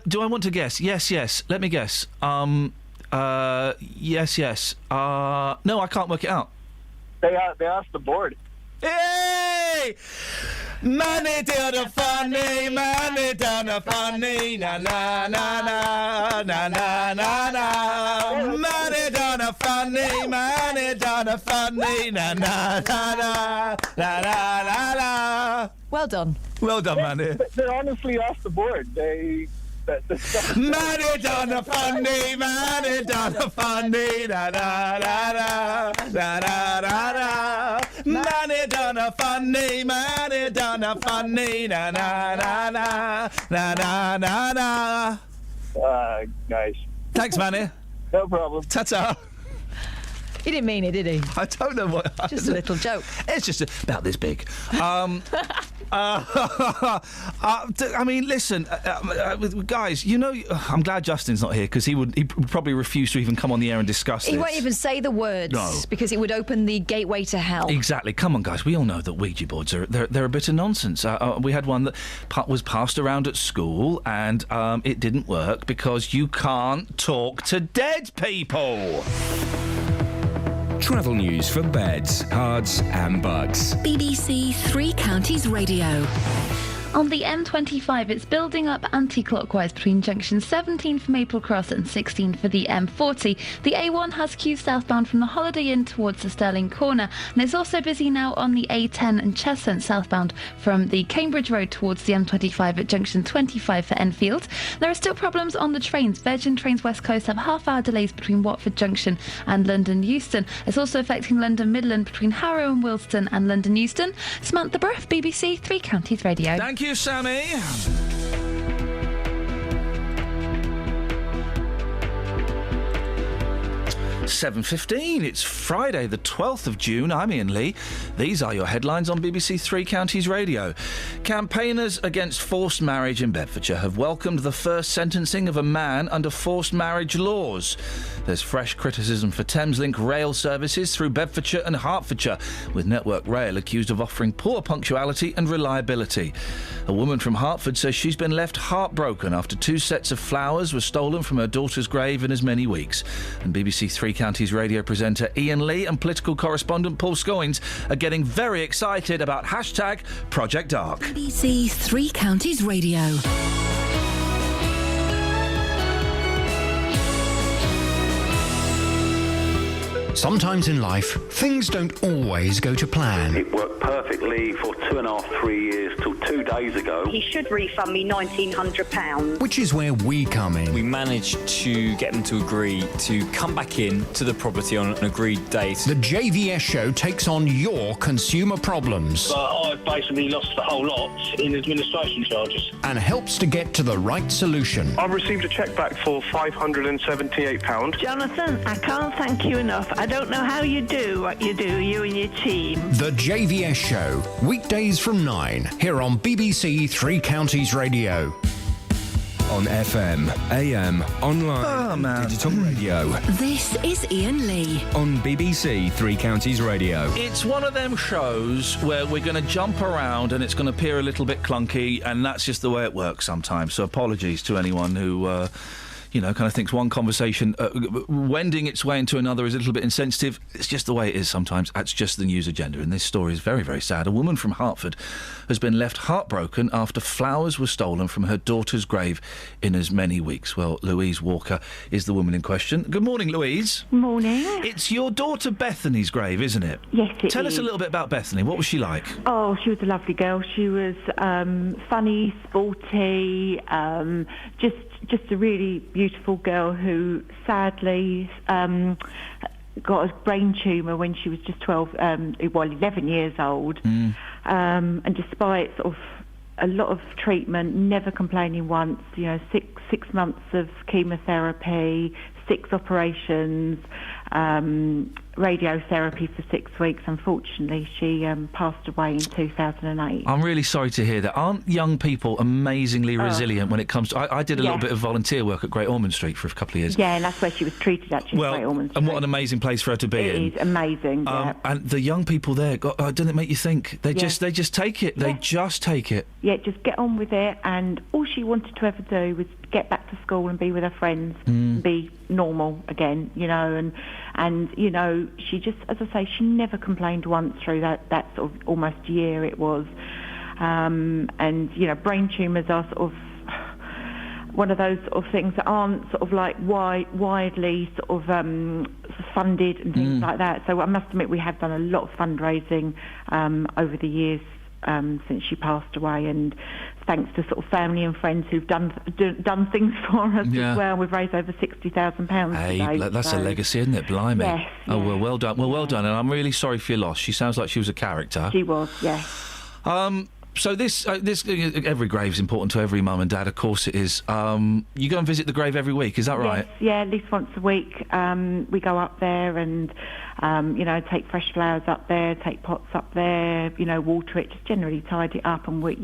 Do I want to guess? Yes. Let me guess. Yes. No, I can't work it out. They asked the board. Hey! Money down the funny, money down the funny, na na na na na na na na. Money down the funny, money down the funny, na na na na na na na na. Well done. Well done, Manny. They honestly asked the board. Money down the funny, money down the funny, na na na na na na na na. Money down the funny, money down the funny, na na na na na na na na. Nice. Thanks, Manny. No problem. Ta-ta. He didn't mean it, did he? I don't know what... Just a little joke. It's just about this big. I mean, listen, guys, you know, I'm glad Justin's not here because he would probably refuse to even come on the air and discuss this. He won't even say the words because it would open the gateway to hell. Exactly. Come on, guys. We all know that Ouija boards they're a bit of nonsense. We had one that was passed around at school and it didn't work because you can't talk to dead people. Travel news for beds, cards and bugs. BBC Three Counties Radio. On the M25, it's building up anti-clockwise between junction 17 for Maple Cross and 16 for the M40. The A1 has queues southbound from the Holiday Inn towards the Stirling Corner, and it's also busy now on the A10 and Cheshunt southbound from the Cambridge Road towards the M25 at junction 25 for Enfield. There are still problems on the trains. Virgin Trains West Coast have half-hour delays between Watford Junction and London Euston. It's also affecting London Midland between Harrow and Wilston and London Euston. Samantha Bruff, BBC Three Counties Radio. Thank you, Sammy. 7:15. It's Friday, the 12th of June. I'm Iain Lee. These are your headlines on BBC Three Counties Radio. Campaigners against forced marriage in Bedfordshire have welcomed the first sentencing of a man under forced marriage laws. There's fresh criticism for Thameslink rail services through Bedfordshire and Hertfordshire, with Network Rail accused of offering poor punctuality and reliability. A woman from Hertford says she's been left heartbroken after 2 sets of flowers were stolen from her daughter's grave in as many weeks. And BBC Three Counties radio presenter Iain Lee and political correspondent Paul Scoins are getting very excited about hashtag Project Dark. BBC Three Counties Radio. Sometimes in life, things don't always go to plan. It worked perfectly for 2.5, 3 years till 2 days ago. He should refund me £1,900. Which is where we come in. We managed to get them to agree to come back in to the property on an agreed date. The JVS show takes on your consumer problems. But I've basically lost the whole lot in administration charges. And helps to get to the right solution. I've received a cheque back for £578. Jonathan, I can't thank you enough. I don't know how you do what you do, you and your team. The JVS show, weekdays from 9, here on BBC Three Counties Radio. on FM, AM, online, and digital radio. This is Iain Lee On BBC Three Counties Radio. It's one of them shows where we're going to jump around and it's going to appear a little bit clunky, and that's just the way it works sometimes. So apologies to anyone who... kind of thinks one conversation wending its way into another is a little bit insensitive. It's just the way it is sometimes. That's just the news agenda. And this story is very, very sad. A woman from Hertford has been left heartbroken after flowers were stolen from her daughter's grave in as many weeks. Well, Louise Walker is the woman in question. Good morning, Louise. Morning. It's your daughter Bethany's grave, isn't it? Yes, it Tell us is. a little bit about Bethany. What was she like? Oh, she was a lovely girl. She was funny, sporty, just a really beautiful girl who sadly got a brain tumour when she was just 11 years old. And despite sort of a lot of treatment, never complaining once, 6 months of chemotherapy, 6 operations, radiotherapy for 6 weeks. Unfortunately, she passed away in 2008. I'm really sorry to hear that. Aren't young people amazingly resilient when it comes to... I did a little bit of volunteer work at Great Ormond Street for a couple of years. Yeah, and that's where she was treated, actually, Great Ormond Street. And what an amazing place for her to be in. It is amazing, yeah. And the young people there, doesn't it make you think? They just take it. They just take it. Yeah, just get on with it, and all she wanted to ever do was get back to school and be with her friends, and be normal again, and she just, as I say, she never complained once through that sort of almost year it was. And brain tumours are sort of one of those sort of things that aren't sort of like widely sort of funded and things like that. So I must admit we have done a lot of fundraising over the years since she passed away, and thanks to sort of family and friends who've done things for us as well. We've raised over £60,000 Hey, today, that's a legacy, isn't it? Blimey. Yes, Oh, well done. Well done, and I'm really sorry for your loss. She sounds like she was a character. She was, yes. So this every grave's important to every mum and dad, of course it is. You go and visit the grave every week, is that right? Yes, yeah, at least once a week. We go up there and, take fresh flowers up there, take pots up there, water it, just generally tidy it up, and we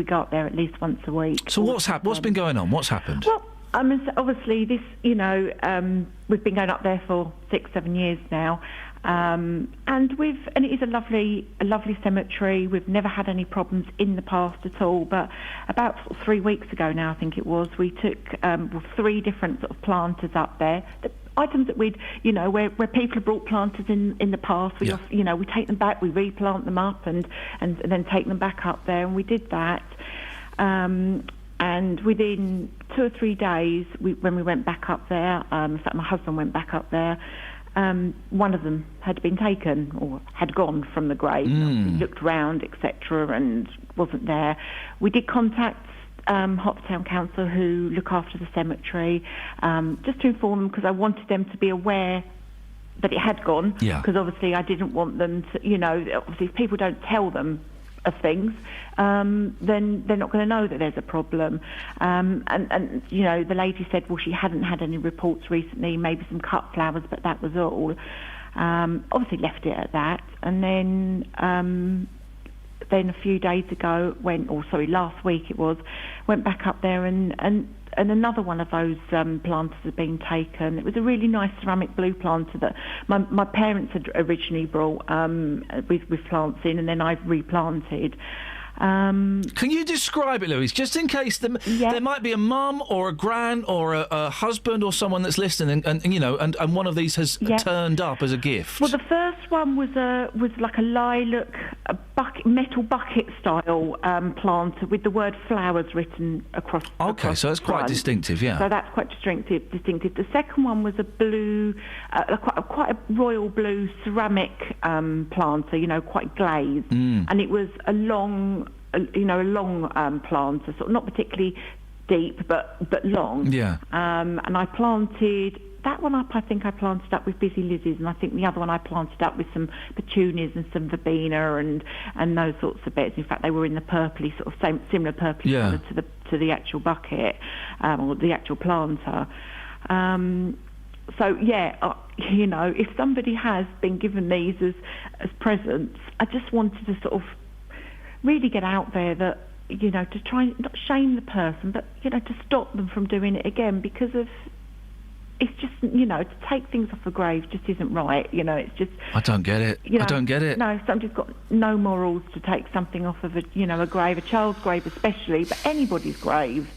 go up there at least once a week. So what's happened? What's been going on? What's happened? Well, obviously this, we've been going up there for 6-7 years now. And it is a lovely cemetery. We've never had any problems in the past at all. But about 3 weeks ago now, I think it was, we took 3 different sort of planters up there. The items that we'd, where people have brought planters in the past, we take them back, we replant them up, and then take them back up there. And we did that. And within 2 or 3 days, when we went back up there, in fact, my husband went back up there. One of them had been taken or had gone from the grave. We looked round, etc., and wasn't there. We did contact Hertford Town Council, who look after the cemetery, just to inform them, because I wanted them to be aware that it had gone. Because obviously I didn't want them to, obviously if people don't tell them of things, then they're not going to know that there's a problem. And the lady said, well, she hadn't had any reports recently, maybe some cut flowers, but that was all. Obviously left it at that. And then a few days ago, last week it was, went back up there and another one of those planters had been taken. It was a really nice ceramic blue planter that my parents had originally brought with plants in, and then I've replanted. Can you describe it, Louise, just in case there might be a mum or a gran or a husband or someone that's listening, and one of these has turned up as a gift? Well, the first one was like a lilac, metal bucket style planter with the word flowers written across. Okay, so that's quite distinctive, yeah. So that's quite distinctive. The second one was a blue, quite a royal blue ceramic planter, quite glazed, and it was a long planter, sort of not particularly deep, but long. Yeah. And I planted that one up. I think I planted up with busy lizzies, and I think the other one I planted up with some petunias and some verbena and those sorts of bits. In fact, they were in the purpley sort of similar purpley colour to the actual bucket or the actual planter. So yeah, if somebody has been given these as presents, I just wanted to sort of really get out there that you know, to try and not shame the person, but, you know, to stop them from doing it again, because of, it's just, you know, to take things off a grave just isn't right, you know, it's just... I don't get it. You know, I don't get it. No, somebody's got no morals to take something off of a, you know, a grave, a child's grave especially, but anybody's grave,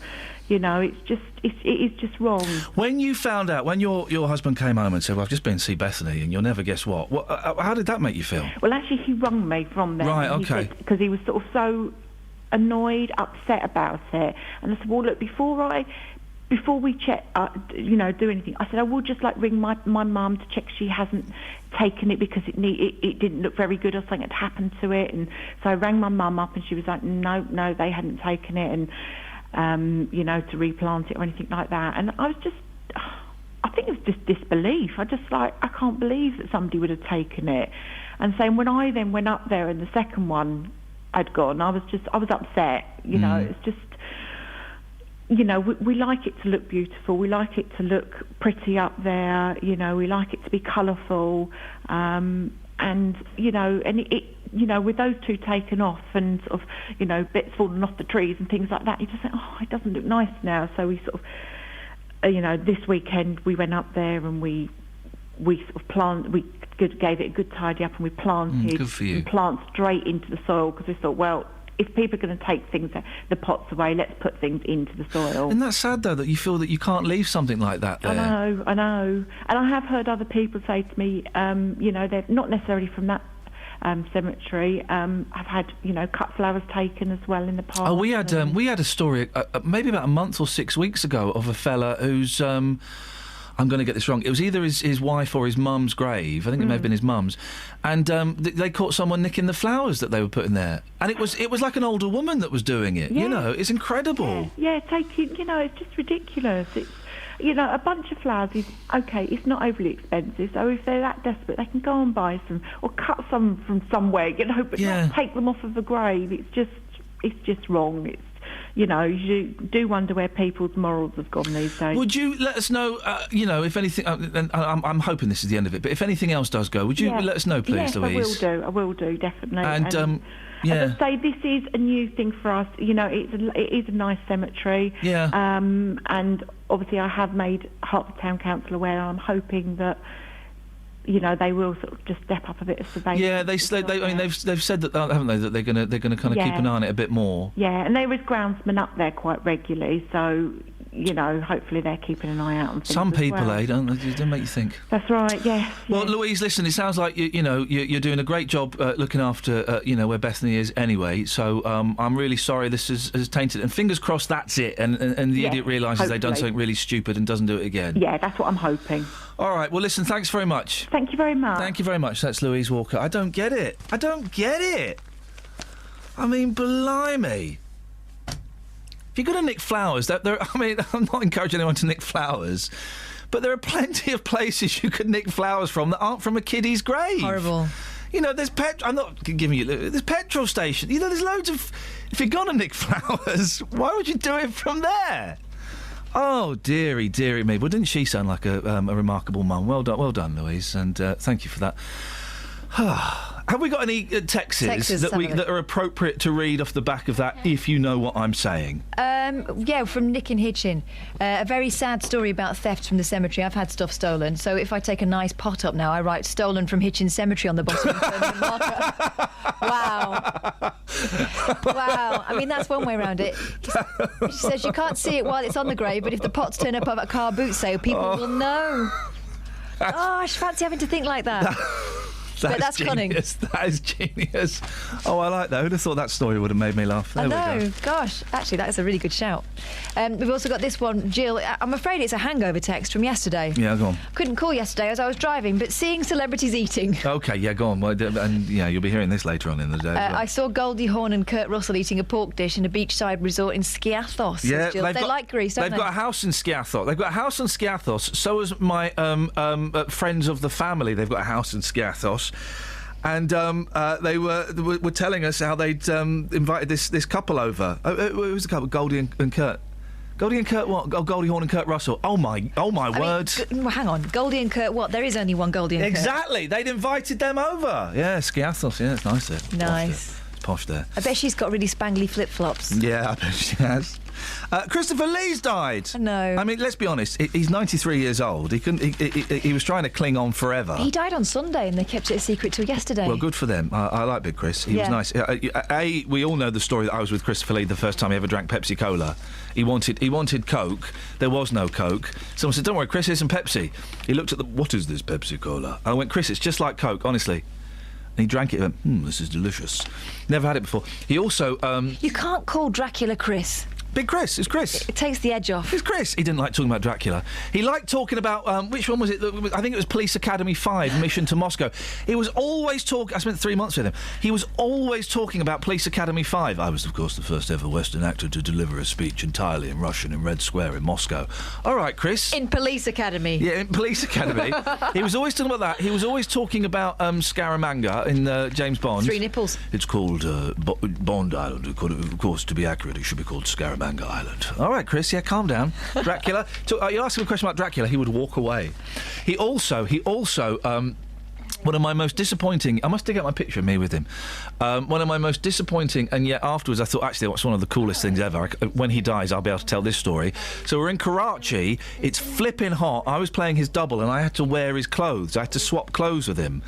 you know, it is just wrong. When you found out, when your husband came home and said, well, I've just been to see Bethany and you'll never guess what, how did that make you feel? Well, actually, he rung me from there. Right, okay. Because he was sort of so annoyed, upset about it. And I said, well, look, before we check, you know, do anything, I said, I will just like ring my mum to check she hasn't taken it because it didn't look very good or something had happened to it. And so I rang my mum up and she was like, no, they hadn't taken it, and you know, to replant it or anything like that. And I was just, I think it was just disbelief. I just like, I can't believe that somebody would have taken it. And so when I then went up there and the second one had gone, I was upset. You know, it's just, you know, we like it to look beautiful. We like it to look pretty up there. You know, we like it to be colourful. And, you know, and it you know, with those two taken off and sort of, you know, bits falling off the trees and things like that, you just think, oh, it doesn't look nice now. So we sort of, you know, this weekend we went up there and we sort of gave it a good tidy up, and we planted good for you. and plant straight into the soil, because we thought, well, if people are going to take things, the pots away, let's put things into the soil. Isn't that sad, though, that you feel that you can't leave something like that there? I know. And I have heard other people say to me, you know, they're not necessarily from that cemetery. I've had, you know, cut flowers taken as well in the past. Oh, we had a story maybe about a month or 6 weeks ago of a fella who's... I'm going to get this wrong. It was either his wife or his mum's grave. I think it may have been his mum's. And they caught someone nicking the flowers that they were putting there. And it was like an older woman that was doing it. Yeah. You know, it's incredible. Yeah, you know, it's just ridiculous. It's, you know, a bunch of flowers is, okay, it's not overly expensive. So if they're that desperate, they can go and buy some or cut some from somewhere, you know, but not take them off of the grave. It's just wrong. It's, you know, you do wonder where people's morals have gone these days. Would you let us know, you know, if anything... and I'm hoping this is the end of it, but if anything else does go, would you let us know, please, Louise? I will do, definitely. And, as I say, this is a new thing for us. You know, it is a nice cemetery. Yeah. And obviously I have made Hertford Town Council aware, and I'm hoping that, you know, they will sort of just step up a bit of surveillance. Yeah, they've said that, haven't they, that they're going to kind of keep an eye on it a bit more. Yeah, and there is groundsmen up there quite regularly, so, you know, hopefully they're keeping an eye out on things. Some people, well. don't they? They make you think. That's right. Yes. Well, Louise, listen, it sounds like you're doing a great job looking after you know, where Bethany is anyway. So I'm really sorry this has tainted, and fingers crossed that's it, and the idiot realises they've done something really stupid and doesn't do it again. Yeah, that's what I'm hoping. All right, well, listen, thanks very much. Thank you very much. Thank you very much. That's Louise Walker. I don't get it. I mean, blimey. If you're going to nick flowers, I mean, I'm not encouraging anyone to nick flowers, but there are plenty of places you could nick flowers from that aren't from a kiddie's grave. Horrible. You know, I'm not giving you... There's petrol stations. You know, there's loads of... If you're going to nick flowers, why would you do it from there? Oh, dearie me. Well, didn't she sound like a remarkable mum? Well done, Louise, and thank you for that. Have we got any texts that are appropriate to read off the back of that, if you know what I'm saying? Yeah, from Nick in Hitchin. A very sad story about theft from the cemetery. I've had stuff stolen, so if I take a nice pot up now, I write "stolen from Hitchin Cemetery" on the bottom and turn the marker. Wow. I mean, that's one way around it. She says you can't see it while it's on the grave, but if the pots turn up at a car boot sale, people will know. I should fancy having to think like that. That's cunning. That is genius. Oh, I like that. Who'd have thought that story would have made me laugh? There I know. We go. Gosh, actually, that is a really good shout. We've also got this one, Jill. I'm afraid it's a hangover text from yesterday. Yeah, go on. Couldn't call yesterday as I was driving, but seeing celebrities eating. Okay, yeah, go on. Well, and yeah, you'll be hearing this later on in the day. I saw Goldie Hawn and Kurt Russell eating a pork dish in a beachside resort in Skiathos. Yeah, Jill. They like Greece, don't they? They've got a house in Skiathos. They've got a house in Skiathos. So has my friends of the family. They've got a house in Skiathos. And they were telling us how they'd invited this couple over. It was a couple, Goldie and Kurt. Goldie and Kurt what? Oh, Goldie Hawn and Kurt Russell. Oh my word! Hang on, Goldie and Kurt what? There is only one Goldie and Kurt. Exactly. They'd invited them over. Yeah, Skiathos. Yeah, it's nice there. Nice. It's posh there. I bet she's got really spangly flip-flops. Yeah, I bet she has. Christopher Lee's died. No. I mean, let's be honest. He's 93 years old. He was trying to cling on forever. He died on Sunday and they kept it a secret till yesterday. Well, good for them. I like Big Chris. He was nice. We all know the story that I was with Christopher Lee the first time he ever drank Pepsi Cola. He wanted Coke. There was no Coke. Someone said, "Don't worry, Chris, here's some Pepsi." He looked at what is this Pepsi Cola? I went, "Chris, it's just like Coke, honestly." And he drank it and went, this is delicious. Never had it before. He also... You can't call Dracula Chris. Big Chris, it's Chris. It takes the edge off. It's Chris. He didn't like talking about Dracula. He liked talking about, which one was it? I think it was Police Academy 5, Mission to Moscow. He was always talking... I spent 3 months with him. He was always talking about Police Academy 5. I was, of course, the first ever Western actor to deliver a speech entirely in Russian in Red Square in Moscow. All right, Chris. In Police Academy. Yeah, in Police Academy. He was always talking about that. He was always talking about Scaramanga in James Bond. 3 nipples. It's called Bond Island. Of course, to be accurate, it should be called Scaramanga Island. All right, Chris, yeah, calm down. Dracula. You ask him a question about Dracula, he would walk away. He also, one of my most disappointing... I must dig out my picture of me with him. One of my most disappointing, and yet afterwards I thought, actually, that's one of the coolest things ever. When he dies, I'll be able to tell this story. So we're in Karachi. It's flipping hot. I was playing his double, and I had to wear his clothes. I had to swap clothes with him.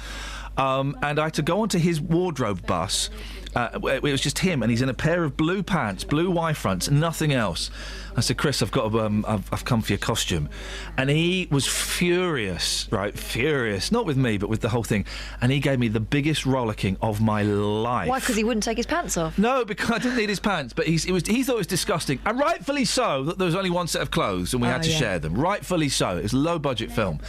And I had to go onto his wardrobe bus. It was just him, and he's in a pair of blue pants, blue Y-fronts, nothing else. I said, "Chris, I've got to, I've come for your costume," and he was furious, right? Furious, not with me, but with the whole thing. And he gave me the biggest rollicking of my life. Why? Because he wouldn't take his pants off? No, because I didn't need his pants. But he thought it was disgusting, and rightfully so. That there was only one set of clothes, and we had to share them. Rightfully so. It was a low-budget film,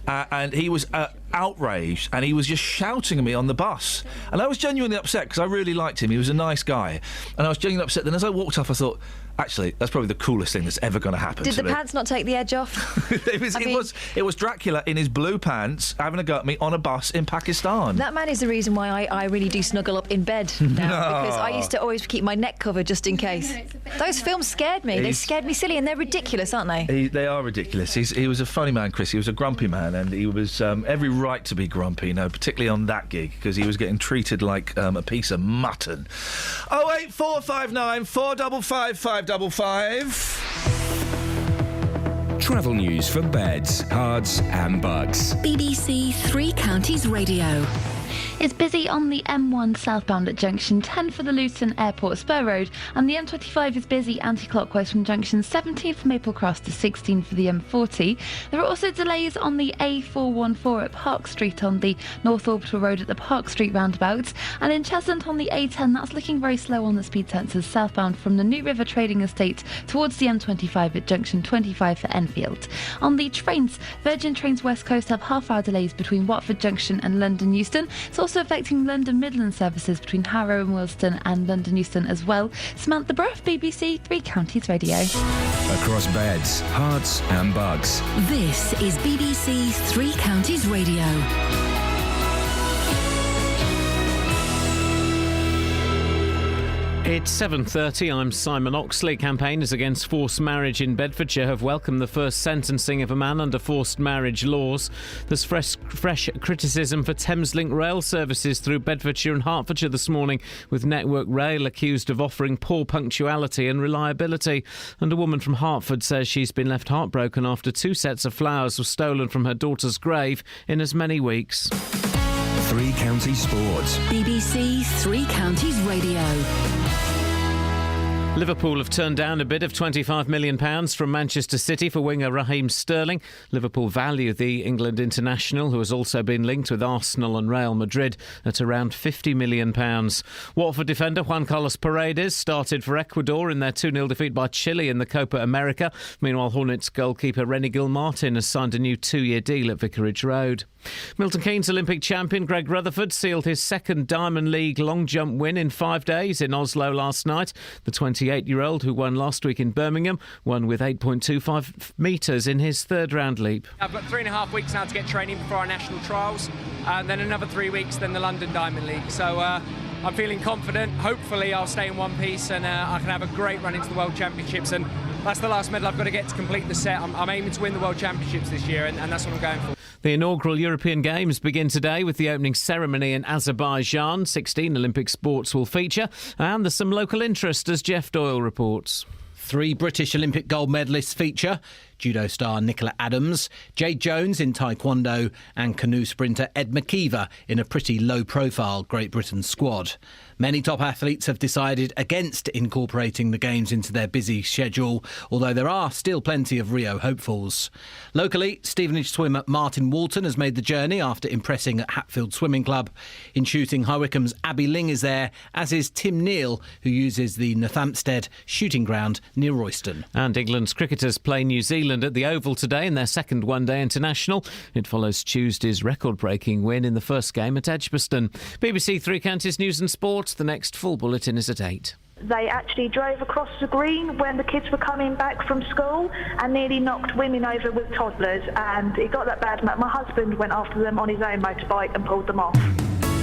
and he was outraged, and he was just shouting at me on the bus, and I was genuinely upset because I really liked him. He was a nice guy, and I was genuinely upset. Then as I walked off, I thought, actually, that's probably the coolest thing that's ever going to happen to me. Did the pants not take the edge off? It was Dracula in his blue pants having a go at me on a bus in Pakistan. That man is the reason why I really do snuggle up in bed now, because I used to always keep my neck covered just in case. Those films scared me. They scared me silly, and they're ridiculous, aren't they? They are ridiculous. He was a funny man, Chris. He was a grumpy man, and he was every right to be grumpy, particularly on that gig, because he was getting treated like a piece of mutton. 08459 455 555. Travel news for beds, cards and bugs. BBC Three Counties Radio. It's busy on the M1 southbound at junction 10 for the Luton Airport Spur Road, and the M25 is busy anti-clockwise from junction 17 for Maple Cross to 16 for the M40. There are also delays on the A414 at Park Street on the North Orbital Road at the Park Street roundabout, and in Cheshunt on the A10 that's looking very slow on the speed sensors southbound from the New River Trading Estate towards the M25 at junction 25 for Enfield. On the trains, Virgin Trains West Coast have half-hour delays between Watford Junction and London Euston. It's also affecting London Midland services between Harrow and Wilston and London Euston as well. Samantha Bruff, BBC Three Counties Radio. Across beds, hearts and bugs. This is BBC Three Counties Radio. It's 7:30. I'm Simon Oxley. Campaigners against forced marriage in Bedfordshire have welcomed the first sentencing of a man under forced marriage laws. There's fresh criticism for Thameslink rail services through Bedfordshire and Hertfordshire this morning, with Network Rail accused of offering poor punctuality and reliability. And a woman from Hertford says she's been left heartbroken after 2 sets of flowers were stolen from her daughter's grave in as many weeks. Three Counties Sports. BBC Three Counties Radio. Liverpool have turned down a bid of £25 million from Manchester City for winger Raheem Sterling. Liverpool value the England international, who has also been linked with Arsenal and Real Madrid, at around £50 million. Watford defender Juan Carlos Paredes started for Ecuador in their 2-0 defeat by Chile in the Copa America. Meanwhile, Hornets goalkeeper Rennie Gilmartin has signed a new 2-year deal at Vicarage Road. Milton Keynes Olympic champion Greg Rutherford sealed his second Diamond League long jump win in 5 days in Oslo last night. The 28-year-old, who won last week in Birmingham, won with 8.25 metres in his third round leap. I've got 3.5 weeks now to get training before our national trials, and then another 3 weeks, then the London Diamond League. So I'm feeling confident. Hopefully I'll stay in one piece and I can have a great run into the World Championships, and that's the last medal I've got to get to complete the set. I'm aiming to win the World Championships this year, and that's what I'm going for. The inaugural European Games begin today with the opening ceremony in Azerbaijan. 16 Olympic sports will feature, and there's some local interest, as Jeff Doyle reports. 3 British Olympic gold medalists feature: judo star Nicola Adams, Jade Jones in taekwondo, and canoe sprinter Ed McKeever in a pretty low-profile Great Britain squad. Many top athletes have decided against incorporating the Games into their busy schedule, although there are still plenty of Rio hopefuls. Locally, Stevenage swimmer Martin Walton has made the journey after impressing at Hatfield Swimming Club. In shooting, High Wycombe's Abby Ling is there, as is Tim Neal, who uses the Northampstead shooting ground near Royston. And England's cricketers play New Zealand at the Oval today in their second one-day international. It follows Tuesday's record-breaking win in the first game at Edgbaston. BBC Three Counties News and Sport. The next full bulletin is at 8. They actually drove across the green when the kids were coming back from school and nearly knocked women over with toddlers, and it got that bad. My husband went after them on his own motorbike and pulled them off.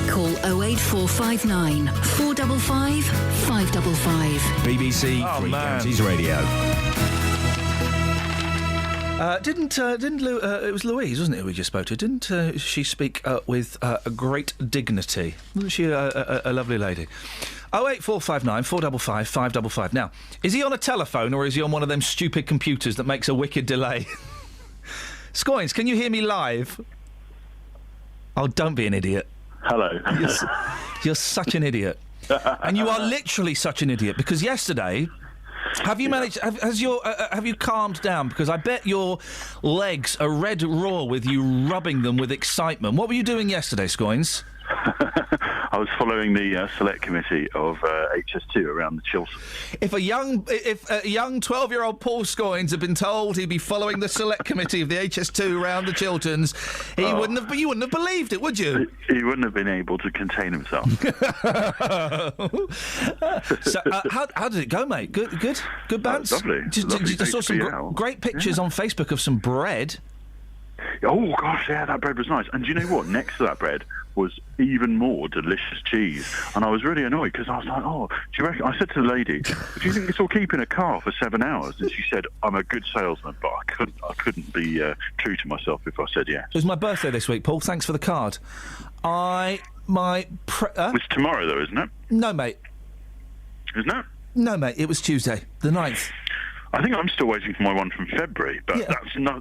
Call 08459 455 555. BBC Three Counties Radio. It was Louise, wasn't it, we just spoke to? Didn't she speak with great dignity? Wasn't she a lovely lady? 08459 455 555. Now, is he on a telephone or is he on one of them stupid computers that makes a wicked delay? Scoins, can you hear me live? Oh, don't be an idiot. Hello. You're such an idiot. And you are literally such an idiot, because yesterday... Have you managed? Have you calmed down? Because I bet your legs are red raw with you rubbing them with excitement. What were you doing yesterday, Scoins? I was following the select committee of HS2 around the Chilterns. If a young 12-year-old Paul Scoins had been told he'd be following the select committee of the HS2 around the Chilterns, you wouldn't have believed it, would you? He wouldn't have been able to contain himself. So, how did it go, mate? Good bands. Lovely. I saw some great pictures on Facebook of some bread. Oh gosh, yeah, that bread was nice. And do you know what? Next to that bread was even more delicious cheese. And I was really annoyed because I was like, "Oh, do you reckon?" I said to the lady, "Do you think this will keep in a car for 7 hours?" And she said, "I'm a good salesman, but I couldn't be true to myself if I said yes." It was my birthday this week, Paul. Thanks for the card. It's tomorrow though, isn't it? No, mate. Isn't it? No, mate. It was Tuesday, the 9th. I think I'm still waiting for my one from February, but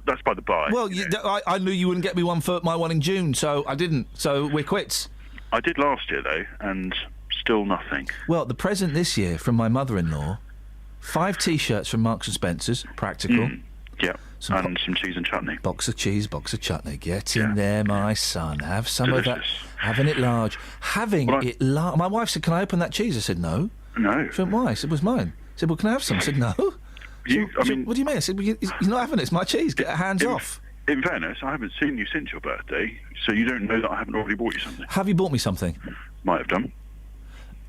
that's by the by. Well, I knew you wouldn't get me one for my one in June, so I didn't. So we're quits. I did last year, though, and still nothing. Well, the present this year from my mother-in-law, 5 T-shirts from Marks and Spencer's, practical. Yeah, and some cheese and chutney. Box of cheese, box of chutney. Get in there, my son. Have some Delicious. of that. Having it large. My wife said, "Can I open that cheese?" I said, "No." No. She went, "Why?" I said, "It was mine." I said, "Well, can I have some?" I said, "No." What do you mean? I said, "You're not having it. It's my cheese. Get your hands off." In fairness, I haven't seen you since your birthday, so you don't know that I haven't already bought you something. Have you bought me something? Might have done.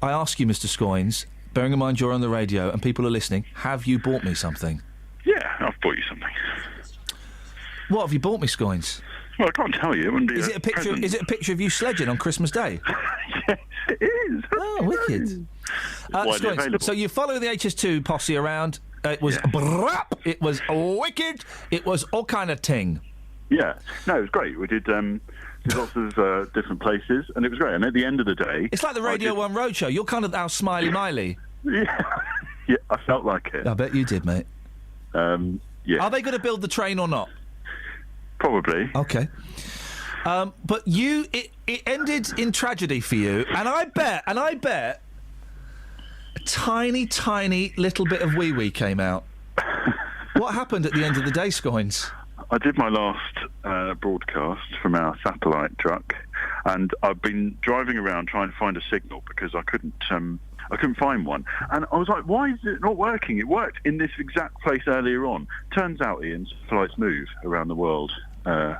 I ask you, Mr. Scoins, bearing in mind you're on the radio and people are listening, have you bought me something? Yeah, I've bought you something. What have you bought me, Scoins? Well, I can't tell you. It wouldn't be Is it a picture? present. Is it a picture of you sledging on Christmas Day? Yes, it is. Oh, wicked. Widely Scoins, available. so you follow the HS2 posse around. It was brap. It was wicked. It was all kind of ting. Yeah. No, it was great. We did lots of different places, and it was great. And at the end of the day... It's like the Radio 1 Roadshow. You're kind of our Smiley Miley. Yeah, I felt like it. I bet you did, mate. Yeah. Are they going to build the train or not? Probably. Okay. But it ended in tragedy for you, and I bet a tiny little bit of wee-wee came out. What happened at the end of the day, Scoins? I did my last broadcast from our satellite truck, and I've been driving around trying to find a signal because I couldn't find one. And I was like, why is it not working? It worked in this exact place earlier on. Turns out, Ian, satellites move around the world. And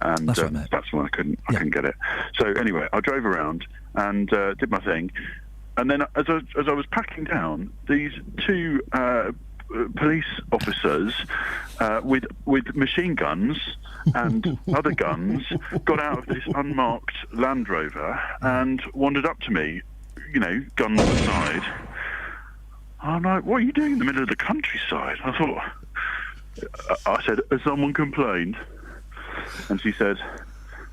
that's right, mate. That's why I couldn't get it. So anyway, I drove around and did my thing. And then as I was packing down, these 2 police officers with machine guns and other guns got out of this unmarked Land Rover and wandered up to me, guns aside, I'm like, what are you doing in the middle of the countryside? I said, has someone complained? And she said,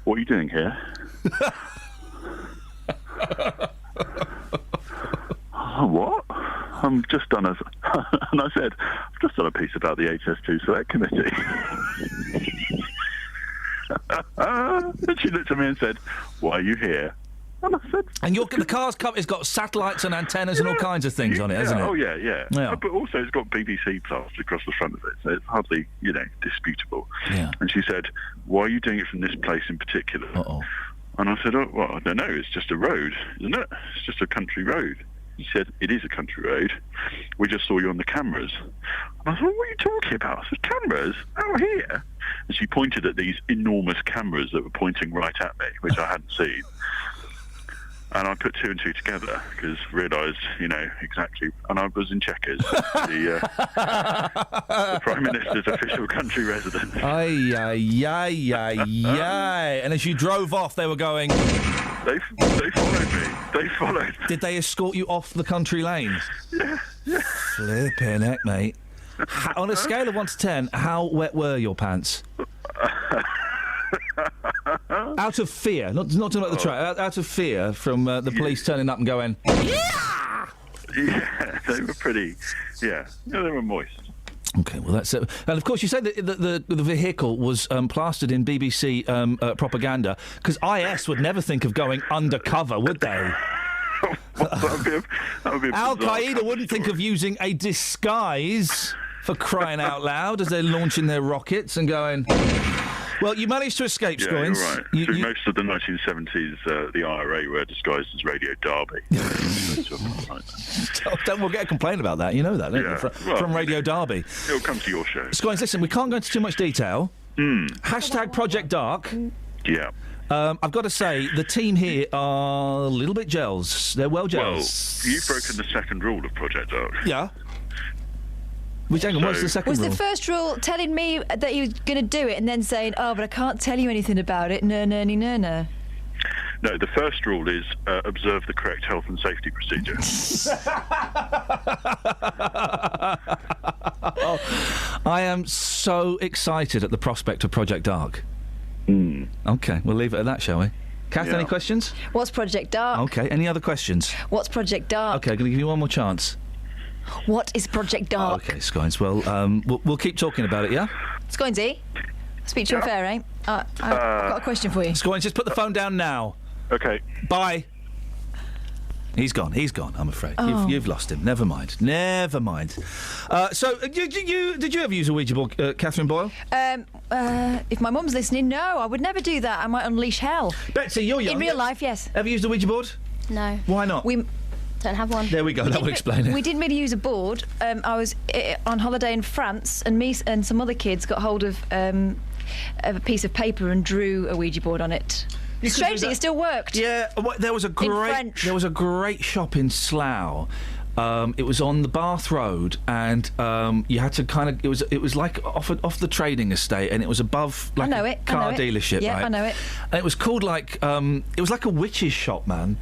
what are you doing here? What? I'm just done and I said, I've just done a piece about the HS2 Select Committee. And she looked at me and said, why are you here? And I said... And the car's it's got satellites and antennas and all kinds of things on it, hasn't it? Oh, yeah. But also it's got BBC plastered across the front of it, so it's hardly, disputable. Yeah. And she said, why are you doing it from this place in particular? Uh-oh. And I said, well, I don't know, it's just a road, isn't it? It's just a country road. She said, it is a country road. We just saw you on the cameras. And I thought, what are you talking about? I said, cameras? Out here? And she pointed at these enormous cameras that were pointing right at me, which I hadn't seen. And I put two and two together because realised, exactly. And I was in Chequers, the Prime Minister's official country residence. Ay. And as you drove off, they were going... They followed me. They followed. Did they escort you off the country lanes? Yeah. Flipping heck, mate. On a scale of 1 to 10, how wet were your pants? Out of fear, not talking about the track. Out of fear from the police turning up and going. Yeah, they were pretty. Yeah, they were moist. Okay, well that's it. And of course, you say that the vehicle was plastered in BBC propaganda because IS would never think of going undercover, would they? That would be Al Qaeda wouldn't think of using a disguise, for crying out loud, as they're launching their rockets and going. Well, you managed to escape, Scoins. Yeah, you're right. Most of the 1970s, the IRA were disguised as Radio Derby. We'll get a complaint about that. You know that, don't you? From Radio Derby. It'll come to your show. Scoins, listen, we can't go into too much detail. Hashtag Project Dark. Yeah. I've got to say, the team here are a little bit gels. They're well gels. Well, you've broken the second rule of Project Dark. Yeah. What's the second rule? Was the first rule telling me that he was going to do it and then saying, oh, but I can't tell you anything about it, no. No, the first rule is observe the correct health and safety procedure. I am so excited at the prospect of Project Dark. Okay, we'll leave it at that, shall we? Kath, any questions? What's Project Dark? Okay, any other questions? What's Project Dark? Okay, I'm going to give you one more chance. What is Project Dark? Okay, Scoins. Well, we'll keep talking about it, yeah? Scoinsy, speak to you fair, eh? I've got a question for you. Scoins, just put the phone down now. Okay. Bye. He's gone, I'm afraid. Oh. You've lost him. Never mind. So, did you ever use a Ouija board, Catherine Boyle? If my mum's listening, no, I would never do that. I might unleash hell. Betsy, you're young. In real life, yes. Ever used a Ouija board? No. Why not? We don't have one. There we go, that will explain it. We didn't really use a board. I was on holiday in France, and me and some other kids got hold of a piece of paper and drew a Ouija board on it. Strangely, it still worked. Yeah, there was a great shop in Slough. It was on the Bath Road, and you had to kind of. It was like off the trading estate, and it was above like a car dealership. Yeah, right? I know it. And it was called like it was like a witch's shop, man.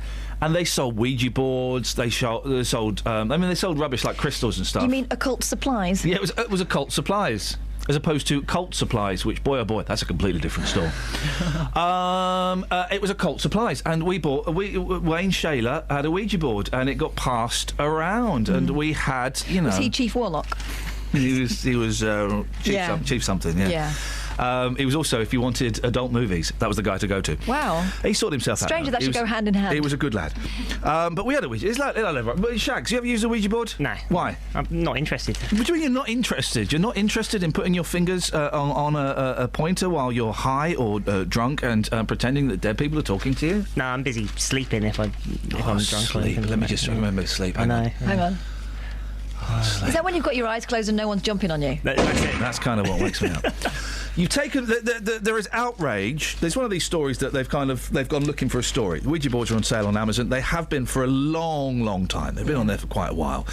And they sold Ouija boards. They sold rubbish like crystals and stuff. You mean occult supplies? Yeah, it was occult supplies. As opposed to cult supplies, which, boy oh boy, that's a completely different store. It was occult supplies, and Wayne Shaler had a Ouija board, and it got passed around, and we had, Was he Chief Warlock? He was Chief something, yeah. He was also, if you wanted adult movies, that was the guy to go to. Wow. He sorted himself out. Strange that should go hand in hand. He was a good lad. But we had a Ouija. It's like Shags, you ever used a Ouija board? No. Why? I'm not interested. What do you mean you're not interested? You're not interested in putting your fingers on a pointer while you're high or drunk and pretending that dead people are talking to you? No, I'm busy sleeping if I'm drunk. Sleep. Let me just remember to sleep. I know. Hang on. Is that when you've got your eyes closed and no one's jumping on you? That's it. That's kind of what wakes me up. You've taken there is outrage. There's one of these stories that they've gone looking for a story. The Ouija boards are on sale on Amazon. They have been for a long time. They've been on there for quite a while.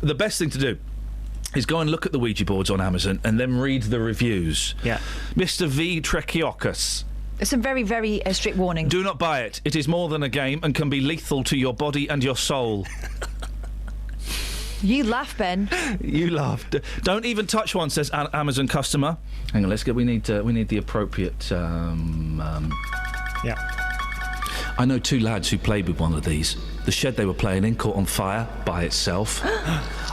The best thing to do is go and look at the Ouija boards on Amazon and then read the reviews. Yeah. Mr. V. Trekiokis. Some very, very strict warnings. Do not buy it. It is more than a game and can be lethal to your body and your soul. You laugh, Ben. You laughed. Don't even touch one, says an Amazon customer. Hang on, we need the appropriate. Yeah. I know 2 lads who played with one of these. The shed they were playing in caught on fire by itself.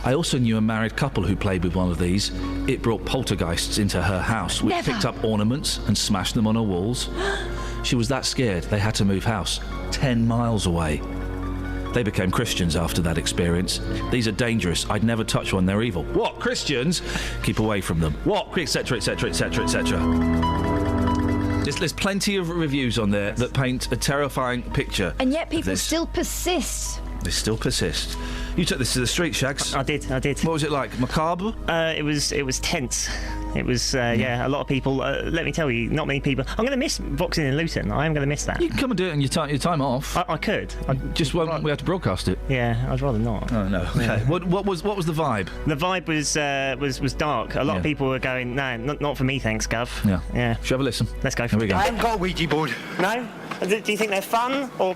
I also knew a married couple who played with one of these. It brought poltergeists into her house, which picked up ornaments and smashed them on her walls. She was that scared they had to move house 10 miles away. They became Christians after that experience. These are dangerous. I'd never touch one. They're evil. What? Christians? Keep away from them. What? Etc. Etc. Etc. Etc. There's plenty of reviews on there that paint a terrifying picture. And yet people still persist. They still persist. You took this to the street, Shags. I did. What was it like? Macabre? It was tense. It was, a lot of people. Let me tell you, not many people. I'm going to miss boxing in Luton. I am going to miss that. You can come and do it in your time off. I could. Just won't we have to broadcast it? Yeah, I'd rather not. Oh no. Okay. Yeah. What was the vibe? The vibe was dark. A lot of people were going, no, not for me, thanks, Gov. Yeah. Should we have a listen? Let's go. Here we go. I haven't got a Ouija board. No? Do you think they're fun or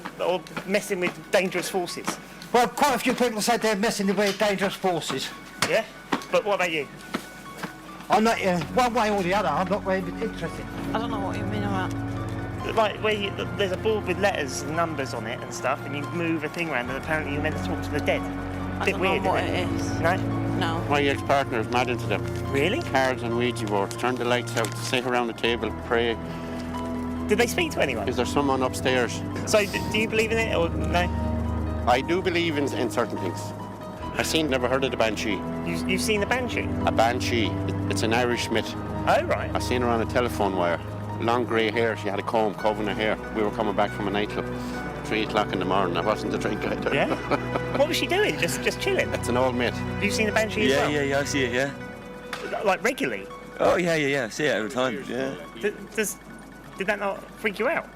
messing with dangerous forces? Well, quite a few people said they're messing with dangerous forces. Yeah? But what about you? I'm not, one way or the other, I'm not very interested. I don't know what you mean about. Like, there's a board with letters and numbers on it and stuff, and you move a thing around, and apparently you're meant to talk to the dead. I Bit don't weird, know what isn't it is. No? No. My ex-partner is mad into them. Really? Cards and Ouija boards. Turn the lights out, sit around the table, pray. Did they speak to anyone? Is there someone upstairs? So, do you believe in it, or no? I do believe in certain things. Never heard of the Banshee. You've seen the Banshee? A Banshee. It's an Irish myth. Oh, right. I seen her on a telephone wire. Long grey hair. She had a comb covering her hair. We were coming back from a nightclub. 3 o'clock in the morning. I wasn't a drink either. Yeah? What was she doing? Just chilling? It's an old myth. Have you seen the Banshee as well? Yeah, I see it, yeah. Like, regularly? Oh, yeah, I see it every time, yeah. Did that not freak you out?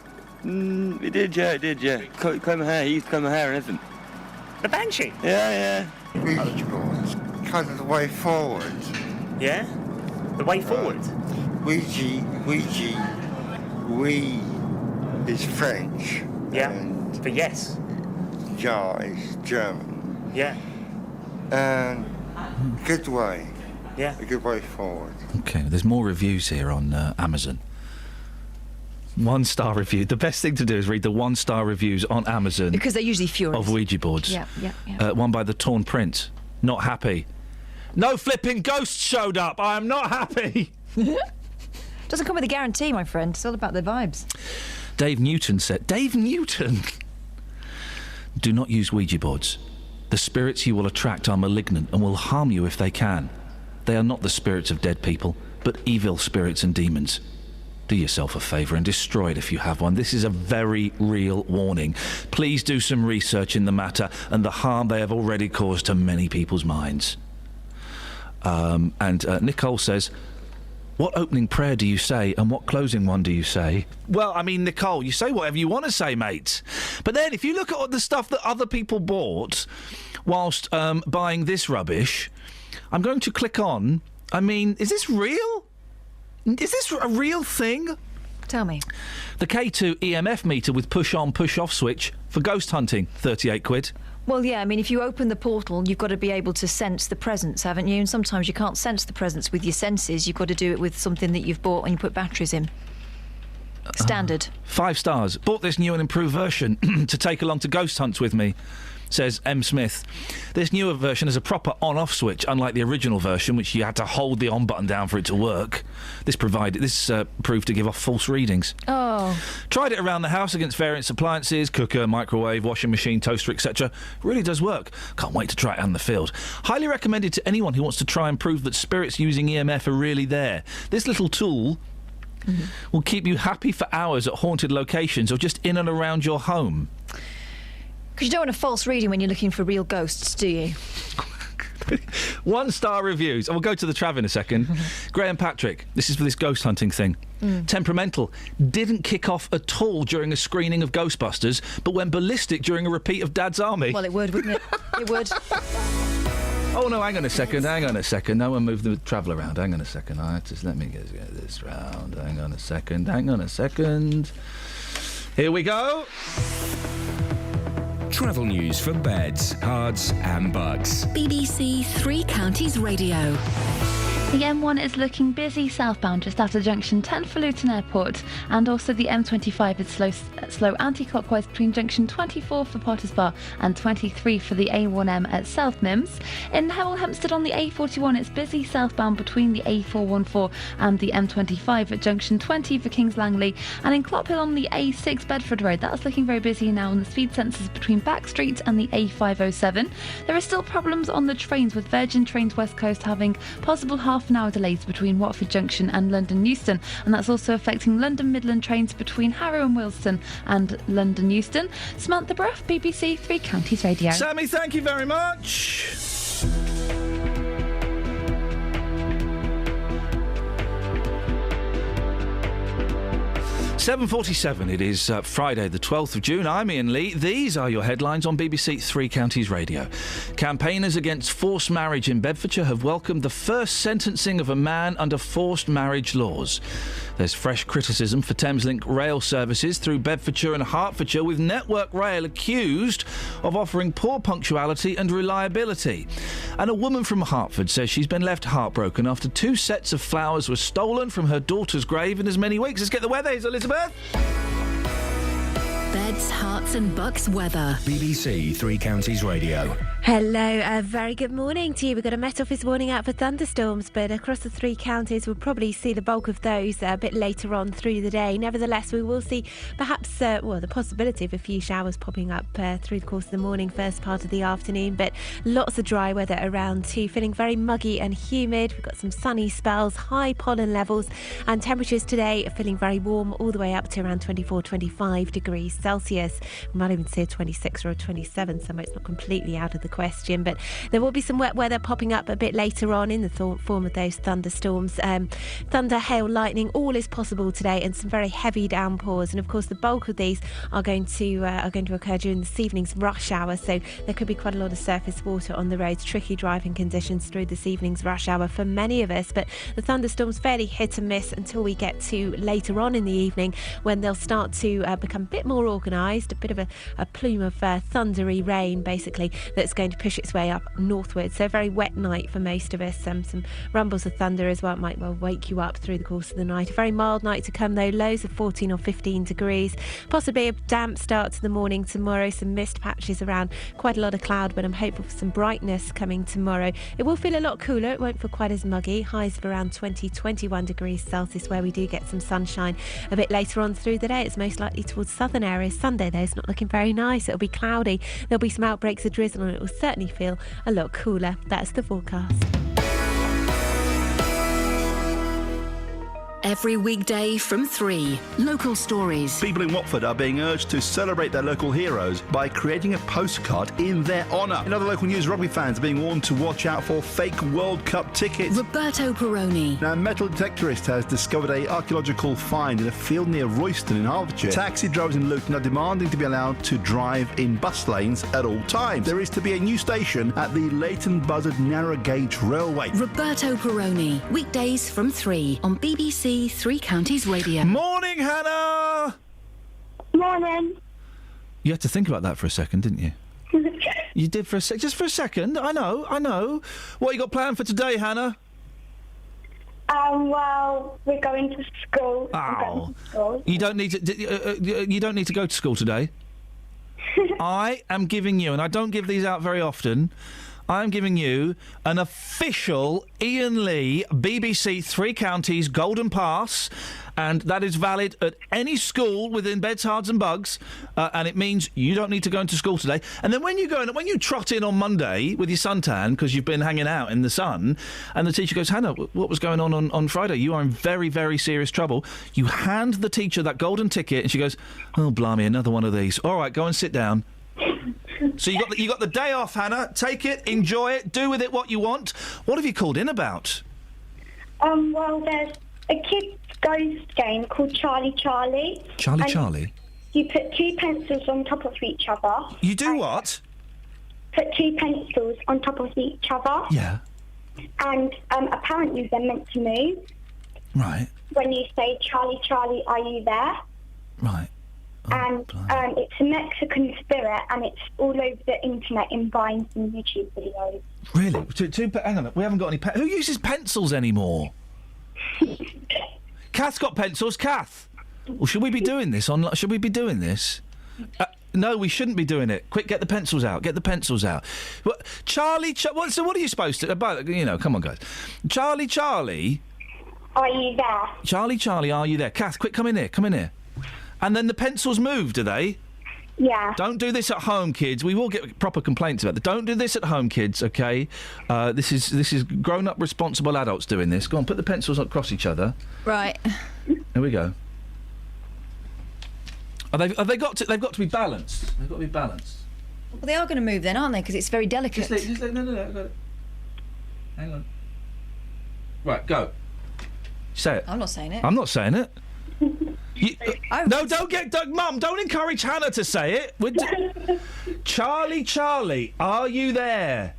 It did, yeah. Comb my hair, he used to comb my hair and everything. The Banshee? Yeah. Ouija boards, kind of the way forward. Yeah? The way forward? Ouija, we is French. Yeah, and for yes. Ja is German. Yeah. And good way. Yeah. A good way forward. Okay, there's more reviews here on Amazon. 1-star review. The best thing to do is read the 1-star reviews on Amazon. Because they're usually furious. Of Ouija boards. Yeah. One by the Torn Prince. Not happy. No flipping ghosts showed up. I am not happy. Doesn't come with a guarantee, my friend. It's all about the vibes. Dave Newton said. Dave Newton! Do not use Ouija boards. The spirits you will attract are malignant and will harm you if they can. They are not the spirits of dead people, but evil spirits and demons. Do yourself a favour and destroy it if you have one. This is a very real warning. Please do some research in the matter and the harm they have already caused to many people's minds. Nicole says, what opening prayer do you say and what closing one do you say? Well, I mean, Nicole, you say whatever you want to say, mate. But then if you look at the stuff that other people bought whilst buying this rubbish, I'm going to click on, I mean, is this real? Is this a real thing? Tell me. The K2 EMF meter with push-on, push-off switch for ghost hunting, 38 quid. Well, yeah, I mean, if you open the portal, you've got to be able to sense the presence, haven't you? And sometimes you can't sense the presence with your senses. You've got to do it with something that you've bought and you put batteries in. Standard. 5 stars. Bought this new and improved version to take along to ghost hunts with me, says M. Smith. This newer version has a proper on-off switch, unlike the original version, which you had to hold the on button down for it to work. This proved to give off false readings. Oh. Tried it around the house against various appliances, cooker, microwave, washing machine, toaster, etc. Really does work. Can't wait to try it out in the field. Highly recommended to anyone who wants to try and prove that spirits using EMF are really there. This little tool will keep you happy for hours at haunted locations or just in and around your home. Because you don't want a false reading when you're looking for real ghosts, do you? 1-star reviews. We'll go to the Trav in a second. Graham Patrick, this is for this ghost hunting thing. Temperamental. Didn't kick off at all during a screening of Ghostbusters, but went ballistic during a repeat of Dad's Army. Well, it would, wouldn't it? It would. Oh, no, hang on a second. No one move the Travel around. Hang on a second. Just let me get this round. Hang on a second. Here we go. Travel news for beds, cards and bugs. BBC Three Counties Radio. The M1 is looking busy southbound just after junction 10 for Luton Airport, and also the M25 is slow anti-clockwise between junction 24 for Potters Bar and 23 for the A1M at South Mims. In Hemel Hempstead on the A41, it's busy southbound between the A414 and the M25 at junction 20 for Kings Langley, and in Clophill on the A6 Bedford Road, that's looking very busy now on the speed sensors between Back Street and the A507. There are still problems on the trains, with Virgin Trains West Coast having possible half-an-hour delays between Watford Junction and London Euston, and that's also affecting London Midland trains between Harrow and Wilston and London Euston. Samantha Bruff, BBC Three Counties Radio. Sammy, thank you very much. 7:47. It is Friday, the 12th of June. I'm Iain Lee. These are your headlines on BBC Three Counties Radio. Campaigners against forced marriage in Bedfordshire have welcomed the first sentencing of a man under forced marriage laws. There's fresh criticism for Thameslink rail services through Bedfordshire and Hertfordshire, with Network Rail accused of offering poor punctuality and reliability. And a woman from Hertford says she's been left heartbroken after 2 sets of flowers were stolen from her daughter's grave in as many weeks. Let's get the weather, Elizabeth. Beds, Herts and Bucks weather. BBC Three Counties Radio. Hello, a very good morning to you. We've got a Met Office warning out for thunderstorms, but across the 3 counties we'll probably see the bulk of those a bit later on through the day. Nevertheless, we will see perhaps, the possibility of a few showers popping up through the course of the morning, first part of the afternoon, but lots of dry weather around too, feeling very muggy and humid. We've got some sunny spells, high pollen levels, and temperatures today are feeling very warm, all the way up to around 24, 25 degrees Celsius. We might even see a 26 or a 27 somewhere. It's not completely out of the question, but there will be some wet weather popping up a bit later on in the form of those thunderstorms. Thunder, hail, lightning, all is possible today, and some very heavy downpours. And of course, the bulk of these are going to occur during this evening's rush hour. So there could be quite a lot of surface water on the roads. Tricky driving conditions through this evening's rush hour for many of us. But the thunderstorms fairly hit and miss until we get to later on in the evening, when they'll start to become a bit more organised. A bit of a plume of thundery rain, basically, that's going to push its way up northwards. So a very wet night for most of us. Some rumbles of thunder as well. It might well wake you up through the course of the night. A very mild night to come though. Lows of 14 or 15 degrees. Possibly a damp start to the morning tomorrow. Some mist patches around. Quite a lot of cloud, but I'm hopeful for some brightness coming tomorrow. It will feel a lot cooler. It won't feel quite as muggy. Highs of around 20, 21 degrees Celsius, where we do get some sunshine a bit later on through the day. It's most likely towards southern areas. Sunday though, it's not looking very nice. It'll be cloudy. There'll be some outbreaks of drizzle, and it will certainly feel a lot cooler. That's the forecast. Every weekday from 3. Local stories. People in Watford are being urged to celebrate their local heroes by creating a postcard in their honour. In other local news, rugby fans are being warned to watch out for fake World Cup tickets. Roberto Peroni. Now, a metal detectorist has discovered an archaeological find in a field near Royston in Hertfordshire. Taxi drivers in Luton are demanding to be allowed to drive in bus lanes at all times. There is to be a new station at the Leighton Buzzard narrow gauge railway. Roberto Peroni. Weekdays from 3 on BBC Three Counties Radio. Morning, Hannah! Morning. You had to think about that for a second, didn't you? You did for a sec. Just for a second. I know. What you got planned for today, Hannah? Well, we're going to school. Oh. You don't need to. You don't need to go to school today. I am giving you, and I don't give these out very often, I'm giving you an official Iain Lee BBC Three Counties Golden Pass, and that is valid at any school within Beds, Herts and Bucks, and it means you don't need to go into school today. And then when you trot in on Monday with your suntan because you've been hanging out in the sun, and the teacher goes, Hannah, what was going on Friday? You are in very, very serious trouble. You hand the teacher that golden ticket, and she goes, oh, blimey, another one of these. All right, go and sit down. So you got the day off, Hannah. Take it, enjoy it, do with it what you want. What have you called in about? Well, there's a kids' ghost game called Charlie. Charlie? You put 2 pencils on top of each other. You do what? Put 2 pencils on top of each other. Yeah. And apparently they're meant to move. Right. When you say, Charlie, are you there? Right. and it's a Mexican spirit, and it's all over the internet in Vines and YouTube videos. Really? Hang on, we haven't got any who uses pencils anymore? Kath's got pencils. Kath! Well, should we be doing this? Should we be doing this? No, we shouldn't be doing it. Quick, get the pencils out. Get the pencils out. Charlie, so what are you supposed to... come on, guys. Charlie... Are you there? Charlie, are you there? Kath, quick, come in here. And then the pencils move, do they? Yeah. Don't do this at home, kids. We will get proper complaints about that. Don't do this at home, kids, OK? This is grown-up, responsible adults doing this. Go on, put the pencils across each other. Right. Here we go. They've got to be balanced. They've got to be balanced. Well, they are going to move then, aren't they? Because it's very delicate. No, I got it. Hang on. Right, go. Say it. I'm not saying it. I'm not saying it. No, Mum, don't encourage Hannah to say it. Charlie, are you there?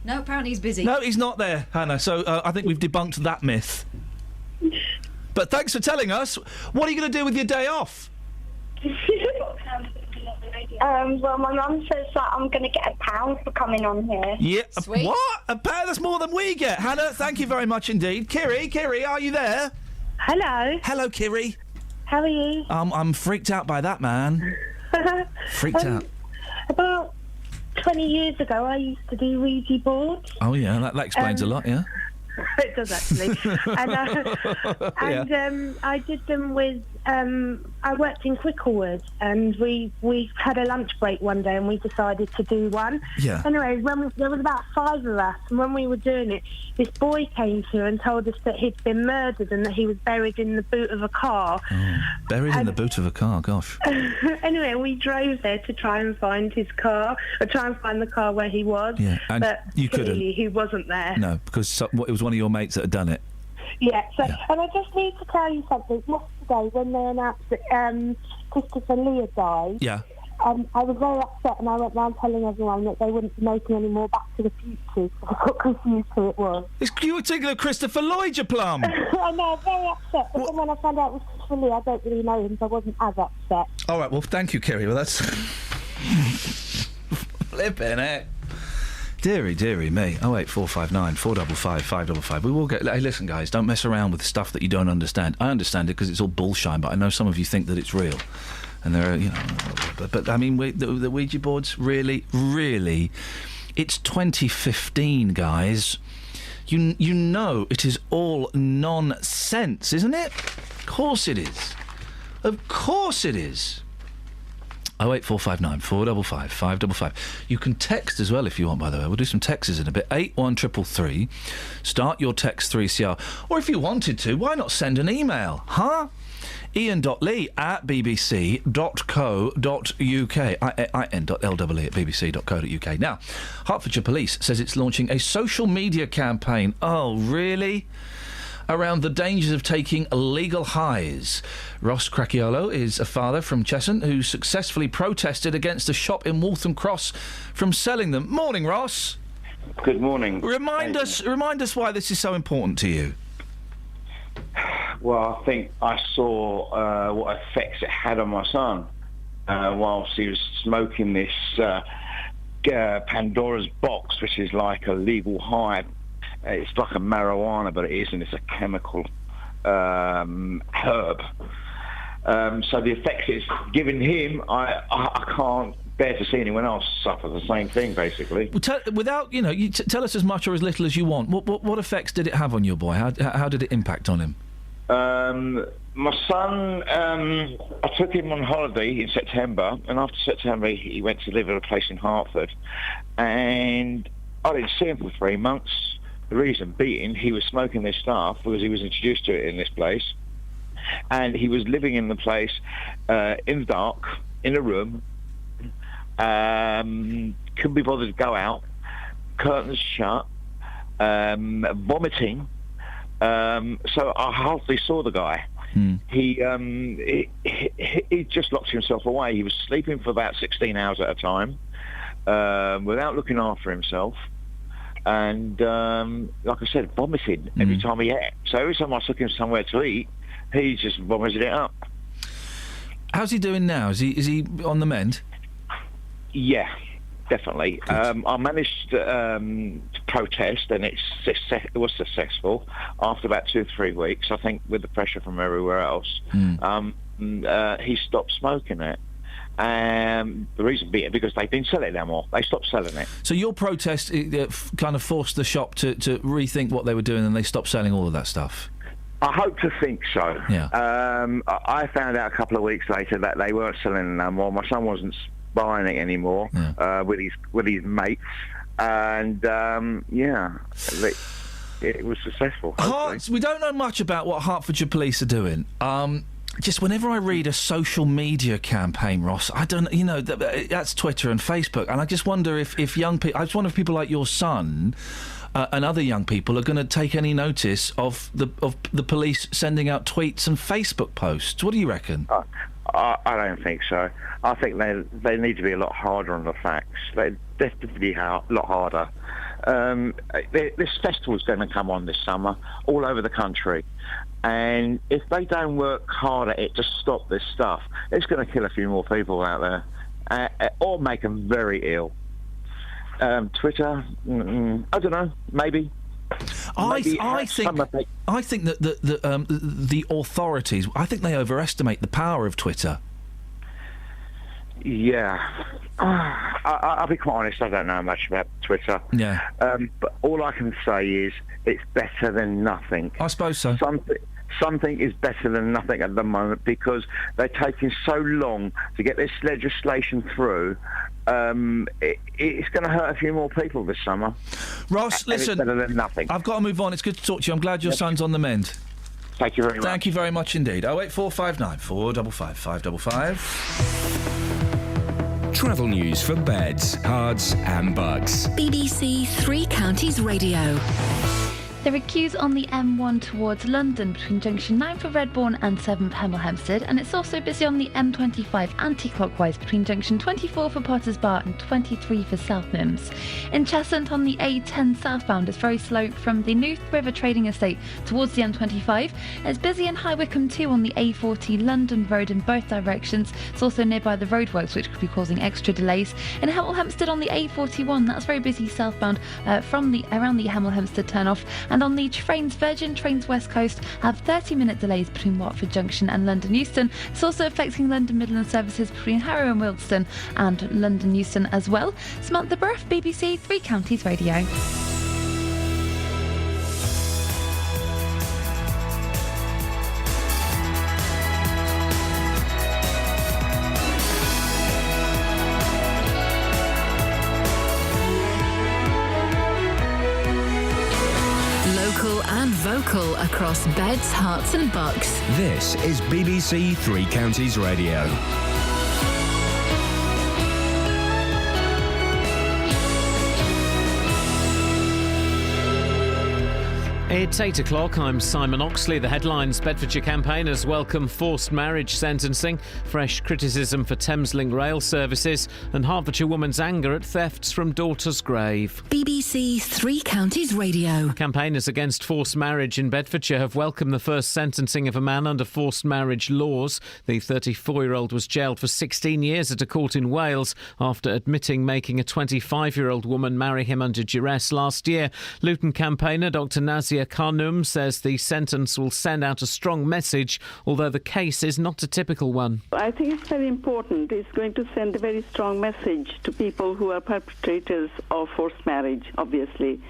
No, apparently he's busy. No, he's not there, Hannah, so I think we've debunked that myth. But thanks for telling us. What are you going to do with your day off? Well, my mum says that I'm going to get £1 for coming on here. Yeah. Sweet. What? £1? That's more than we get. Hannah, thank you very much indeed. Kiri, are you there? Hello. Hello, Kiri. How are you? I'm freaked out by that, man. Freaked out. About 20 years ago, I used to do Ouija boards. Oh, yeah, that explains a lot, yeah. It does, actually. I did them with... I worked in Cricklewood, and we had a lunch break one day, and we decided to do one. Yeah. Anyway, there was about 5 of us, and when we were doing it, this boy came to and told us that he'd been murdered and that he was buried in the boot of a car. Oh, buried in the boot of a car, gosh. Anyway, we drove there to try and find his car, or try and find the car where he was. Yeah, and but you couldn't. clearly he wasn't there. No, because it was one of your mates that had done it. Yeah, and I just need to tell you something. Yesterday, when they announced that Christopher Lee had died, yeah. I was very upset, and I went round telling everyone that they wouldn't be making any more Back to the Future. I got confused who it was. You were thinking of Christopher Lloyd, you plum. I know, I'm very upset. But then when I found out it was Christopher Lee, I don't really know him, so I wasn't as upset. All right, well, thank you, Kiri. Well, that's... Flipping it. Deary me. 08459 455 555. We will get... Hey, listen, guys, don't mess around with stuff that you don't understand. I understand it because it's all bullshine, but I know some of you think that it's real. And there are, but I mean, the Ouija boards, really, it's 2015, guys. You know it is all nonsense, isn't it? Of course it is. Of course it is. 08459 455 555. You can text as well if you want, by the way. We'll do some texts in a bit. 81333. Start your text 3CR. Or if you wanted to, why not send an email? Huh? Iain.lee@bbc.co.uk. Iain.lee@bbc.co.uk. Now, Hertfordshire Police says it's launching a social media campaign. Oh, really? Around the dangers of taking illegal highs. Ross Cracchiolo is a father from Cheshunt who successfully protested against a shop in Waltham Cross from selling them. Morning, Ross. Good morning. Remind us why this is so important to you. Well, I think I saw what effects it had on my son whilst he was smoking this Pandora's box, which is like a legal high. It's like a marijuana, but it isn't. It's a chemical herb. So the effects it's given him, I can't bear to see anyone else suffer the same thing, basically. Well, tell us as much or as little as you want. What effects did it have on your boy? How did it impact on him? My son, I took him on holiday in September, and after September he went to live at a place in Hertford, and I didn't see him for 3 months. The reason being, he was smoking this stuff because he was introduced to it in this place, and he was living in the place in the dark, in a room, couldn't be bothered to go out, curtains shut, vomiting, so I hardly saw the guy. He just locked himself away. He was sleeping for about 16 hours at a time without looking after himself. And, like I said, vomiting every time he ate. So every time I took him somewhere to eat, he just vomited it up. How's he doing now? Is he on the mend? Yeah, definitely. I managed to protest, and it was successful after about 2 or 3 weeks. I think with the pressure from everywhere else, he stopped smoking it. The reason being because they didn't sell it no more. They stopped selling it. So your protest kind of forced the shop to rethink what they were doing, and they stopped selling all of that stuff? I hope to think so. Yeah. I found out a couple of weeks later that they weren't selling it no more. My son wasn't buying it anymore with his mates, and it was successful. We don't know much about what Hertfordshire Police are doing. Just whenever I read a social media campaign, Ross, I don't, that's Twitter and Facebook, and I just wonder if young people, I just wonder if people like your son and other young people are going to take any notice of the police sending out tweets and Facebook posts. What do you reckon? I don't think so. I think they need to be a lot harder on the facts. They definitely a lot harder. This festival's going to come on this summer all over the country. And if they don't work hard at it to stop this stuff, it's going to kill a few more people out there, or make them very ill. Twitter, I don't know, maybe. I think that the authorities, I think they overestimate the power of Twitter. Yeah. I'll be quite honest, I don't know much about Twitter. Yeah. But all I can say is it's better than nothing. I suppose so. Something is better than nothing at the moment because they're taking so long to get this legislation through. It's going to hurt a few more people this summer. Ross, listen. It's better than nothing. I've got to move on. It's good to talk to you. I'm glad your son's on the mend. Thank you very much. Thank you very much indeed. 08459 455 555. Travel news for beds, cards and bugs. BBC Three Counties Radio. There are queues on the M1 towards London between junction 9 for Redbourne and 7 for Hemel Hempstead, and it's also busy on the M25 anti-clockwise between junction 24 for Potters Bar and 23 for South Mims. In Cheshunt on the A10 southbound, it's very slow from the New River Trading Estate towards the M25. It's busy in High Wycombe too on the A40 London Road in both directions. It's also nearby the roadworks, which could be causing extra delays. In Hemel Hempstead on the A41, that's very busy southbound around the Hemel Hempstead turnoff. And on the Virgin Trains West Coast have 30-minute delays between Watford Junction and London Euston. It's also affecting London Midland services between Harrow and Wildston and London Euston as well. Samantha Burff, BBC Three Counties Radio. Vocal across beds, hearts and bucks. This is BBC Three Counties Radio. It's 8 o'clock. I'm Simon Oxley. The headlines: Bedfordshire campaigners welcome forced marriage sentencing, fresh criticism for Thameslink rail services, and Hertfordshire woman's anger at thefts from daughter's grave. BBC Three Counties Radio. Campaigners against forced marriage in Bedfordshire have welcomed the first sentencing of a man under forced marriage laws. The 34-year-old was jailed for 16 years at a court in Wales after admitting making a 25-year-old woman marry him under duress last year. Luton campaigner Dr Nazia Khanum says the sentence will send out a strong message, although the case is not a typical one. I think it's very important. It's going to send a very strong message to people who are perpetrators of forced marriage, obviously.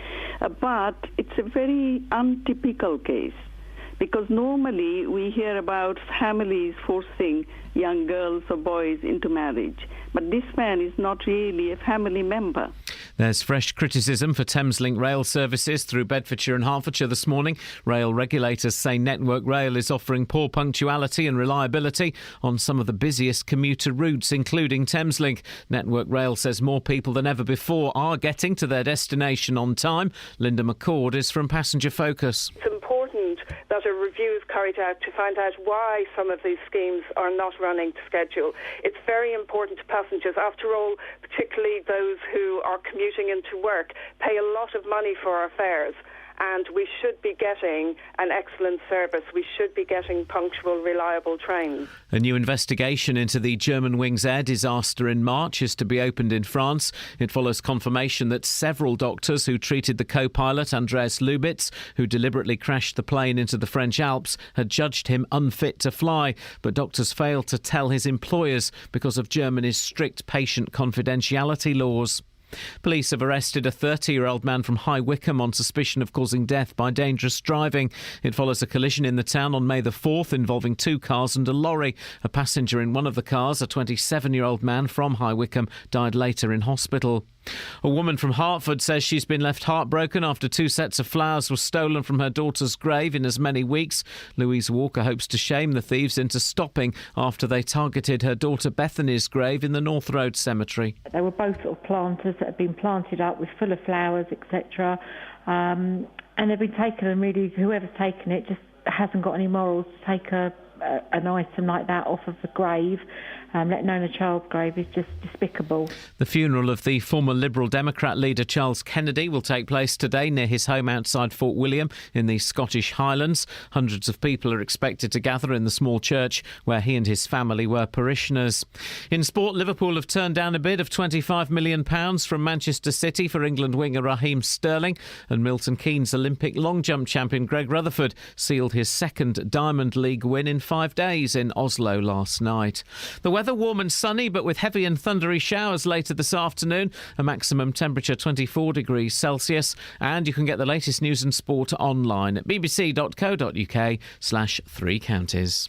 But it's a very untypical case, because normally we hear about families forcing young girls or boys into marriage. But this man is not really a family member. There's fresh criticism for Thameslink rail services through Bedfordshire and Hertfordshire this morning. Rail regulators say Network Rail is offering poor punctuality and reliability on some of the busiest commuter routes, including Thameslink. Network Rail says more people than ever before are getting to their destination on time. Linda McCord is from Passenger Focus. It's important that a review is carried out to find out why some of these schemes are not running to schedule. It's very important to passengers. After all, particularly those who are commuting into work, pay a lot of money for our fares. and we should be getting an excellent service. We should be getting punctual, reliable trains. A new investigation into the Germanwings Air disaster in March is to be opened in France. It follows confirmation that several doctors who treated the co-pilot, Andreas Lubitz, who deliberately crashed the plane into the French Alps, had judged him unfit to fly. But doctors failed to tell his employers because of Germany's strict patient confidentiality laws. Police have arrested a 30-year-old man from High Wycombe on suspicion of causing death by dangerous driving. It follows a collision in the town on May the 4th involving two cars and a lorry. A passenger in one of the cars, a 27-year-old man from High Wycombe, died later in hospital. A woman from Hertford says she's been left heartbroken after 2 sets of flowers were stolen from her daughter's grave in as many weeks. Louise Walker hopes to shame the thieves into stopping after they targeted her daughter Bethany's grave in the North Road Cemetery. They were both sort of planters that had been planted up with full of flowers, etc. And they've been taken, and really whoever's taken it just hasn't got any morals to take an item like that off of the grave. Let alone a child's grave, is just despicable. The funeral of the former Liberal Democrat leader Charles Kennedy will take place today near his home outside Fort William in the Scottish Highlands. Hundreds of people are expected to gather in the small church where he and his family were parishioners. In sport, Liverpool have turned down a bid of £25 million from Manchester City for England winger Raheem Sterling, and Milton Keynes Olympic long jump champion Greg Rutherford sealed his second Diamond League win in 5 days in Oslo last night. The weather warm and sunny, but with heavy and thundery showers later this afternoon. A maximum temperature 24 degrees Celsius. And you can get the latest news and sport online at bbc.co.uk/3 counties.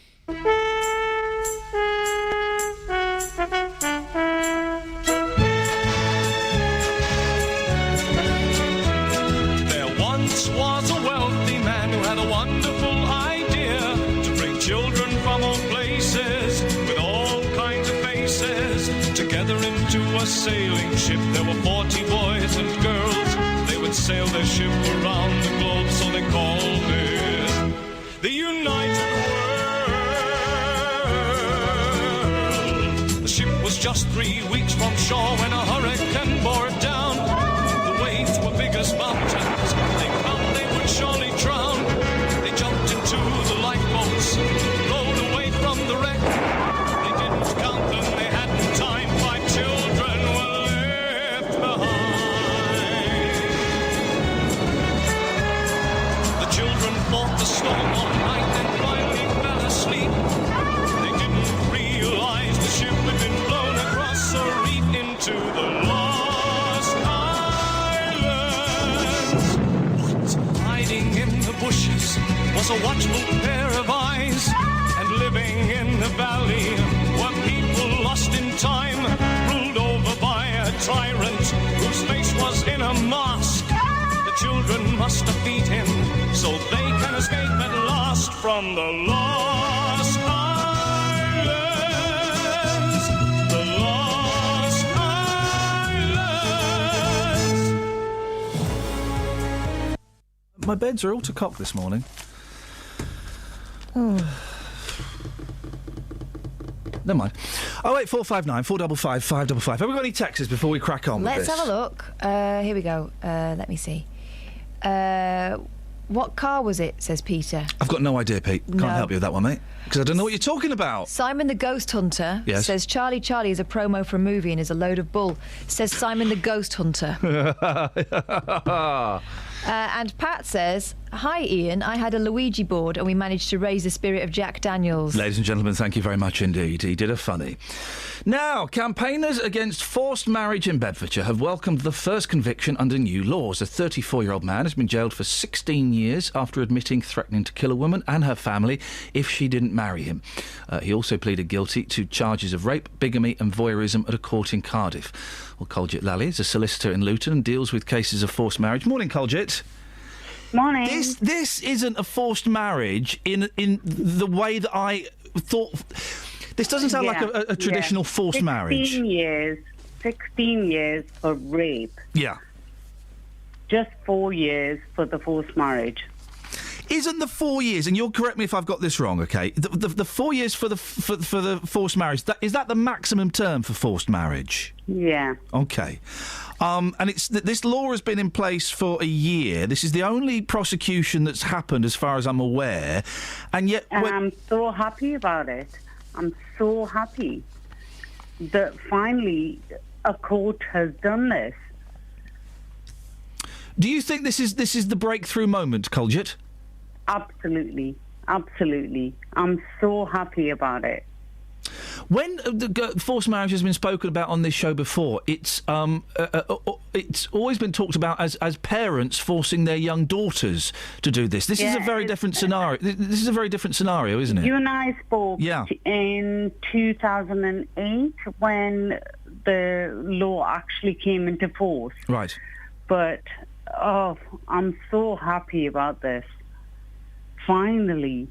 There once was a wealthy man who had a wonderful idea to bring children from all places with all kinds of faces together into a sailing ship. There were 40 boys and girls. They would sail their ship around the globe, so they called it the United World. The ship was just 3 weeks from shore when a hurricane bore it down. The waves were big as mountains. They found they would surely drown. They jumped into the lifeboats, rowed away from the wreck. They didn't count them, they hadn't time. 5 children were left behind. The children fought the storm all night and finally fell asleep. They didn't realize the ship had been blown across a reef into the Lost Islands. What? Hiding in the bushes was a watchful pair of eyes, and living in the valley were people lost in time, ruled over by a tyrant whose face was in a mask. The children must defeat him so they can escape at last from the Lost Islands. The Lost Islands. My beds are all to cock this morning. Never mind. 08459 455 555. Have we got any texts before we crack on with Let's this? have a look. Here we go. Let me see. What car was it, says Peter? I've got no idea, Pete. Can't No. help you with that one, mate. Because I don't know what you're talking about. Simon the Ghost Hunter Yes. says Charlie Charlie is a promo for a movie and is a load of bull. Says Simon the Ghost Hunter. And Pat says, hi Ian, I had a Luigi board and we managed to raise the spirit of Jack Daniels. Ladies and gentlemen, thank you very much indeed. He did a funny. Now, campaigners against forced marriage in Bedfordshire have welcomed the first conviction under new laws. A 34-year-old man has been jailed for 16 years after admitting threatening to kill a woman and her family if she didn't marry him. He also pleaded guilty to charges of rape, bigamy and voyeurism at a court in Cardiff. Well, Colgit Lally is a solicitor in Luton and deals with cases of forced marriage. Morning, Colgit. Morning. This isn't a forced marriage in the way that I thought. This doesn't sound like a traditional forced marriage. 16 years for rape. Yeah. Just 4 years for the forced marriage. Isn't the 4 years, and you'll correct me if I've got this wrong, okay? The 4 years for the forced marriage, is that the maximum term for forced marriage? Yeah. Okay. And this law has been in place for a year. This is the only prosecution that's happened, as far as I'm aware, and yet. And I'm so happy about it. I'm so happy that finally a court has done this. Do you think this is the breakthrough moment, Colgett? Absolutely, absolutely. I'm so happy about it. When forced marriage has been spoken about on this show before, it's always been talked about as parents forcing their young daughters to do this. This is a very different scenario. This is a very different scenario, isn't it? You and I spoke in 2008 when the law actually came into force. Right. But, I'm so happy about this. Finally.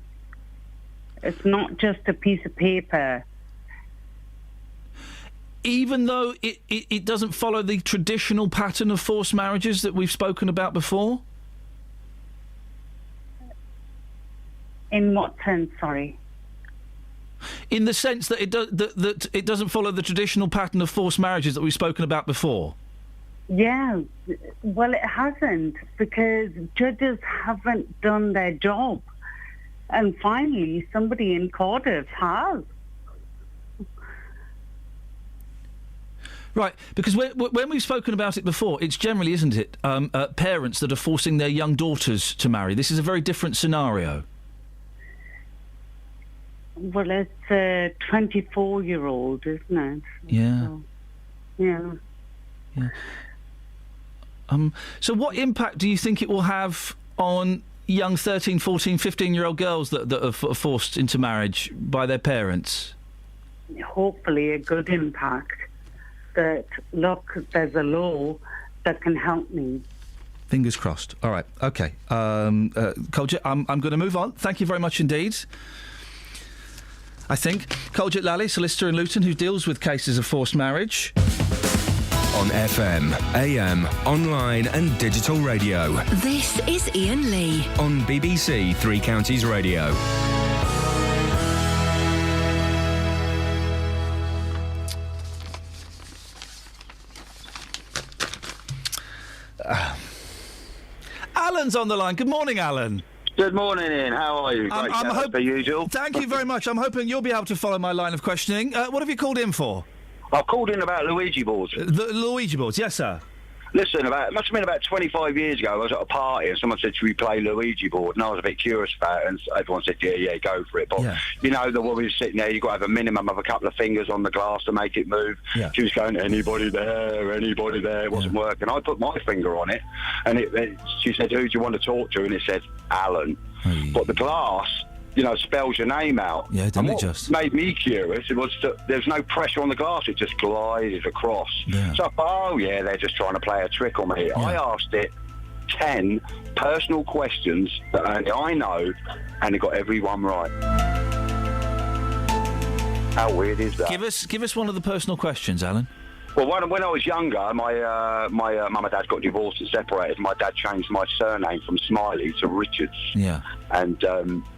It's not just a piece of paper. Even though it doesn't follow the traditional pattern of forced marriages that we've spoken about before? In what sense, sorry? In the sense that that it doesn't follow the traditional pattern of forced marriages that we've spoken about before? Yeah, well, it hasn't, because judges haven't done their job. And finally, somebody in Cardiff has. Right, because when we've spoken about it before, it's generally, isn't it, parents that are forcing their young daughters to marry. This is a very different scenario. Well, it's a 24-year-old, isn't it? Yeah. So, yeah. Yeah. So what impact do you think it will have on young 13, 14, 15-year-old girls that are forced into marriage by their parents? Hopefully a good impact. That, look, there's a law that can help me. Fingers crossed. All right. OK. Colgett, I'm going to move on. Thank you very much indeed. I think. Colgett Lally, solicitor in Luton, who deals with cases of forced marriage. On FM, AM, online and digital radio. This is Iain Lee. On BBC Three Counties Radio. Alan's on the line. Good morning, Alan. Good morning, Ian. How are you? Great show, per usual. Thank you very much. I'm hoping you'll be able to follow my line of questioning. What have you called in for? I've called in about Luigi boards. The Luigi boards, yes, sir. Listen, it must have been about 25 years ago, I was at a party and someone said, should we play Luigi board? And I was a bit curious about it, and everyone said, yeah, go for it. But, you know, the woman was sitting there, you've got to have a minimum of a couple of fingers on the glass to make it move. Yeah. She was going, anybody there? It wasn't working. I put my finger on it, and she said, who do you want to talk to? And it said, Alan. But the glass, you know, spells your name out. Yeah, didn't it just? What made me curious was that there's no pressure on the glass, it just glided across. Yeah. So I thought, they're just trying to play a trick on me. Yeah. I asked it 10 personal questions that only I know, and it got every one right. How weird is that? Give us one of the personal questions, Alan. Well, when I was younger, my mum and dad got divorced and separated. My dad changed my surname from Smiley to Richards. Yeah. And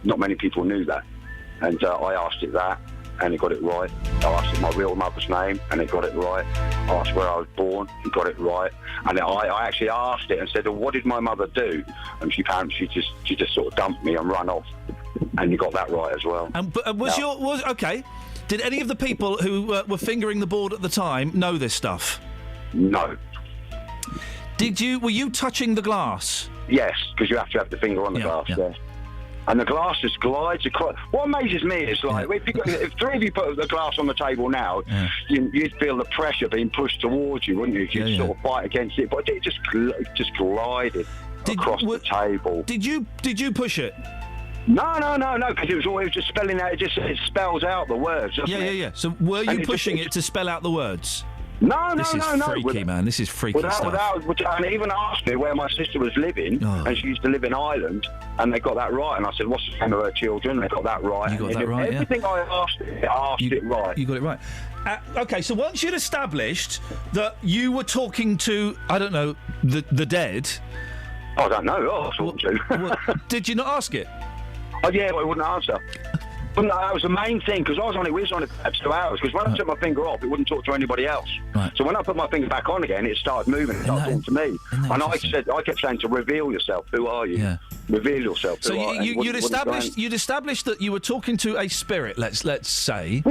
not many people knew that. And I asked it that, and it got it right. I asked it my real mother's name, and it got it right. I asked where I was born, it got it right. And I actually asked it and said, well, what did my mother do? And she just sort of dumped me and run off. And you got that right as well. And okay. Did any of the people who were fingering the board at the time know this stuff? No. Were you touching the glass? Yes, because you have to have the finger on the glass, yeah. And the glass just glides across. What amazes me is, like, if three of you put the glass on the table now, you'd feel the pressure being pushed towards you, wouldn't you? You'd sort of fight against it, but it just glided across the table. Did you push it? No, because it was just spelling out. It spells out the words. Yeah. So were you pushing it to spell out the words? No. This is freaky, man. This is freaky stuff. And even asked me where my sister was living, and she used to live in Ireland, and they got that right. And I said, what's the name of her children? They got that right. You got that right, everything I asked it right. You got it right. Okay, so once you'd established that you were talking to, I don't know, the dead, I don't know. I thought to. Did you not ask it? Oh, yeah, but it wouldn't answer. But no, that was the main thing, because we was on it for 2 hours, because when I took my finger off, it wouldn't talk to anybody else. Right. So when I put my finger back on again, it started moving, it started talking to me. And I kept saying to reveal yourself, who are you? Yeah. Reveal yourself, So who are you? you'd established that you were talking to a spirit, let's say.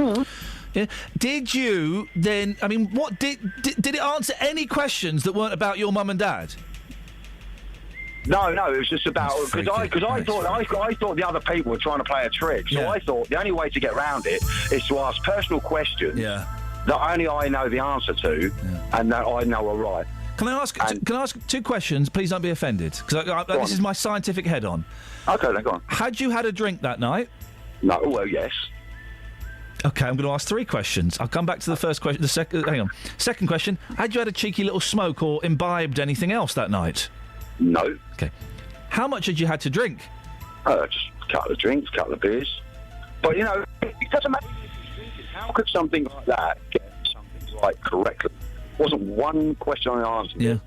Yeah. Did you then, I mean, what did it answer any questions that weren't about your mum and dad? No, it was just about because I thought the other people were trying to play a trick. So I thought the only way to get around it is to ask personal questions that only I know the answer to, and that I know are right. Can I ask 2 questions? Please don't be offended, because this is my scientific head-on. Okay, then go on. Had you had a drink that night? No. Well, yes. Okay, I'm going to ask 3 questions. I'll come back to the first question. Hang on. Second question: had you had a cheeky little smoke or imbibed anything else that night? No. Okay. How much had you had to drink? Just a couple of drinks, a couple of beers. But, it doesn't matter. How could something like that get something right correctly? There wasn't one question I answered. Yeah.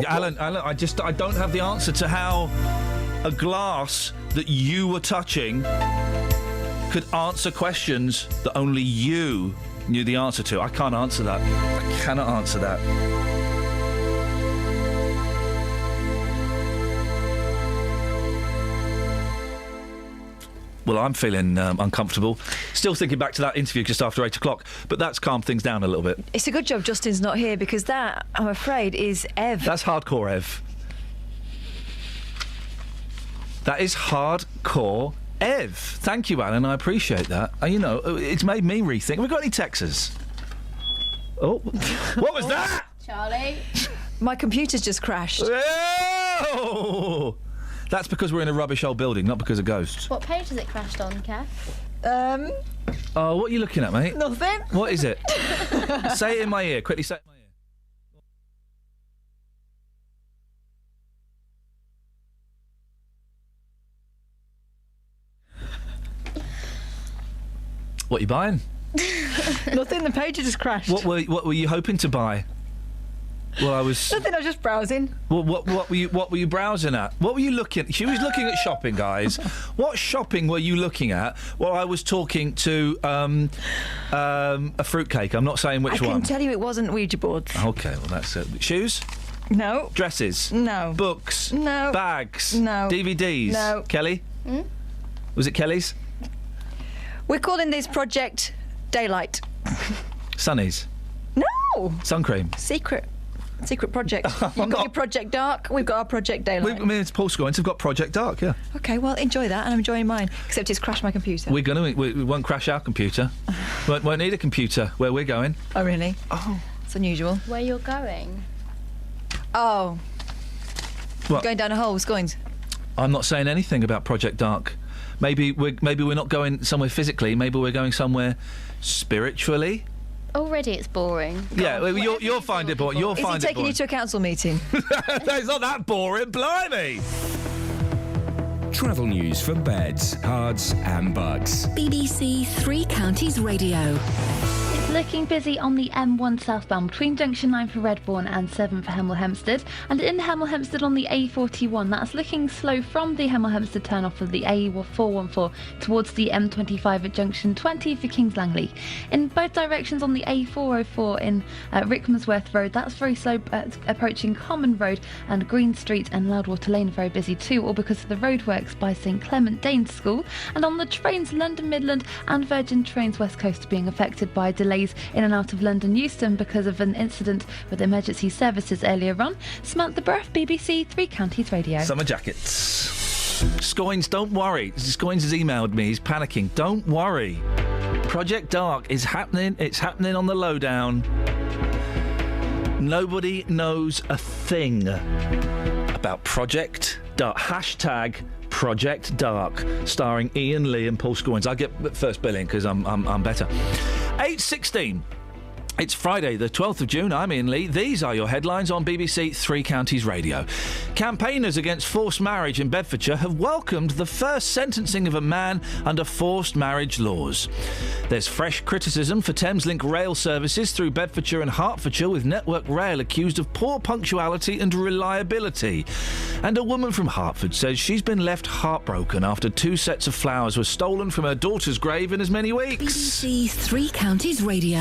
Alan, I don't have the answer to how a glass that you were touching could answer questions that only you knew the answer to. I can't answer that. I cannot answer that. Well, I'm feeling uncomfortable. Still thinking back to that interview just after 8 o'clock, but that's calmed things down a little bit. It's a good job Justin's not here, because that, I'm afraid, is Ev. That's hardcore Ev. That is hardcore Ev. Thank you, Alan. I appreciate that. It's made me rethink. Have we got any texters? Oh, what was that? Charlie? My computer's just crashed. Oh! That's because we're in a rubbish old building, not because of ghosts. What page has it crashed on, Kath? Oh, what are you looking at, mate? Nothing. What is it? Say it in my ear. Quickly say it in my ear. What are you buying? Nothing. The page just crashed. What were you hoping to buy? Well, I was. Nothing. I was just browsing. What were you browsing at? What were you looking at? She was looking at shopping, guys. What shopping were you looking at while I was talking to a fruitcake? I'm not saying which one. I can tell you it wasn't Ouija boards. Okay, well that's it. Shoes? No. Dresses? No. Books? No. Bags? No. DVDs? No. Kelly? Was it Kelly's? We're calling this Project Daylight. Sunnies? No. Sun cream? Secret project. You've got your Project Dark, we've got our Project Daylight. It's Paul Scoins have got Project Dark, yeah. Okay, well, enjoy that, and I'm enjoying mine. Except it's crashed my computer. We won't crash our computer. won't need a computer where we're going. Oh, really? Oh. It's unusual. Where you're going? Oh. What? Going down a hole with Scoins. I'm not saying anything about Project Dark. Maybe we're not going somewhere physically, maybe we're going somewhere spiritually. Already it's boring. Yeah, you'll find it boring. Is he taking you to a council meeting? It's not that boring, blimey! Travel news for beds, cards and bugs. BBC Three Counties Radio. It's looking busy on the M1 southbound between Junction 9 for Redbourne and 7 for Hemel Hempstead, and in Hemel Hempstead on the A41. That's looking slow from the Hemel Hempstead turn off of the A414 towards the M25 at Junction 20 for Kings Langley. In both directions on the A404 in Rickmansworth Road, that's very slow approaching Common Road, and Green Street and Loudwater Lane are very busy too, all because of the roadworks by St Clement Danes School. And on the trains, London Midland and Virgin Trains West Coast are being affected by delays in and out of London Euston because of an incident with emergency services earlier on. Samantha Bruff, BBC Three Counties Radio. Summer jackets. Scoins, don't worry. Scoins has emailed me. He's panicking. Don't worry. Project Dark is happening. It's happening on the lowdown. Nobody knows a thing about Project Dark. Hashtag Project Dark, starring Iain Lee and Paul Scoins. I get first billing because I'm better. 8:16. It's Friday, the 12th of June. I'm Iain Lee. These are your headlines on BBC Three Counties Radio. Campaigners against forced marriage in Bedfordshire have welcomed the first sentencing of a man under forced marriage laws. There's fresh criticism for Thameslink rail services through Bedfordshire and Hertfordshire, with Network Rail accused of poor punctuality and reliability. And a woman from Hertford says she's been left heartbroken after 2 sets of flowers were stolen from her daughter's grave in as many weeks. BBC Three Counties Radio.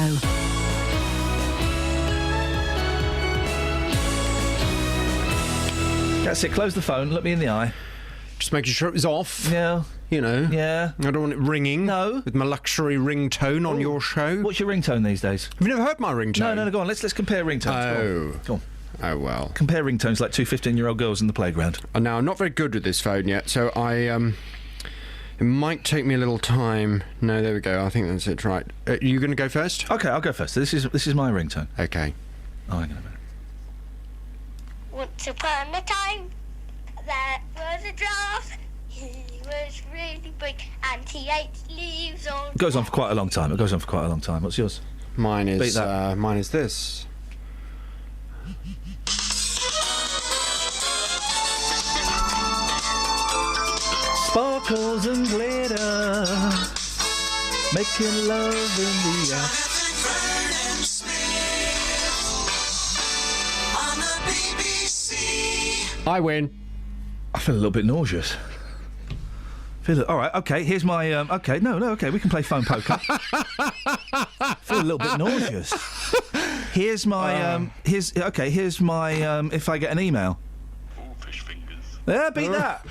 That's it, close the phone, look me in the eye. Just making sure it was off. Yeah. You know. Yeah. I don't want it ringing. No. With my luxury ringtone on your show. What's your ringtone these days? Have you never heard my ringtone? No, go on, let's compare ringtones. Oh. Go on. Oh, well. Compare ringtones like 2 15-year-old girls in the playground. Now, I'm not very good with this phone yet, so it might take me a little time. No, there we go. I think that's it. Right. You going to go first? Okay, I'll go first. This is my ringtone. Okay. Oh, hang on a minute. Once upon a time, there was a giraffe. He was really big and he ate leaves all. It goes on for quite a long time. What's yours? Mine is Beat that. Mine is this. Sparkles and glitter, making love in the air. I win. I feel a little bit nauseous. All right, okay, here's my... okay, we can play phone poker. Feel a little bit nauseous. Here's my... here's my... if I get an email. Fish fingers. Yeah, beat that.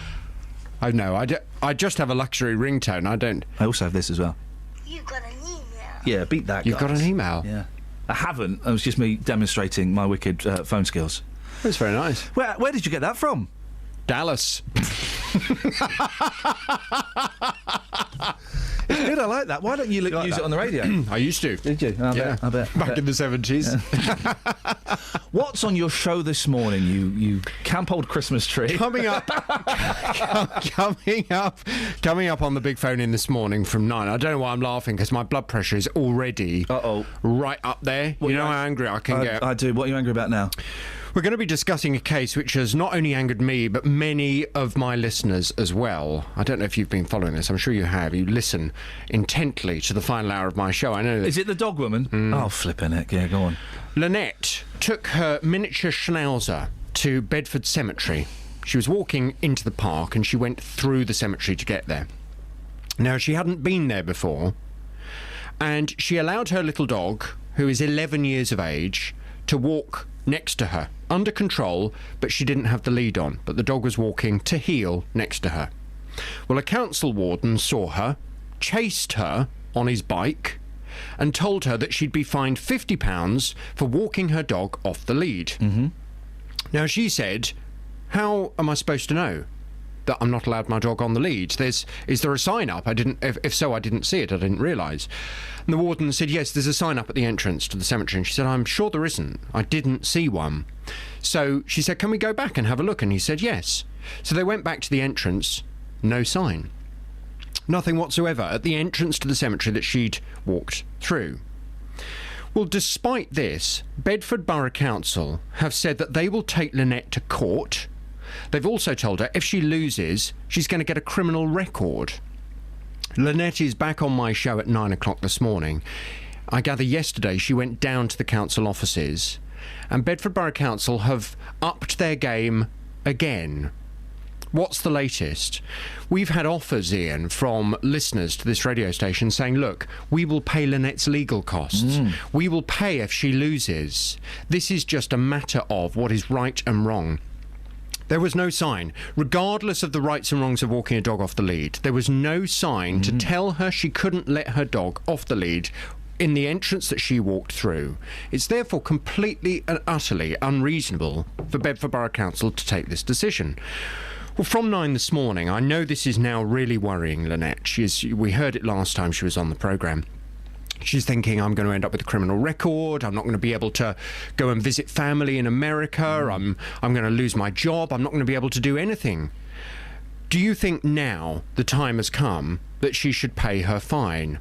I know, I just have a luxury ringtone, I don't... I also have this as well. You got an email. Yeah, beat that, You've guys. got an email? Yeah. I haven't. It was just me demonstrating my wicked phone skills. That's very nice. Where did you get that from? Dallas. It's good, I like that. Why don't you use it on the radio? I used to. Did you? I bet. Back in the 70s. What's on your show this morning, you camp old Christmas tree? Coming up on the big phone in this morning from 9. I don't know why I'm laughing, because my blood pressure is already right up there. You know how angry I can get? I do. What are you angry about now? We're going to be discussing a case which has not only angered me, but many of my listeners as well. I don't know if you've been following this. I'm sure you have. You listen intently to the final hour of my show. I know that... Is it the dog woman? Oh, flipping it. Yeah, go on. Lynette took her miniature schnauzer to Bedford Cemetery. She was walking into the park and she went through the cemetery to get there. Now, she hadn't been there before, and she allowed her little dog, who is 11 years of age, to walk next to her, under control, but she didn't have the lead on. But the dog was walking to heel next to her. Well, a council warden saw her, chased her on his bike, and told her that she'd be fined £50 for walking her dog off the lead. Mm-hmm. Now, she said, how am I supposed to know that I'm not allowed my dog on the lead? Is there a sign up? If so, I didn't see it. I didn't realise. And the warden said, yes, there's a sign up at the entrance to the cemetery. And she said, I'm sure there isn't. I didn't see one. So she said, can we go back and have a look? And he said, yes. So they went back to the entrance. No sign. Nothing whatsoever at the entrance to the cemetery that she'd walked through. Well, despite this, Bedford Borough Council have said that they will take Lynette to court. They've also told her if she loses, she's going to get a criminal record. Lynette is back on my show at 9 o'clock this morning. I gather yesterday she went down to the council offices, and Bedford Borough Council have upped their game again. What's the latest? We've had offers, Iain, from listeners to this radio station saying, look, we will pay Lynette's legal costs. We will pay if she loses. This is just a matter of what is right and wrong. There was no sign, regardless of the rights and wrongs of walking a dog off the lead, there was no sign to tell her she couldn't let her dog off the lead in the entrance that she walked through. It's therefore completely and utterly unreasonable for Bedford Borough Council to take this decision. Well, from 9 this morning, I know this is now really worrying Lynette. We heard it last time she was on the programme. She's thinking, I'm going to end up with a criminal record, I'm not going to be able to go and visit family in America, I'm going to lose my job, I'm not going to be able to do anything. Do you think now the time has come that she should pay her fine?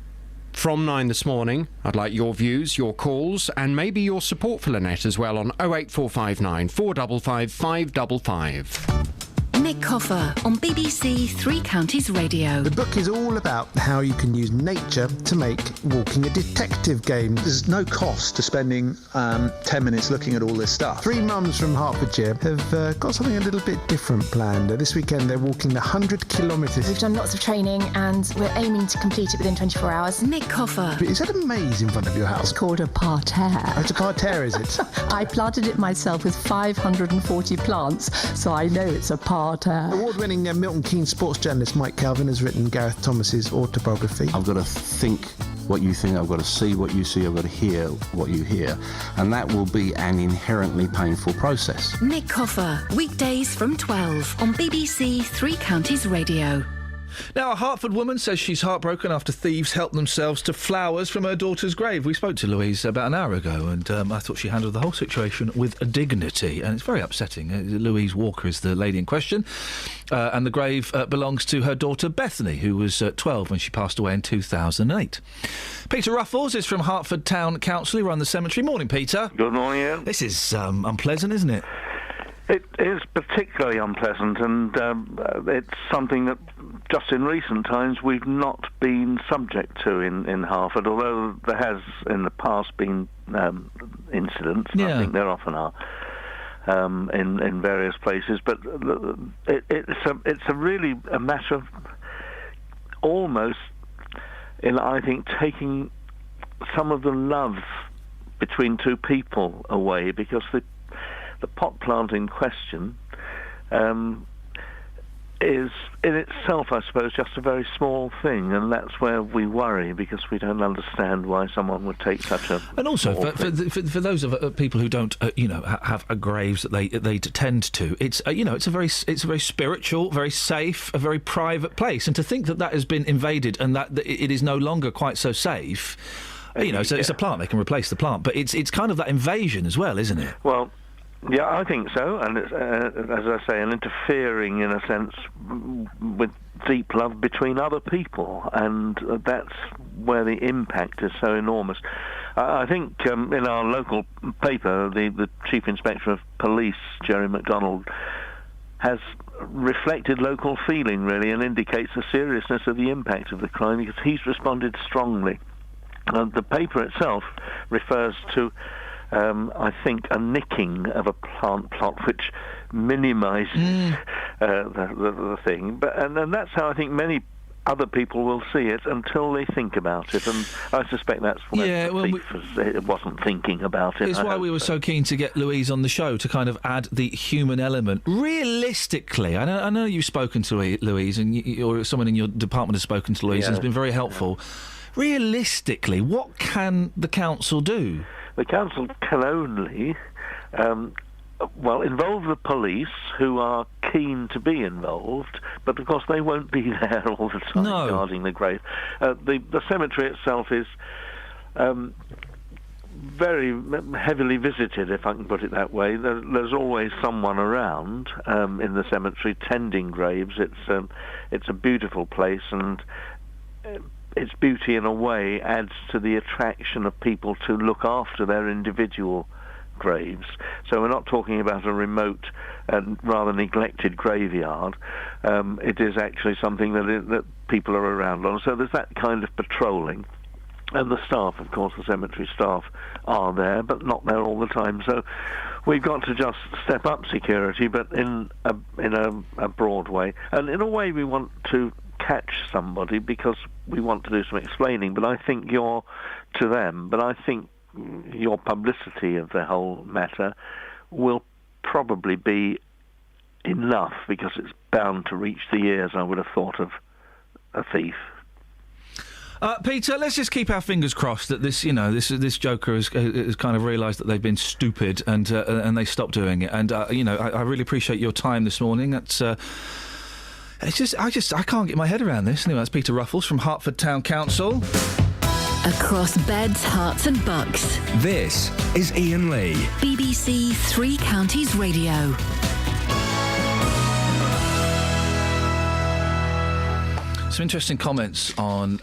From 9 this morning, I'd like your views, your calls, and maybe your support for Lynette as well on 08459 455 555. Nick Coffer on BBC Three Counties Radio. The book is all about how you can use nature to make walking a detective game. There's no cost to spending 10 minutes looking at all this stuff. Three mums from Hertfordshire have got something a little bit different planned. This weekend they're walking the 100 kilometres. We've done lots of training and we're aiming to complete it within 24 hours. Nick Coffer. Is that a maze in front of your house? It's called a parterre. Oh, it's a parterre, is it? I planted it myself with 540 plants, so I know it's a parterre. Award-winning Milton Keynes sports journalist Mike Calvin has written Gareth Thomas's autobiography. I've got to think what you think, I've got to see what you see, I've got to hear what you hear, and that will be an inherently painful process. Nick Coffer, weekdays from 12 on BBC Three Counties Radio. Now, a Hertford woman says she's heartbroken after thieves helped themselves to flowers from her daughter's grave. We spoke to Louise about an hour ago, and I thought she handled the whole situation with dignity, and it's very upsetting. Louise Walker is the lady in question, and the grave belongs to her daughter Bethany, who was 12 when she passed away in 2008. Peter Ruffles is from Hertford Town Council. He runs the cemetery. Morning, Peter. Good morning, Ian. This is unpleasant, isn't it? It is particularly unpleasant, and it's something that just in recent times we've not been subject to in Hertford, although there has in the past been incidents. Yeah. I think there often are in various places, but it's a really a matter of almost, I think, taking some of the love between two people away, because the pot plant in question is in itself, I suppose, just a very small thing, and that's where we worry, because we don't understand why someone would take such a... And also, for those of people who don't, have graves that they tend to, it's it's a very spiritual, very safe, a very private place, and to think that has been invaded and that it is no longer quite so safe, so it's a plant, they can replace the plant, but it's kind of that invasion as well, isn't it? Well, yeah, I think so, and it's, as I say, an interfering, in a sense, with deep love between other people, and that's where the impact is so enormous. I think in our local paper, the Chief Inspector of Police, Jerry MacDonald, has reflected local feeling, really, and indicates the seriousness of the impact of the crime, because he's responded strongly. The paper itself refers to I think a nicking of a plant plot, which minimises the thing. And that's how I think many other people will see it until they think about it. And I suspect that's where the thief wasn't thinking about it. It's why we were so keen to get Louise on the show, to kind of add the human element. Realistically, I know you've spoken to Louise, and or someone in your department has spoken to Louise, and it's been very helpful. Realistically, what can the council do? The council can only, involve the police, who are keen to be involved, but of course they won't be there all the time guarding the grave. The cemetery itself is very heavily visited, if I can put it that way. There's always someone around in the cemetery tending graves. It's a beautiful place, and its beauty, in a way, adds to the attraction of people to look after their individual graves. So we're not talking about a remote and rather neglected graveyard. It is actually something that people are around on. So there's that kind of patrolling. And the staff, of course, the cemetery staff are there, but not there all the time. So we've got to just step up security, but in a broad way. And in a way, we want to catch somebody because we want to do some explaining, but I think your publicity of the whole matter will probably be enough, because it's bound to reach the ears, I would have thought, of a thief. Peter, let's just keep our fingers crossed that this joker has kind of realised that they've been stupid and they stopped doing it. And I really appreciate your time this morning. That's I can't get my head around this. Anyway, that's Peter Ruffles from Hertford Town Council. Across beds, hearts and bucks. This is Iain Lee. BBC Three Counties Radio. Some interesting comments on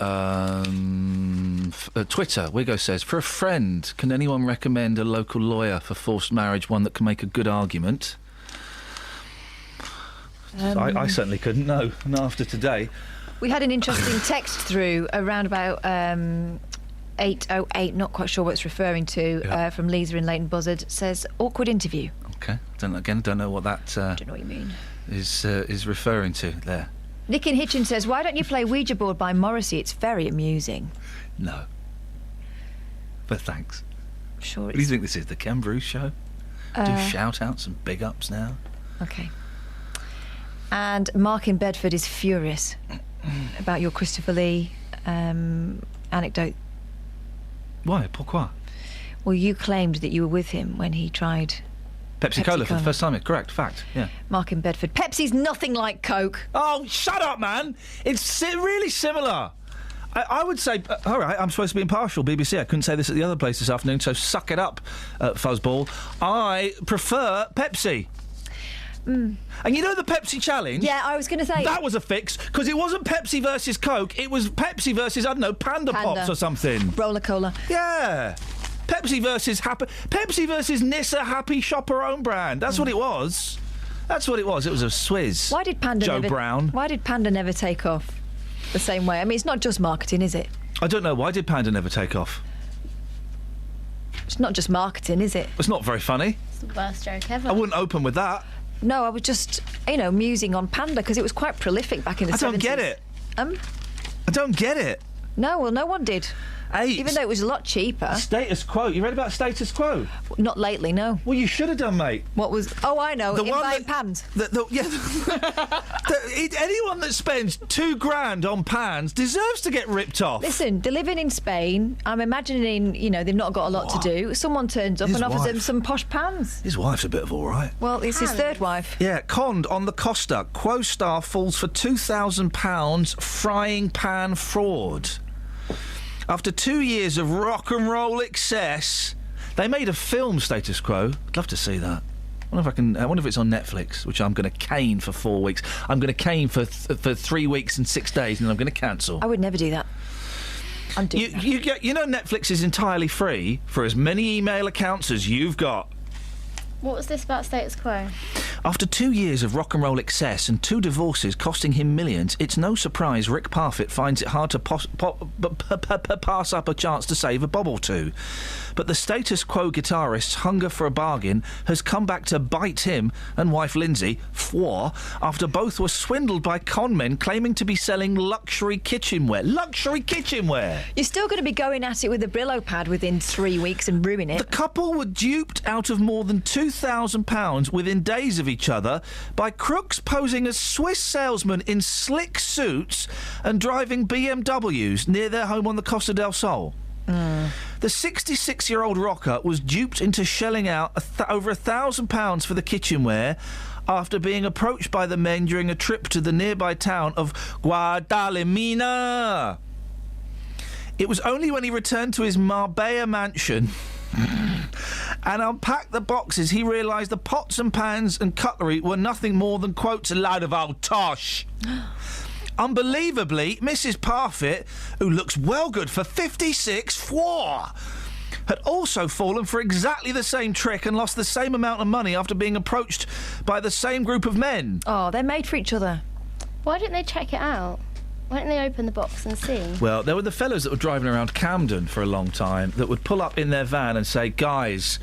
Twitter. Wigo says, for a friend, can anyone recommend a local lawyer for forced marriage, one that can make a good argument? I certainly couldn't, no, not after today. We had an interesting text through around about 8:08, not quite sure what it's referring to, from Lisa in Leighton Buzzard. Says, awkward interview. OK. Don't know what that... don't know what you mean. Is referring to there. Nick in Hitchin says, why don't you play Ouija board by Morrissey? It's very amusing. No. But thanks. Sure. What do you think this is, the Ken Bruce show? Do shout-outs and big-ups now? OK. And Mark in Bedford is furious about your Christopher Lee anecdote. Why? Pourquoi? Well, you claimed that you were with him when he tried... Pepsi Cola for the first time, correct, fact, yeah. Mark in Bedford. Pepsi's nothing like Coke. Oh, shut up, man! It's really similar. I would say, all right, I'm supposed to be impartial, BBC. I couldn't say this at the other place this afternoon, so suck it up, fuzzball. I prefer Pepsi. And you know the Pepsi challenge? Yeah, I was going to say... That was a fix, because it wasn't Pepsi versus Coke, it was Pepsi versus, I don't know, Panda Pops or something. Roller Cola. Yeah. Pepsi versus Nissa Happy Shopper Own Brand. That's what it was. That's what it was. It was a Swizz. Why did Panda Brown. Why did Panda never take off the same way? I mean, it's not just marketing, is it? I don't know. Why did Panda never take off? It's not just marketing, is it? It's not very funny. It's the worst joke ever. I wouldn't open with that. No, I was just, musing on Panda because it was quite prolific back in the 70s. I don't get it. I don't get it. No, well, no one did. Even though it was a lot cheaper. Status Quo. You read about Status Quo? Not lately, no. Well, you should have done, mate. What was... Oh, I know. Invite pans. Anyone that spends $2,000 on pans deserves to get ripped off. Listen, they're living in Spain. I'm imagining, they've not got a lot to do. Someone turns up and offers them some posh pans. His wife's a bit of all right. Well, it's his third wife. Yeah, conned on the Costa. Quo star falls for £2,000 frying pan fraud. After 2 years of rock and roll excess, they made a film, Status Quo. I'd love to see that. I wonder if it's on Netflix, which I'm going to cane for 4 weeks. I'm going to cane for 3 weeks and 6 days, and then I'm going to cancel. I would never do that. I'm doing that. You know Netflix is entirely free for as many email accounts as you've got. What was this about Status Quo? After 2 years of rock and roll excess and 2 divorces costing him millions, it's no surprise Rick Parfitt finds it hard to pass up a chance to save a bob or two. But the Status Quo guitarist's hunger for a bargain has come back to bite him and wife Lindsay, after both were swindled by con men claiming to be selling luxury kitchenware. Luxury kitchenware! You're still going to be going at it with a Brillo pad within 3 weeks and ruin it. The couple were duped out of more than £2,000 within days of each other by crooks posing as Swiss salesmen in slick suits and driving BMWs near their home on the Costa del Sol. The 66-year-old rocker was duped into shelling out over £1,000 for the kitchenware after being approached by the men during a trip to the nearby town of Guadalimina. It was only when he returned to his Marbella mansion and unpacked the boxes he realised the pots and pans and cutlery were nothing more than, quotes, a load of old tosh. Unbelievably, Mrs. Parfitt, who looks well good for 56, had also fallen for exactly the same trick and lost the same amount of money after being approached by the same group of men. Oh, they're made for each other. Why didn't they check it out? Why didn't they open the box and see? Well, there were the fellows that were driving around Camden for a long time that would pull up in their van and say, guys,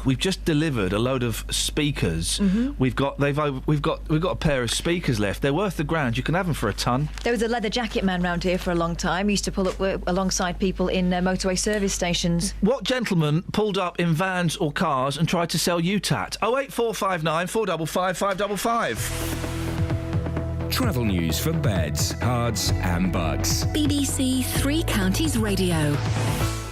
we've just delivered a load of speakers. Mm-hmm. We've got a pair of speakers left. They're worth £1,000. You can have them for a ton. There was a leather jacket man round here for a long time. He used to pull up alongside people in motorway service stations. What gentleman pulled up in vans or cars and tried to sell you tat? 08459 455 555. Travel news for beds, cards and bugs. BBC Three Counties Radio.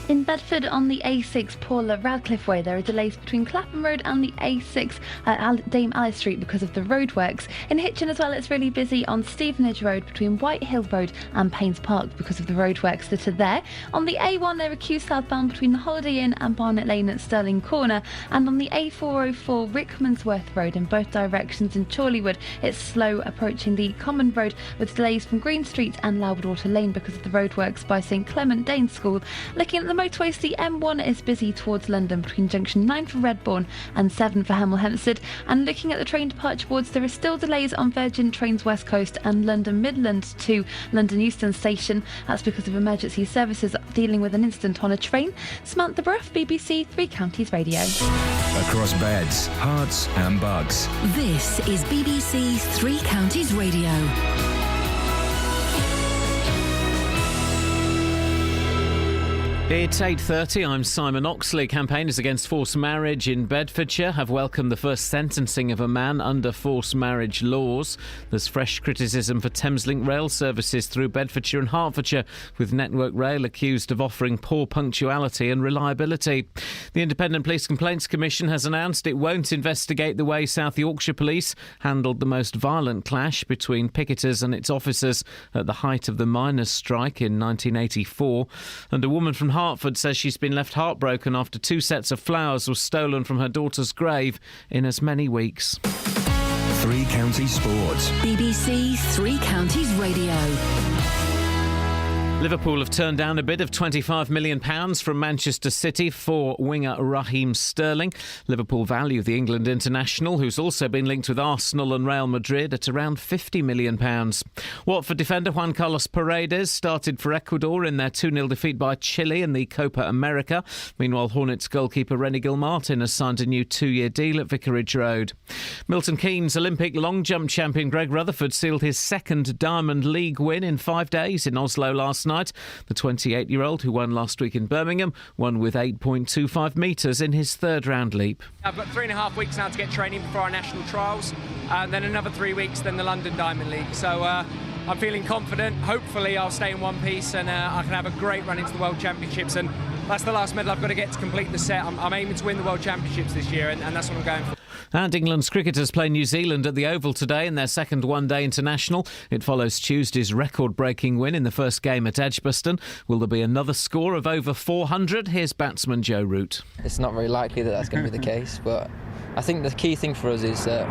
In Bedford on the A6 Paula Radcliffe Way, there are delays between Clapham Road and the A6 at Dame Alice Street because of the roadworks. In Hitchin as well, it's really busy on Stevenage Road between White Hill Road and Paynes Park because of the roadworks that are there. On the A1, there are queues southbound between the Holiday Inn and Barnet Lane at Stirling Corner. And on the A404 Rickmansworth Road in both directions in Chorleywood, it's slow approaching the Common Road with delays from Green Street and Loudwater Lane because of the roadworks by St Clement Danes School. Looking at the the motorways, the M1 is busy towards London between junction 9 for Redbourne and 7 for Hemel Hempstead. And looking at the train departure boards, there are still delays on Virgin Trains West Coast and London Midland to London Euston Station. That's because of emergency services dealing with an incident on a train. Samantha Bruff, BBC Three Counties Radio. Across beds, hearts and bugs. This is BBC Three Counties Radio. It's 8:30. I'm Simon Oxley. Campaigners against forced marriage in Bedfordshire have welcomed the first sentencing of a man under forced marriage laws. There's fresh criticism for Thameslink rail services through Bedfordshire and Hertfordshire, with Network Rail accused of offering poor punctuality and reliability. The Independent Police Complaints Commission has announced it won't investigate the way South Yorkshire Police handled the most violent clash between picketers and its officers at the height of the miners' strike in 1984. And a woman from Hertford says she's been left heartbroken after 2 sets of flowers were stolen from her daughter's grave in as many weeks. Three Counties Sports. BBC Three Counties Radio. Liverpool have turned down a bid of £25 million from Manchester City for winger Raheem Sterling. Liverpool value the England international, who's also been linked with Arsenal and Real Madrid, at around £50 million. Watford defender Juan Carlos Paredes started for Ecuador in their 2-0 defeat by Chile in the Copa America. Meanwhile, Hornets goalkeeper Rennie Gilmartin has signed a new 2-year deal at Vicarage Road. Milton Keynes Olympic long jump champion Greg Rutherford sealed his second Diamond League win in 5 days in Oslo last night. The 28-year-old, who won last week in Birmingham, won with 8.25 metres in his third round leap. I've got 3.5 weeks now to get training before our national trials, and then another 3 weeks, then the London Diamond League. So I'm feeling confident. Hopefully I'll stay in one piece and I can have a great run into the World Championships, and that's the last medal I've got to get to complete the set. I'm aiming to win the World Championships this year, and that's what I'm going for. And England's cricketers play New Zealand at the Oval today in their second one-day international. It follows Tuesday's record-breaking win in the first game at Edgbaston. Will there be another score of over 400? Here's batsman Joe Root. It's not very likely that that's going to be the case, but I think the key thing for us is that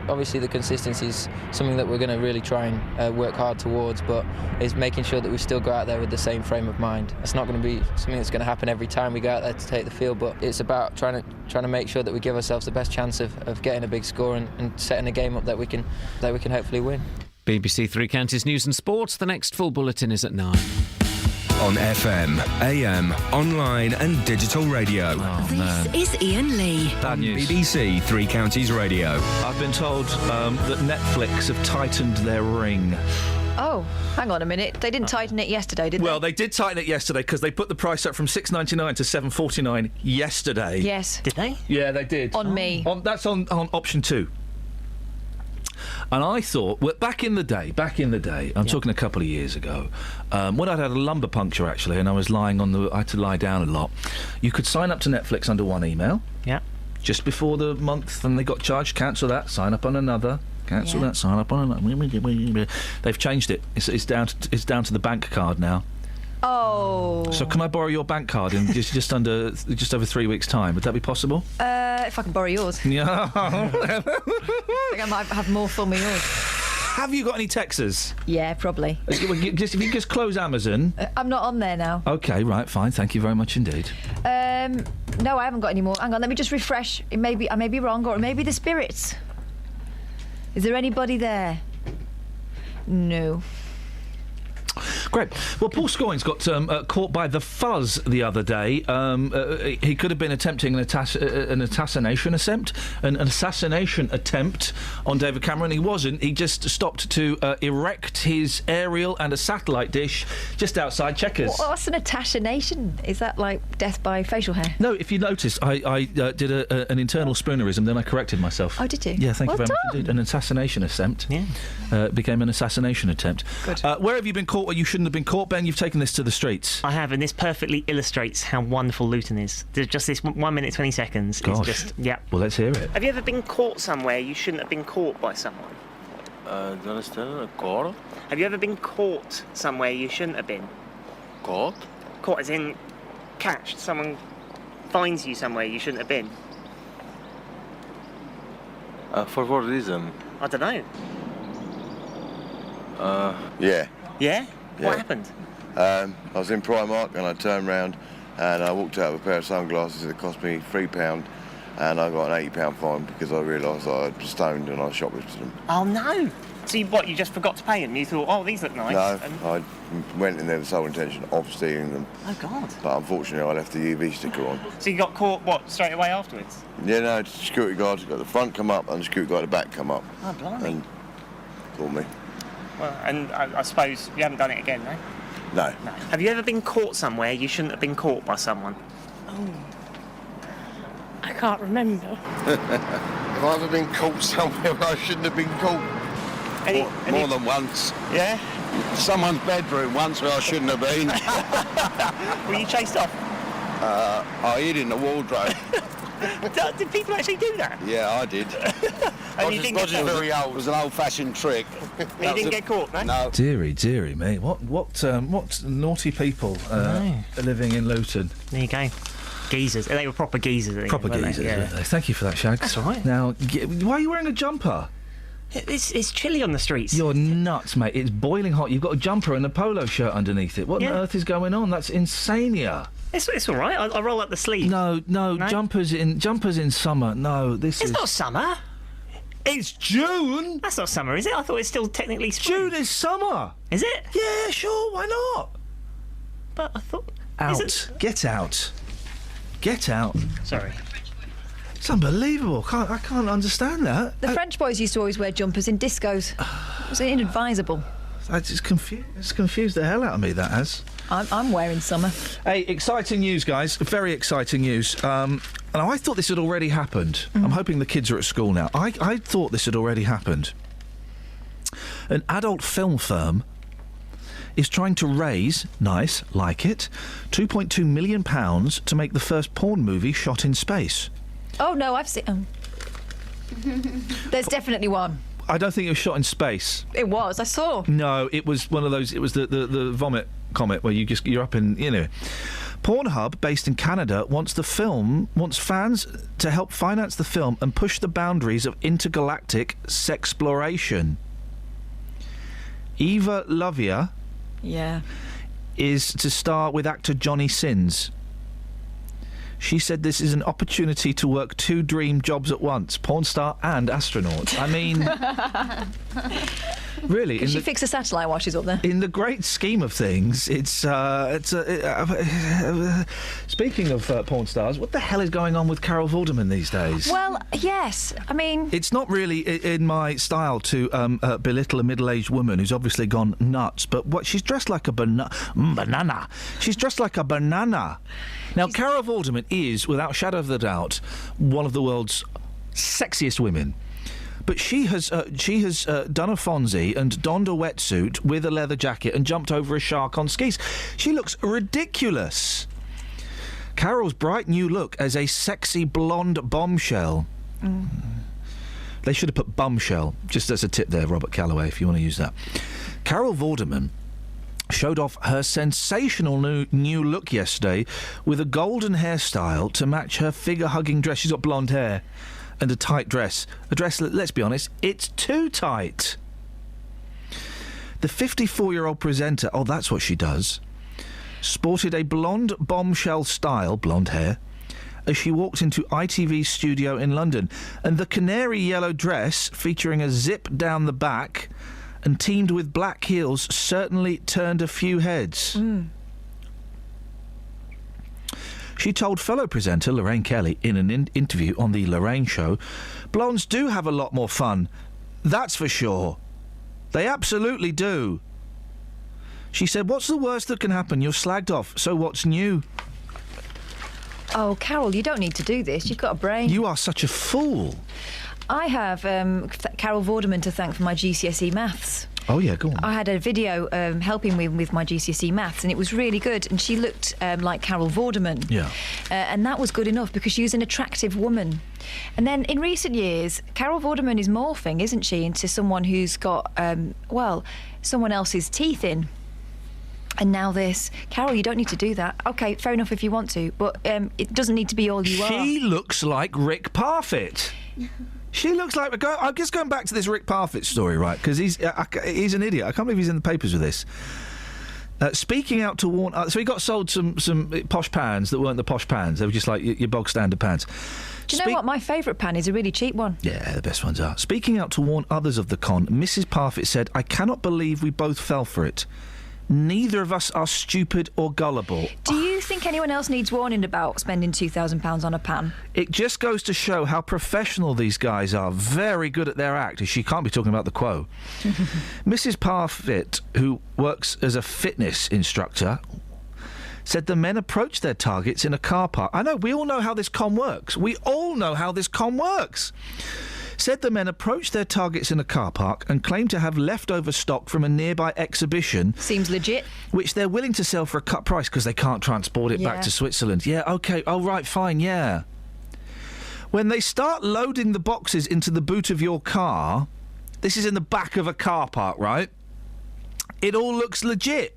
obviously the consistency is something that we're going to really try and work hard towards, but is making sure that we still go out there with the same frame of mind. It's not going to be something that's going to happen every time we go out there to take the field, but it's about trying to make sure that we give ourselves the best chance of getting a big score and setting a game up that we can hopefully win. BBC Three Counties News and Sports. The next full bulletin is at 9. On FM, AM, online and digital radio. This is Iain Lee. Bad news. BBC Three Counties Radio. I've been told that Netflix have tightened their ring. Oh, hang on a minute. They didn't tighten it yesterday, did they? Well, they did tighten it yesterday because they put the price up from $6.99 to $7.49 yesterday. Yes. Did they? Yeah, they did. On me. That's on option 2. And I thought, well, back in the day, I'm talking a couple of years ago, when I'd had a lumbar puncture actually, and I was I had to lie down a lot. You could sign up to Netflix under one email. Yeah. Just before the month, and they got charged. Cancel that. Sign up on another. Cancel that. Sign up on another. They've changed it. It's down to the bank card now. Oh. So can I borrow your bank card in just over 3 weeks' time? Would that be possible? If I can borrow yours. Yeah. I think I might have more fun with yours. Have you got any Texas? Yeah, probably. If you just close Amazon. I'm not on there now. Okay, right, fine. Thank you very much indeed. No, I haven't got any more. Hang on, let me just refresh. I may be wrong, or it may be the spirits. Is there anybody there? No. Great. Well, Paul Scoynes got caught by the fuzz the other day. He could have been attempting an assassination attempt on David Cameron. He wasn't. He just stopped to erect his aerial and a satellite dish just outside Chequers. What's an assassination? Is that like death by facial hair? No, if you noticed, I did an internal spoonerism, then I corrected myself. Oh, did you? Yeah, thank you very done. much indeed. An assassination attempt. Yeah. Became an assassination attempt. Good. Where have you been caught where you shouldn't have been caught, Ben? You've taken this to the streets. I have, and this perfectly illustrates how wonderful Luton is. There's just this 1 minute 20 seconds. Gosh. It's just, yeah. Well, let's hear it. Have you ever been caught somewhere you shouldn't have been caught by someone? Don't understand. Caught? Have you ever been caught somewhere you shouldn't have been? Caught? Caught as in catched. Someone finds you somewhere you shouldn't have been. For what reason? I don't know. Yeah. Yeah? What happened? I was in Primark and I turned round and I walked out with a pair of sunglasses that cost me £3 and I got an £80 fine because I realised I was stoned and I shoplifted them. Oh, no. So you just forgot to pay them? You thought, oh, these look nice? No, and... I went in there with the sole intention of stealing them. Oh, God. But unfortunately I left the UV sticker on. So you got caught, straight away afterwards? Yeah, no, the security guard got the front come up and the security guard at the back come up. Oh, blimey. And called me. Well, and I suppose you haven't done it again, no? No. Have you ever been caught somewhere you shouldn't have been caught by someone? Oh, I can't remember. Have I ever been caught somewhere where I shouldn't have been caught? More than once. Yeah? Someone's bedroom once where I shouldn't have been. Were you chased off? I hid in the wardrobe. Did people actually do that? Yeah, I did. And you didn't get caught? very old. It was an old-fashioned trick. And you didn't get caught, no? No. Deary me. What naughty people are living in Luton. There you go. Geezers. They were proper geezers. I think, Proper weren't they? geezers, Yeah. weren't they? Thank you for that, Shag. That's all right. Now, why are you wearing a jumper? It's chilly on the streets. You're nuts, mate. It's boiling hot. You've got a jumper and a polo shirt underneath it. What on earth is going on? That's insania. It's all right. I roll up the sleeve. No, jumpers in summer. No, It's not summer. It's June. That's not summer, is it? I thought it's still technically spring. June is summer. Is it? Yeah, sure. Why not? But I thought... Out. Get out. Get out. Sorry. It's unbelievable. I can't understand that. The French boys used to always wear jumpers in discos. It was inadvisable. It's confused the hell out of me, that has. I'm wearing summer. Hey, exciting news, guys. Very exciting news. And I thought this had already happened. I'm hoping the kids are at school now. I thought this had already happened. An adult film firm is trying to raise, nice, like it, £2.2 million to make the first porn movie shot in space. Oh, no, I've seen... There's definitely one. I don't think it was shot in space. It was, I saw. No, it was one of those... It was the vomit comet where you're up in, Pornhub, based in Canada, wants fans to help finance the film and push the boundaries of intergalactic sexploration. Eva Lovia... Yeah. ...is to star with actor Johnny Sins. She said this is an opportunity to work two dream jobs at once, porn star and astronaut. I mean, really. Can she fix a satellite while she's up there? In the great scheme of things, speaking of porn stars, what the hell is going on with Carol Vorderman these days? Well, yes. I mean... It's not really in my style to belittle a middle-aged woman who's obviously gone nuts, but she's dressed like a banana. She's dressed like a banana. Now, Carol Vorderman is, without shadow of a doubt, one of the world's sexiest women. But she has done a Fonzie and donned a wetsuit with a leather jacket and jumped over a shark on skis. She looks ridiculous. Carol's bright new look as a sexy blonde bombshell. They should have put bumshell, just as a tip there, Robert Calloway, if you want to use that. Carol Vorderman showed off her sensational new look yesterday with a golden hairstyle to match her figure-hugging dress. She's got blonde hair and a tight dress. A dress, let's be honest, it's too tight. The 54-year-old presenter, oh, that's what she does, sported a blonde bombshell style, blonde hair, as she walked into ITV's studio in London. And the canary yellow dress, featuring a zip down the back and teamed with black heels, certainly turned a few heads. She told fellow presenter Lorraine Kelly in an interview on The Lorraine Show, blondes do have a lot more fun, that's for sure. They absolutely do. She said, what's the worst that can happen? You're slagged off, so what's new? Oh, Carol, you don't need to do this. You've got a brain. You are such a fool. I have Carol Vorderman to thank for my GCSE maths. Oh, yeah, go on. I had a video helping me with my GCSE maths, and it was really good. And she looked like Carol Vorderman. Yeah. And that was good enough because she was an attractive woman. And then in recent years, Carol Vorderman is morphing, isn't she, into someone who's got, someone else's teeth in. And now this. Carol, you don't need to do that. OK, fair enough if you want to, but it doesn't need to be all you are. She looks like Rick Parfitt. She looks like... I'm just going back to this Rick Parfitt story, right? Because he's an idiot. I can't believe he's in the papers with this. Speaking out to warn... so he got sold some posh pans that weren't the posh pans. They were just like your bog standard pans. Do you know what? My favourite pan is a really cheap one. Yeah, the best ones are. Speaking out to warn others of the con, Mrs. Parfitt said, "I cannot believe we both fell for it. Neither of us are stupid or gullible." Do you think anyone else needs warning about spending £2,000 on a pan? It just goes to show how professional these guys are. Very good at their act. She can't be talking about the quo. Mrs. Parfitt, who works as a fitness instructor, said the men approached their targets in a car park. I know, we all know how this con works. Said the men approached their targets in a car park and claimed to have leftover stock from a nearby exhibition. Seems legit. Which they're willing to sell for a cut price because they can't transport it back to Switzerland. Yeah, OK. Oh, right, fine, yeah. When they start loading the boxes into the boot of your car, this is in the back of a car park, right? It all looks legit.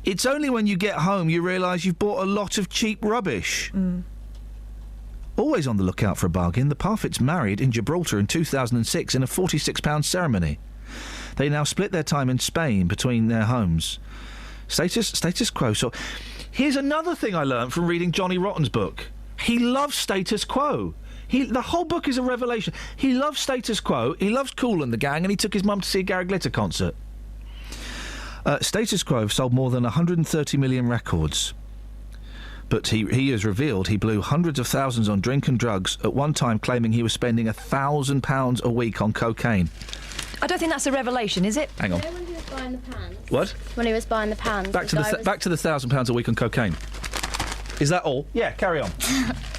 It's only when you get home you realise you've bought a lot of cheap rubbish. Always on the lookout for a bargain, the Parfitts married in Gibraltar in 2006 in a £46 ceremony. They now split their time in Spain between their homes. Status quo. So, here's another thing I learned from reading Johnny Rotten's book. He loves status quo. The whole book is a revelation. He loves status quo, he loves Kool and the Gang, and he took his mum to see a Gary Glitter concert. Status Quo have sold more than 130 million records. But he has revealed he blew hundreds of thousands on drink and drugs, at one time claiming he was spending £1,000 a week on cocaine. I don't think that's a revelation, is it? Hang on. You know when he was buying the pans? What? When he was buying the pans. Back to the £1,000 a week on cocaine. Is that all? Yeah, carry on.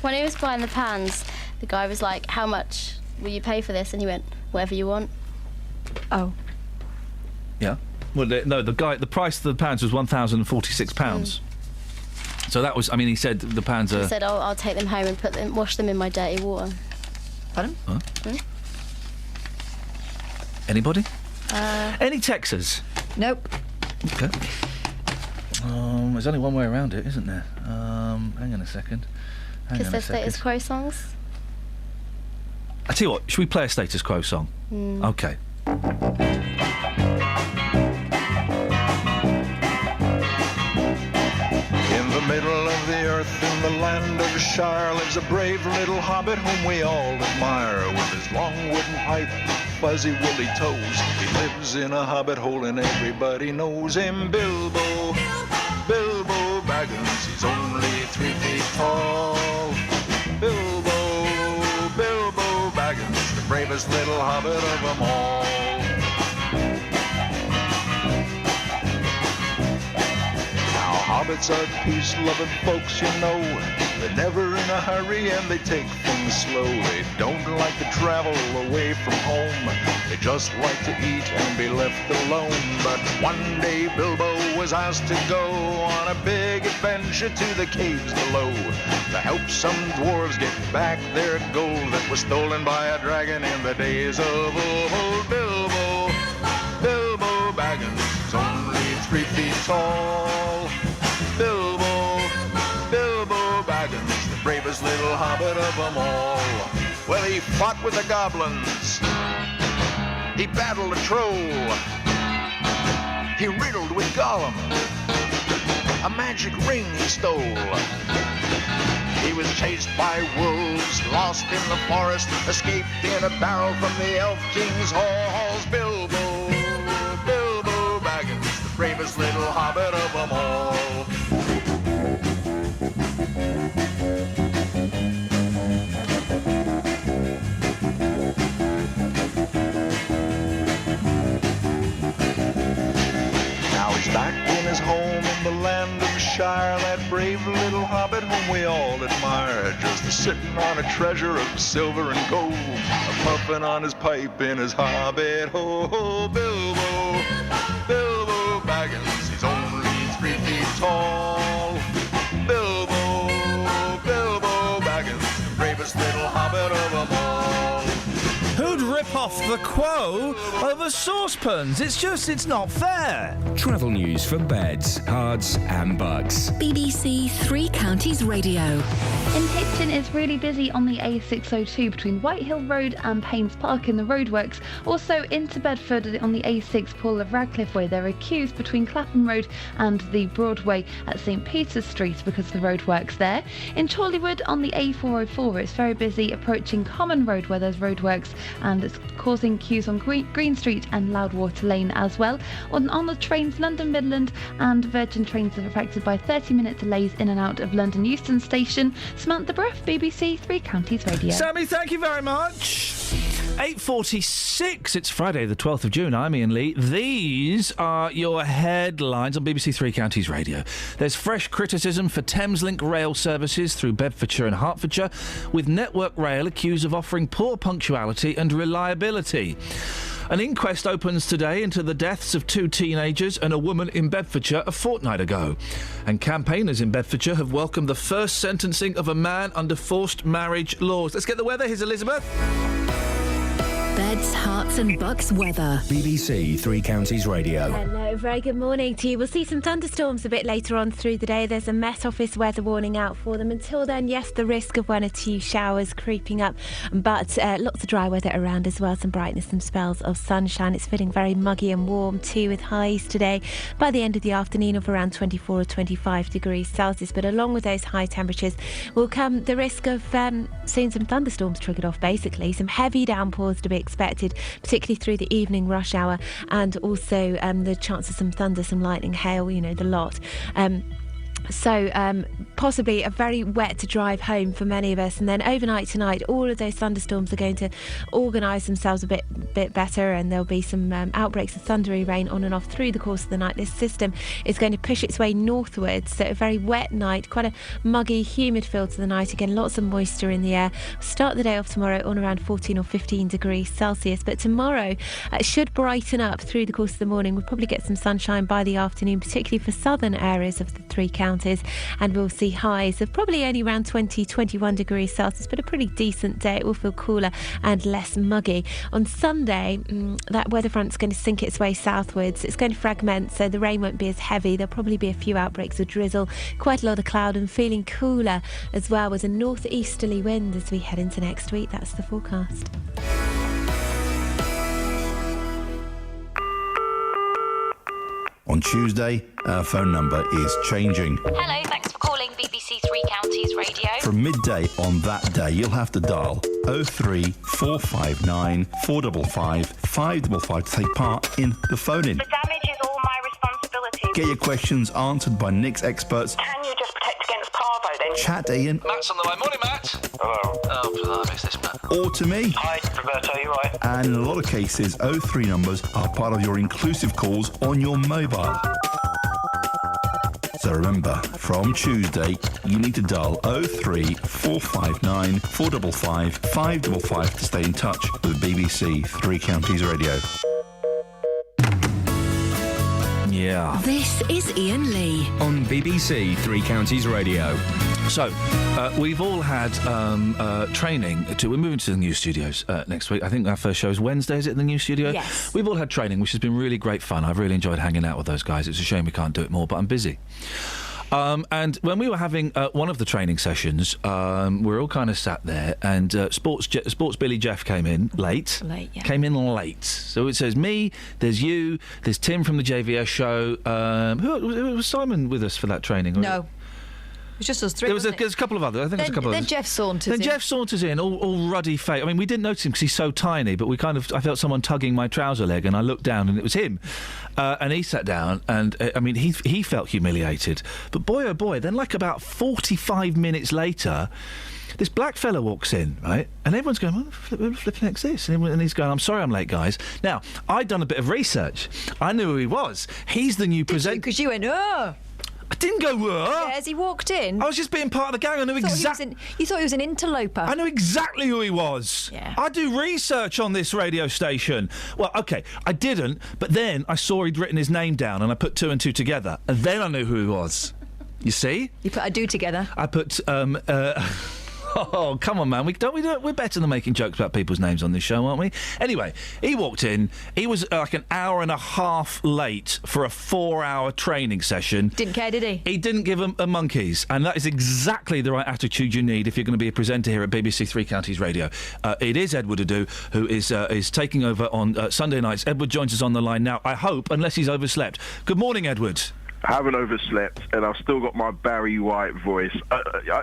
When he was buying the pans, the guy was like, "How much will you pay for this?" And he went, "Whatever you want." Oh. Yeah. Well, the price of the pans was £1,046. So that was, he said the pans are... He said, I'll take them home and wash them in my dirty water. Pardon? Huh? Anybody? Any Texas? Nope. Okay. There's only one way around it, isn't there? Hang on a second. Because they're status quo songs? I tell you what, should we play a status quo song? OK. In the middle of the earth, in the land of Shire, lives a brave little hobbit whom we all admire. With his long wooden pipe, fuzzy woolly toes, he lives in a hobbit hole and everybody knows him. Bilbo Baggins, he's only 3 feet tall. Bilbo Baggins, the bravest little hobbit of them all. Hobbits are peace-loving folks, you know. They're never in a hurry and they take things slow. They don't like to travel away from home. They just like to eat and be left alone. But one day Bilbo was asked to go on a big adventure to the caves below to help some dwarves get back their gold that was stolen by a dragon in the days of old. Bilbo Baggins is only 3 feet tall. Bilbo Baggins, the bravest little hobbit of them all. Well, he fought with the goblins. He battled a troll. He riddled with Gollum. A magic ring he stole. He was chased by wolves, lost in the forest, escaped in a barrel from the Elf King's halls. Bilbo Baggins, the bravest little hobbit of them all. Now he's back in his home in the land of Shire, that brave little hobbit whom we all admire, just sitting on a treasure of silver and gold, puffing on his pipe in his hobbit hole. Bilbo Baggins, he's only 3 feet tall. Bilbo Baggins, the bravest little hobbit of them all. Who'd rip quaff the quo over saucepans. It's not fair. Travel news for beds, cards and bugs. BBC Three Counties Radio. In Hitchin, it's really busy on the A602 between Whitehill Road and Paynes Park in the roadworks. Also into Bedford on the A6 Paul of Radcliffe Way. There are queues between Clapham Road and the Broadway at St Peter's Street because of the roadworks there. In Chorleywood on the A404, it's very busy approaching Common Road where there's roadworks, and it's causing queues on Green Street and Loudwater Lane as well. On the trains, London Midland and Virgin trains are affected by 30-minute delays in and out of London Euston Station. Samantha Bruff, BBC Three Counties Radio. Sammy, thank you very much. 8:46. It's Friday, the 12th of June. I'm Iain Lee. These are your headlines on BBC Three Counties Radio. There's fresh criticism for Thameslink rail services through Bedfordshire and Hertfordshire, with Network Rail accused of offering poor punctuality and reliability. An inquest opens today into the deaths of 2 teenagers and a woman in Bedfordshire a fortnight ago. And campaigners in Bedfordshire have welcomed the first sentencing of a man under forced marriage laws. Let's get the weather. Here's Elizabeth. Beds, Herts and Bucks weather. BBC Three Counties Radio. Hello, very good morning to you. We'll see some thunderstorms a bit later on through the day. There's a Met Office weather warning out for them. Until then, yes, the risk of 1 or 2 showers creeping up, but lots of dry weather around as well. Some brightness, some spells of sunshine. It's feeling very muggy and warm too, with highs today by the end of the afternoon of around 24 or 25 degrees Celsius. But along with those high temperatures will come the risk of seeing some thunderstorms triggered off, basically. Some heavy downpours to be expected, particularly through the evening rush hour, and also the chance of some thunder, some lightning, hail, the lot. So possibly a very wet drive home for many of us, and then overnight tonight all of those thunderstorms are going to organise themselves a bit better, and there'll be some outbreaks of thundery rain on and off through the course of the night. This system is going to push its way northwards, so a very wet night, quite a muggy, humid feel to the night. Again, lots of moisture in the air. Start the day off tomorrow on around 14 or 15 degrees Celsius, but tomorrow should brighten up through the course of the morning. We'll probably get some sunshine by the afternoon, particularly for southern areas of the three counties, and we'll see highs of probably only around 20-21 degrees Celsius, but a pretty decent day. It will feel cooler and less muggy. On Sunday, that weather front's going to sink its way southwards. It's going to fragment, so the rain won't be as heavy. There'll probably be a few outbreaks of drizzle, quite a lot of cloud, and feeling cooler as well, with a northeasterly wind as we head into next week. That's the forecast. On Tuesday, our phone number is changing. Hello, thanks for calling BBC Three Counties Radio. From midday on that day, you'll have to dial 03459 455 555 to take part in the phone-in. The damage is all my responsibility. Get your questions answered by Nick's experts. Can you just protect against parvo then? Chat to Iain. Matt's on the line. Morning, Matt. Hello. Oh, I missed this, Matt. Or to me. Hi, Roberto, you right? And in a lot of cases, 03 numbers are part of your inclusive calls on your mobile. So remember, from Tuesday, you need to dial 03459 455 555 to stay in touch with BBC Three Counties Radio. Yeah. This is Iain Lee. On BBC Three Counties Radio. So, we've all had training. We're moving to the new studios next week. I think our first show is Wednesday, is it, in the new studio? Yes. We've all had training, which has been really great fun. I've really enjoyed hanging out with those guys. It's a shame we can't do it more, but I'm busy. And when we were having one of the training sessions, we were all kind of sat there, and Sports Billy Jeff came in late. Came in late. So it says me, there's you, there's Tim from the JVS show. Who was Simon with us for that training? No. It was just us three. There's a couple of others. I think there's a couple of others. Then Jeff saunters in. Jeff saunters in, all ruddy face. I mean, we didn't notice him because he's so tiny, but I felt someone tugging my trouser leg, and I looked down, and it was him. And he sat down, and I mean, he felt humiliated. But boy, oh boy, then like about 45 minutes later, this black fella walks in, right? And everyone's going, what the flipping heck's this? And he's going, I'm sorry I'm late, guys. Now, I'd done a bit of research. I knew who he was. He's the new presenter. Because you went, oh. I didn't go, whoa. Yeah, as he walked in. I was just being part of the gang. I knew exactly. You thought he was an interloper. I knew exactly who he was. Yeah. I do research on this radio station. Well, OK, I didn't, but then I saw he'd written his name down, and I put 2 and 2 together, and then I knew who he was. You see? You put a do together. I put, Oh, come on, man. We're better than making jokes about people's names on this show, aren't we? Anyway, he walked in. He was like an hour and a half late for a 4-hour training session. Didn't care, did he? He didn't give a monkeys, and that is exactly the right attitude you need if you're going to be a presenter here at BBC Three Counties Radio. It is Edward Adu who is taking over on Sunday nights. Edward joins us on the line now, I hope, unless he's overslept. Good morning, Edward. I haven't overslept, and I've still got my Barry White voice.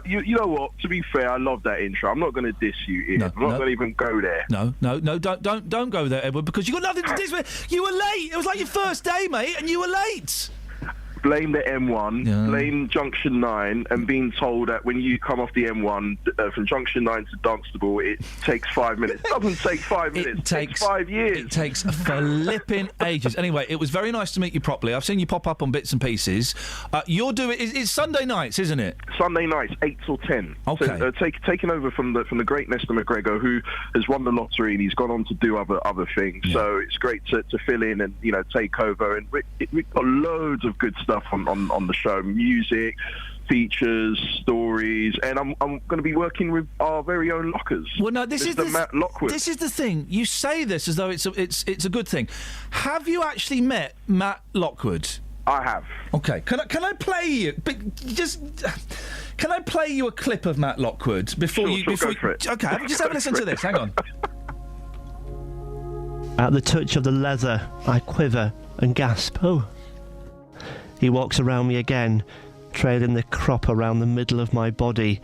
You know what? To be fair, I love that intro. I'm not going to diss you, Ian. I'm not going to even go there. No, don't go there, Edward, because you got nothing to diss with. You were late. It was like your first day, mate, and you were late. Blame the M1, blame Junction 9, and being told that when you come off the M1 from Junction 9 to Dunstable, it takes 5 minutes. It doesn't take 5 minutes. It takes 5 years. It takes flipping ages. Anyway, it was very nice to meet you properly. I've seen you pop up on bits and pieces. You're doing it's Sunday nights, isn't it? Sunday nights, 8 till 10. Okay. So, taking over from the great Nestor McGregor, who has won the lottery, and he's gone on to do other things. Yeah. So it's great to fill in and take over. And we've got loads of good stuff on the show, music, features, stories, and I'm going to be working with our very own Lockers. Well, no, this is Matt Lockwood. This is the thing. You say this as though it's a good thing. Have you actually met Matt Lockwood? I have. Okay. Can I play you? Can I play you a clip of Matt Lockwood before you? Go for it. Okay. Just have a listen to this. Hang on. At the touch of the leather, I quiver and gasp. Oh. He walks around me again, trailing the crop around the middle of my body,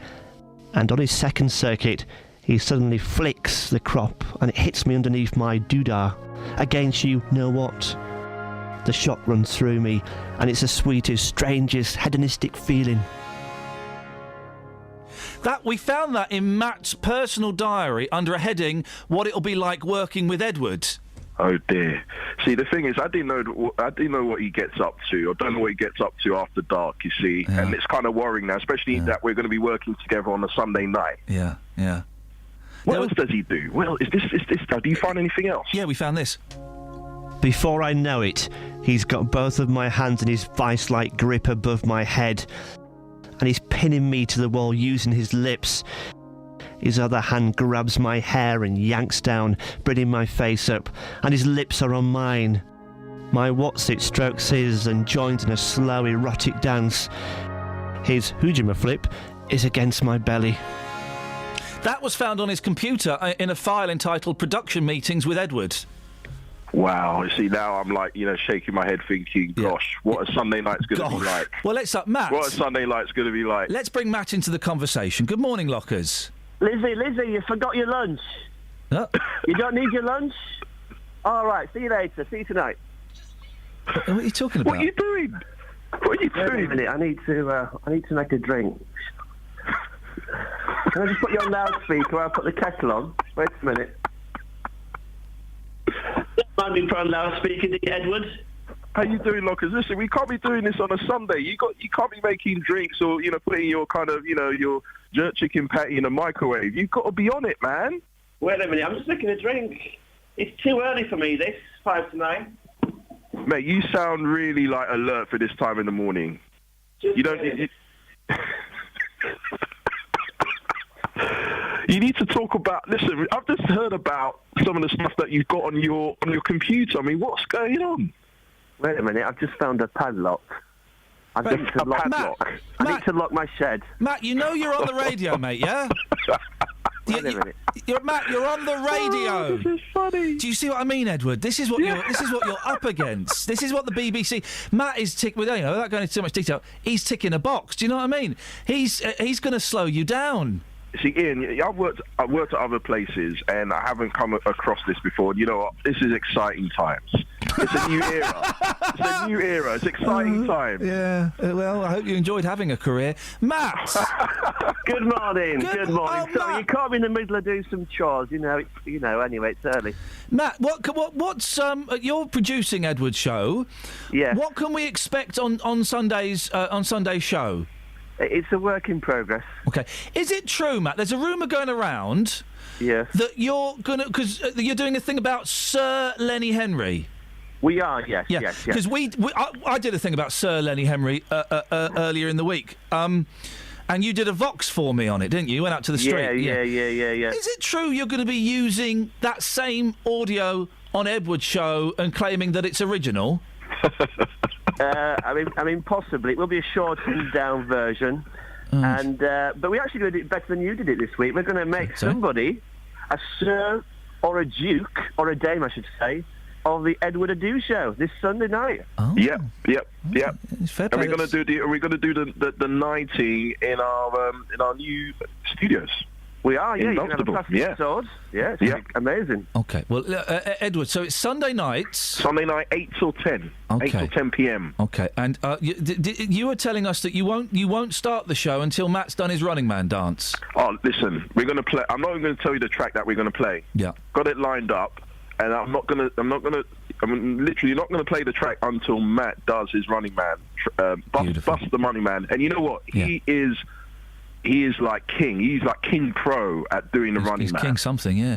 and on his second circuit, he suddenly flicks the crop and it hits me underneath my doodah, against you know what. The shock runs through me, and it's the sweetest, strangest, hedonistic feeling. That we found that in Matt's personal diary under a heading, "What It'll Be Like Working with Edward." Oh dear. See, the thing is, I didn't know what he gets up to, or don't know what he gets up to after dark. You see, and it's kind of worrying now, especially that we're going to be working together on a Sunday night. Yeah. What else does he do? Well, is this? Do you find anything else? Yeah, we found this. Before I know it, he's got both of my hands in his vice-like grip above my head, and he's pinning me to the wall using his lips. His other hand grabs my hair and yanks down, bringing my face up, and his lips are on mine. My what's-it strokes his and joins in a slow, erotic dance. His hujima-flip is against my belly. That was found on his computer in a file entitled Production Meetings with Edward. Wow. You see, now I'm like, shaking my head thinking, gosh, what a Sunday night's going to be like. Well, let's up Matt. What a Sunday night's going to be like. Let's bring Matt into the conversation. Good morning, Lockers. Lizzie, you forgot your lunch. No. You don't need your lunch? All right, see you later. See you tonight. What are you talking about? What are you doing? Wait a minute, I need to make a drink. Can I just put you on loudspeaker? I'll put the kettle on. Wait a minute. Mind me put on loudspeaker, Edward? How you doing, Lockers? Listen, we can't be doing this on a Sunday. You can't be making drinks or putting your kind of your jerk chicken patty in a microwave. You've got to be on it, man. Wait a minute, I'm just making a drink. It's too early for me. This 5 to 9. Mate, you sound really alert for this time in the morning. You don't. You need to talk about. Listen, I've just heard about some of the stuff that you've got on your computer. I mean, what's going on? Wait a minute, I've just found a padlock. I need to lock my shed. Matt, you're on the radio, mate, yeah? Matt, you're on the radio. Oh, this is funny. Do you see what I mean, Edward? This is what you're up against. This is what the BBC. Matt is without going into too much detail. He's ticking a box. Do you know what I mean? He's going to slow you down. See, Ian, I've worked at other places, and I haven't come across this before. You know what? This is exciting times. It's a new era. It's exciting times. Yeah. Well, I hope you enjoyed having a career, Matt. Good morning. Good morning. Oh, Sorry, you caught me in the middle of doing some chores. Anyway, it's early. Matt, what's you're producing Edward's show? Yeah. What can we expect on Sunday's show? It's a work in progress. Okay. Is it true, Matt? There's a rumour going around. Yeah. That you're because you're doing a thing about Sir Lenny Henry. We are, yes. Because I did a thing about Sir Lenny Henry earlier in the week. And you did a Vox for me on it, didn't you? You went out to the street. Yeah. Is it true you're going to be using that same audio on Edward's show and claiming that it's original? I mean, possibly. It will be a shortened down version. And but we actually did it better than you did it this week. We're going to make somebody a Sir or a Duke, or a Dame, I should say, of the Edward Adu show this Sunday night. Oh. Yep. Fair Are we going to do the nighting in our new studios? We are, yeah. In You can have a Dunstable. plastic sword. Yeah, it's gonna be amazing. Okay. Well, Edward, so it's Sunday nights. Sunday night, 8 till 10. Okay. 8 till 10 p.m. Okay. And you were telling us that you won't start the show until Matt's done his Running Man dance. Oh, listen, we're going to play. I'm not even going to tell you the track that we're going to play. Yeah. Got it lined up, and I'm literally not going to play the track until Matt does his Running Man, bust the Running Man. And you know what? He is like king. He's like King Pro at doing the Running Man. He's king something, yeah.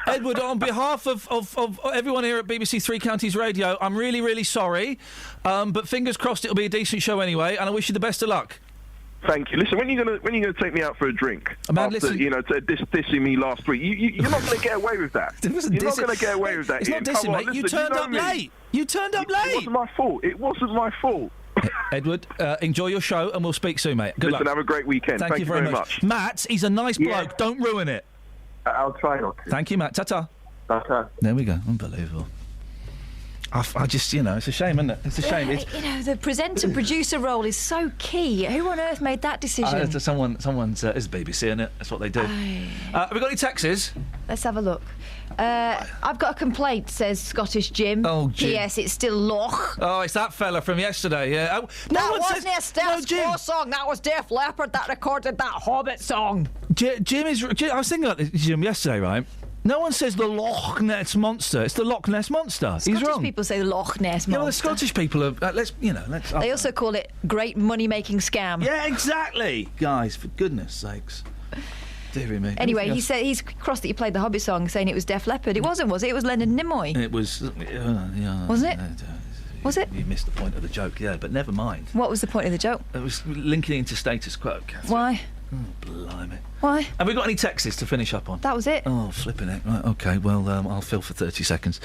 Edward, on behalf of everyone here at BBC Three Counties Radio, I'm really, really sorry. But fingers crossed it'll be a decent show anyway, and I wish you the best of luck. Thank you. Listen, when are you gonna take me out for a drink? Man, after, dissing me last week, you're not going to get away with that. You're not going to get away with that. It's not dissing, mate. You turned up late. You turned up late. It wasn't my fault. Edward, enjoy your show, and we'll speak soon, mate. Good luck. Have a great weekend. Thank you very much. Matt, he's a nice bloke. Don't ruin it. I'll try not to. Thank you, Matt. Ta-ta. Ta-ta. There we go. Unbelievable. I just, it's a shame, isn't it? It's a shame. The presenter-producer role is so key. Who on earth made that decision? Someone's it's BBC, isn't it? That's what they do. Have we got any texts? Let's have a look. I've got a complaint, says Scottish Jim. Oh, Jim. P.S. It's still Loch. Oh, it's that fella from yesterday, yeah. That wasn't a status quo song. That was Def Leppard that recorded that Hobbit song. Jim, I was thinking about Jim yesterday, right? No one says the Loch Ness Monster. It's the Loch Ness Monster. He's wrong. Scottish people say the Loch Ness Monster. Yeah, well, the Scottish people are... let's... They also call it great money-making scam. Yeah, exactly. Guys, for goodness sakes. Dear me. Anyway, he said he's crossed that you played the Hobbit song, saying it was Def Leppard. It wasn't, was it? It was Leonard Nimoy. It was... Wasn't it? Was it? You missed the point of the joke, yeah, but never mind. What was the point of the joke? It was linking into status quo, Catherine. Why? Oh, blimey. Why? Have we got any texts to finish up on? That was it. Oh, flipping it. Right, OK, well, I'll fill for 30 seconds.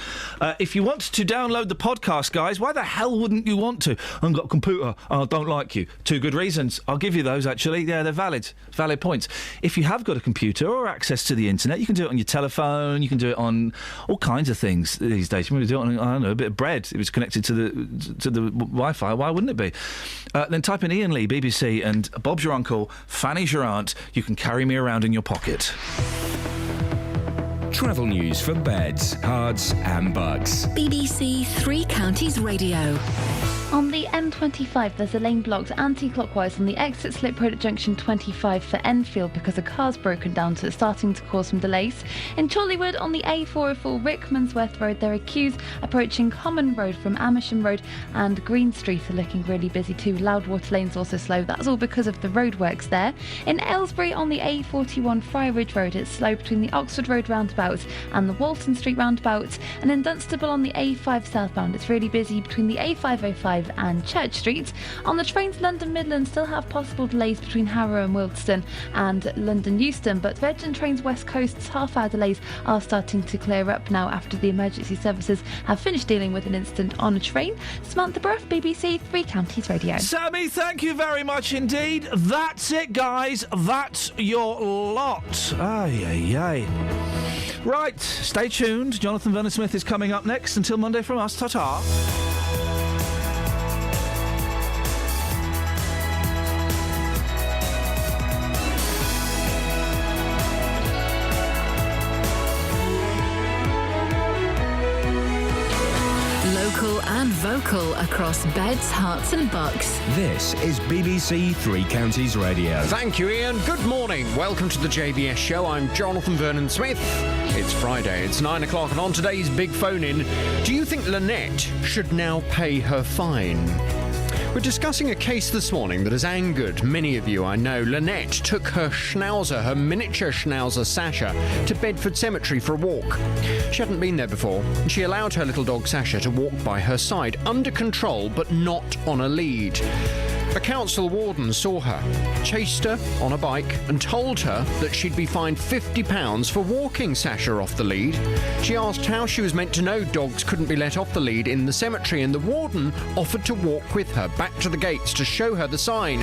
If you want to download the podcast, guys, why the hell wouldn't you want to? I haven't got a computer. I don't like you. 2 good reasons. I'll give you those, actually. Yeah, they're valid points. If you have got a computer or access to the internet, you can do it on your telephone. You can do it on all kinds of things these days. You can do it on, I don't know, a bit of bread. If it's connected to the Wi-Fi, why wouldn't it be? Then type in Iain Lee, BBC, and Bob's your uncle, Fanny's your aunt. You can carry me around in your pocket. Travel news for beds, cards and bugs. BBC Three Counties Radio. On the M25, there's a lane blocked anti-clockwise on the exit slip road at junction 25 for Enfield because a car's broken down, so it's starting to cause some delays. In Chorleywood, on the A404 Rickmansworth Road, there are queues approaching Common Road from Amersham Road, and Green Street are looking really busy too. Loudwater Lane's also slow. That's all because of the roadworks there. In Aylesbury, on the A41 Friar Ridge Road, it's slow between the Oxford Road roundabout and the Walton Street roundabout. And in Dunstable, on the A5 southbound, it's really busy between the A505 and Church Street. On the trains, London Midland still have possible delays between Harrow and Wiltshire and London Euston, but Virgin Trains West Coast's half-hour delays are starting to clear up now after the emergency services have finished dealing with an incident on a train. Samantha Bruff, BBC Three Counties Radio. Sammy, thank you very much indeed. That's it, guys. That's your lot. Ay. Right, stay tuned. Jonathan Vernon-Smith is coming up next. Until Monday from us, ta-ta. Local and vocal across beds, hearts and bucks. This is BBC Three Counties Radio. Thank you, Iain. Good morning. Welcome to the JVS show. I'm Jonathan Vernon-Smith. It's Friday. It's 9 o'clock, and on today's Big Phone-In, do you think Lynette should now pay her fine? We're discussing a case this morning that has angered many of you, I know. Lynette took her schnauzer, her miniature schnauzer Sasha, to Bedford Cemetery for a walk. She hadn't been there before, and she allowed her little dog Sasha to walk by her side, under control but not on a lead. A council warden saw her, chased her on a bike and told her that she'd be fined £50 for walking Sasha off the lead. She asked how she was meant to know dogs couldn't be let off the lead in the cemetery, and the warden offered to walk with her back to the gates to show her the sign.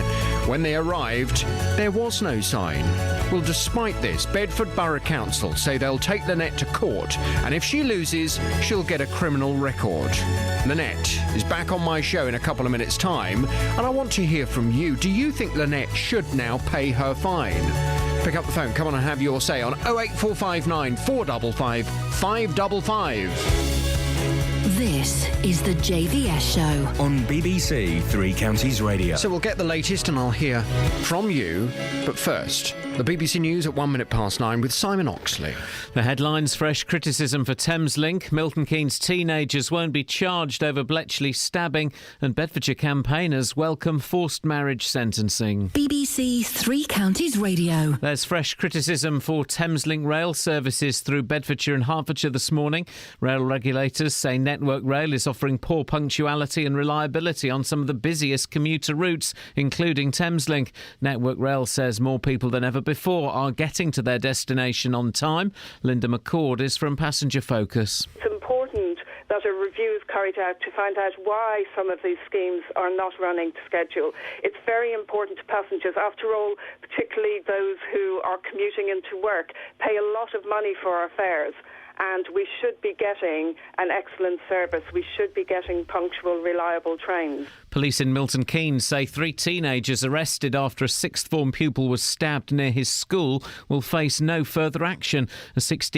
When they arrived, there was no sign. Well, despite this, Bedford Borough Council say they'll take Lynette to court, and if she loses, she'll get a criminal record. Lynette is back on my show in a couple of minutes' time, and I want to hear from you. Do you think Lynette should now pay her fine? Pick up the phone, come on and have your say on 08459 455 555. This is the JVS Show on BBC Three Counties Radio. So we'll get the latest and I'll hear from you. But first, the BBC News at 9:01 with Simon Oxley. The headlines: fresh criticism for Thameslink, Milton Keynes teenagers won't be charged over Bletchley stabbing, and Bedfordshire campaigners welcome forced marriage sentencing. BBC Three Counties Radio. There's fresh criticism for Thameslink rail services through Bedfordshire and Hertfordshire this morning. Rail regulators say Network Rail is offering poor punctuality and reliability on some of the busiest commuter routes, including Thameslink. Network Rail says more people than ever before are getting to their destination on time. Linda McCord is from Passenger Focus. It's important that a review is carried out to find out why some of these schemes are not running to schedule. It's very important to passengers. After all, particularly those who are commuting into work, pay a lot of money for our fares. And we should be getting an excellent service. We should be getting punctual, reliable trains. Police in Milton Keynes say 3 teenagers arrested after a sixth form pupil was stabbed near his school will face no further action. A 16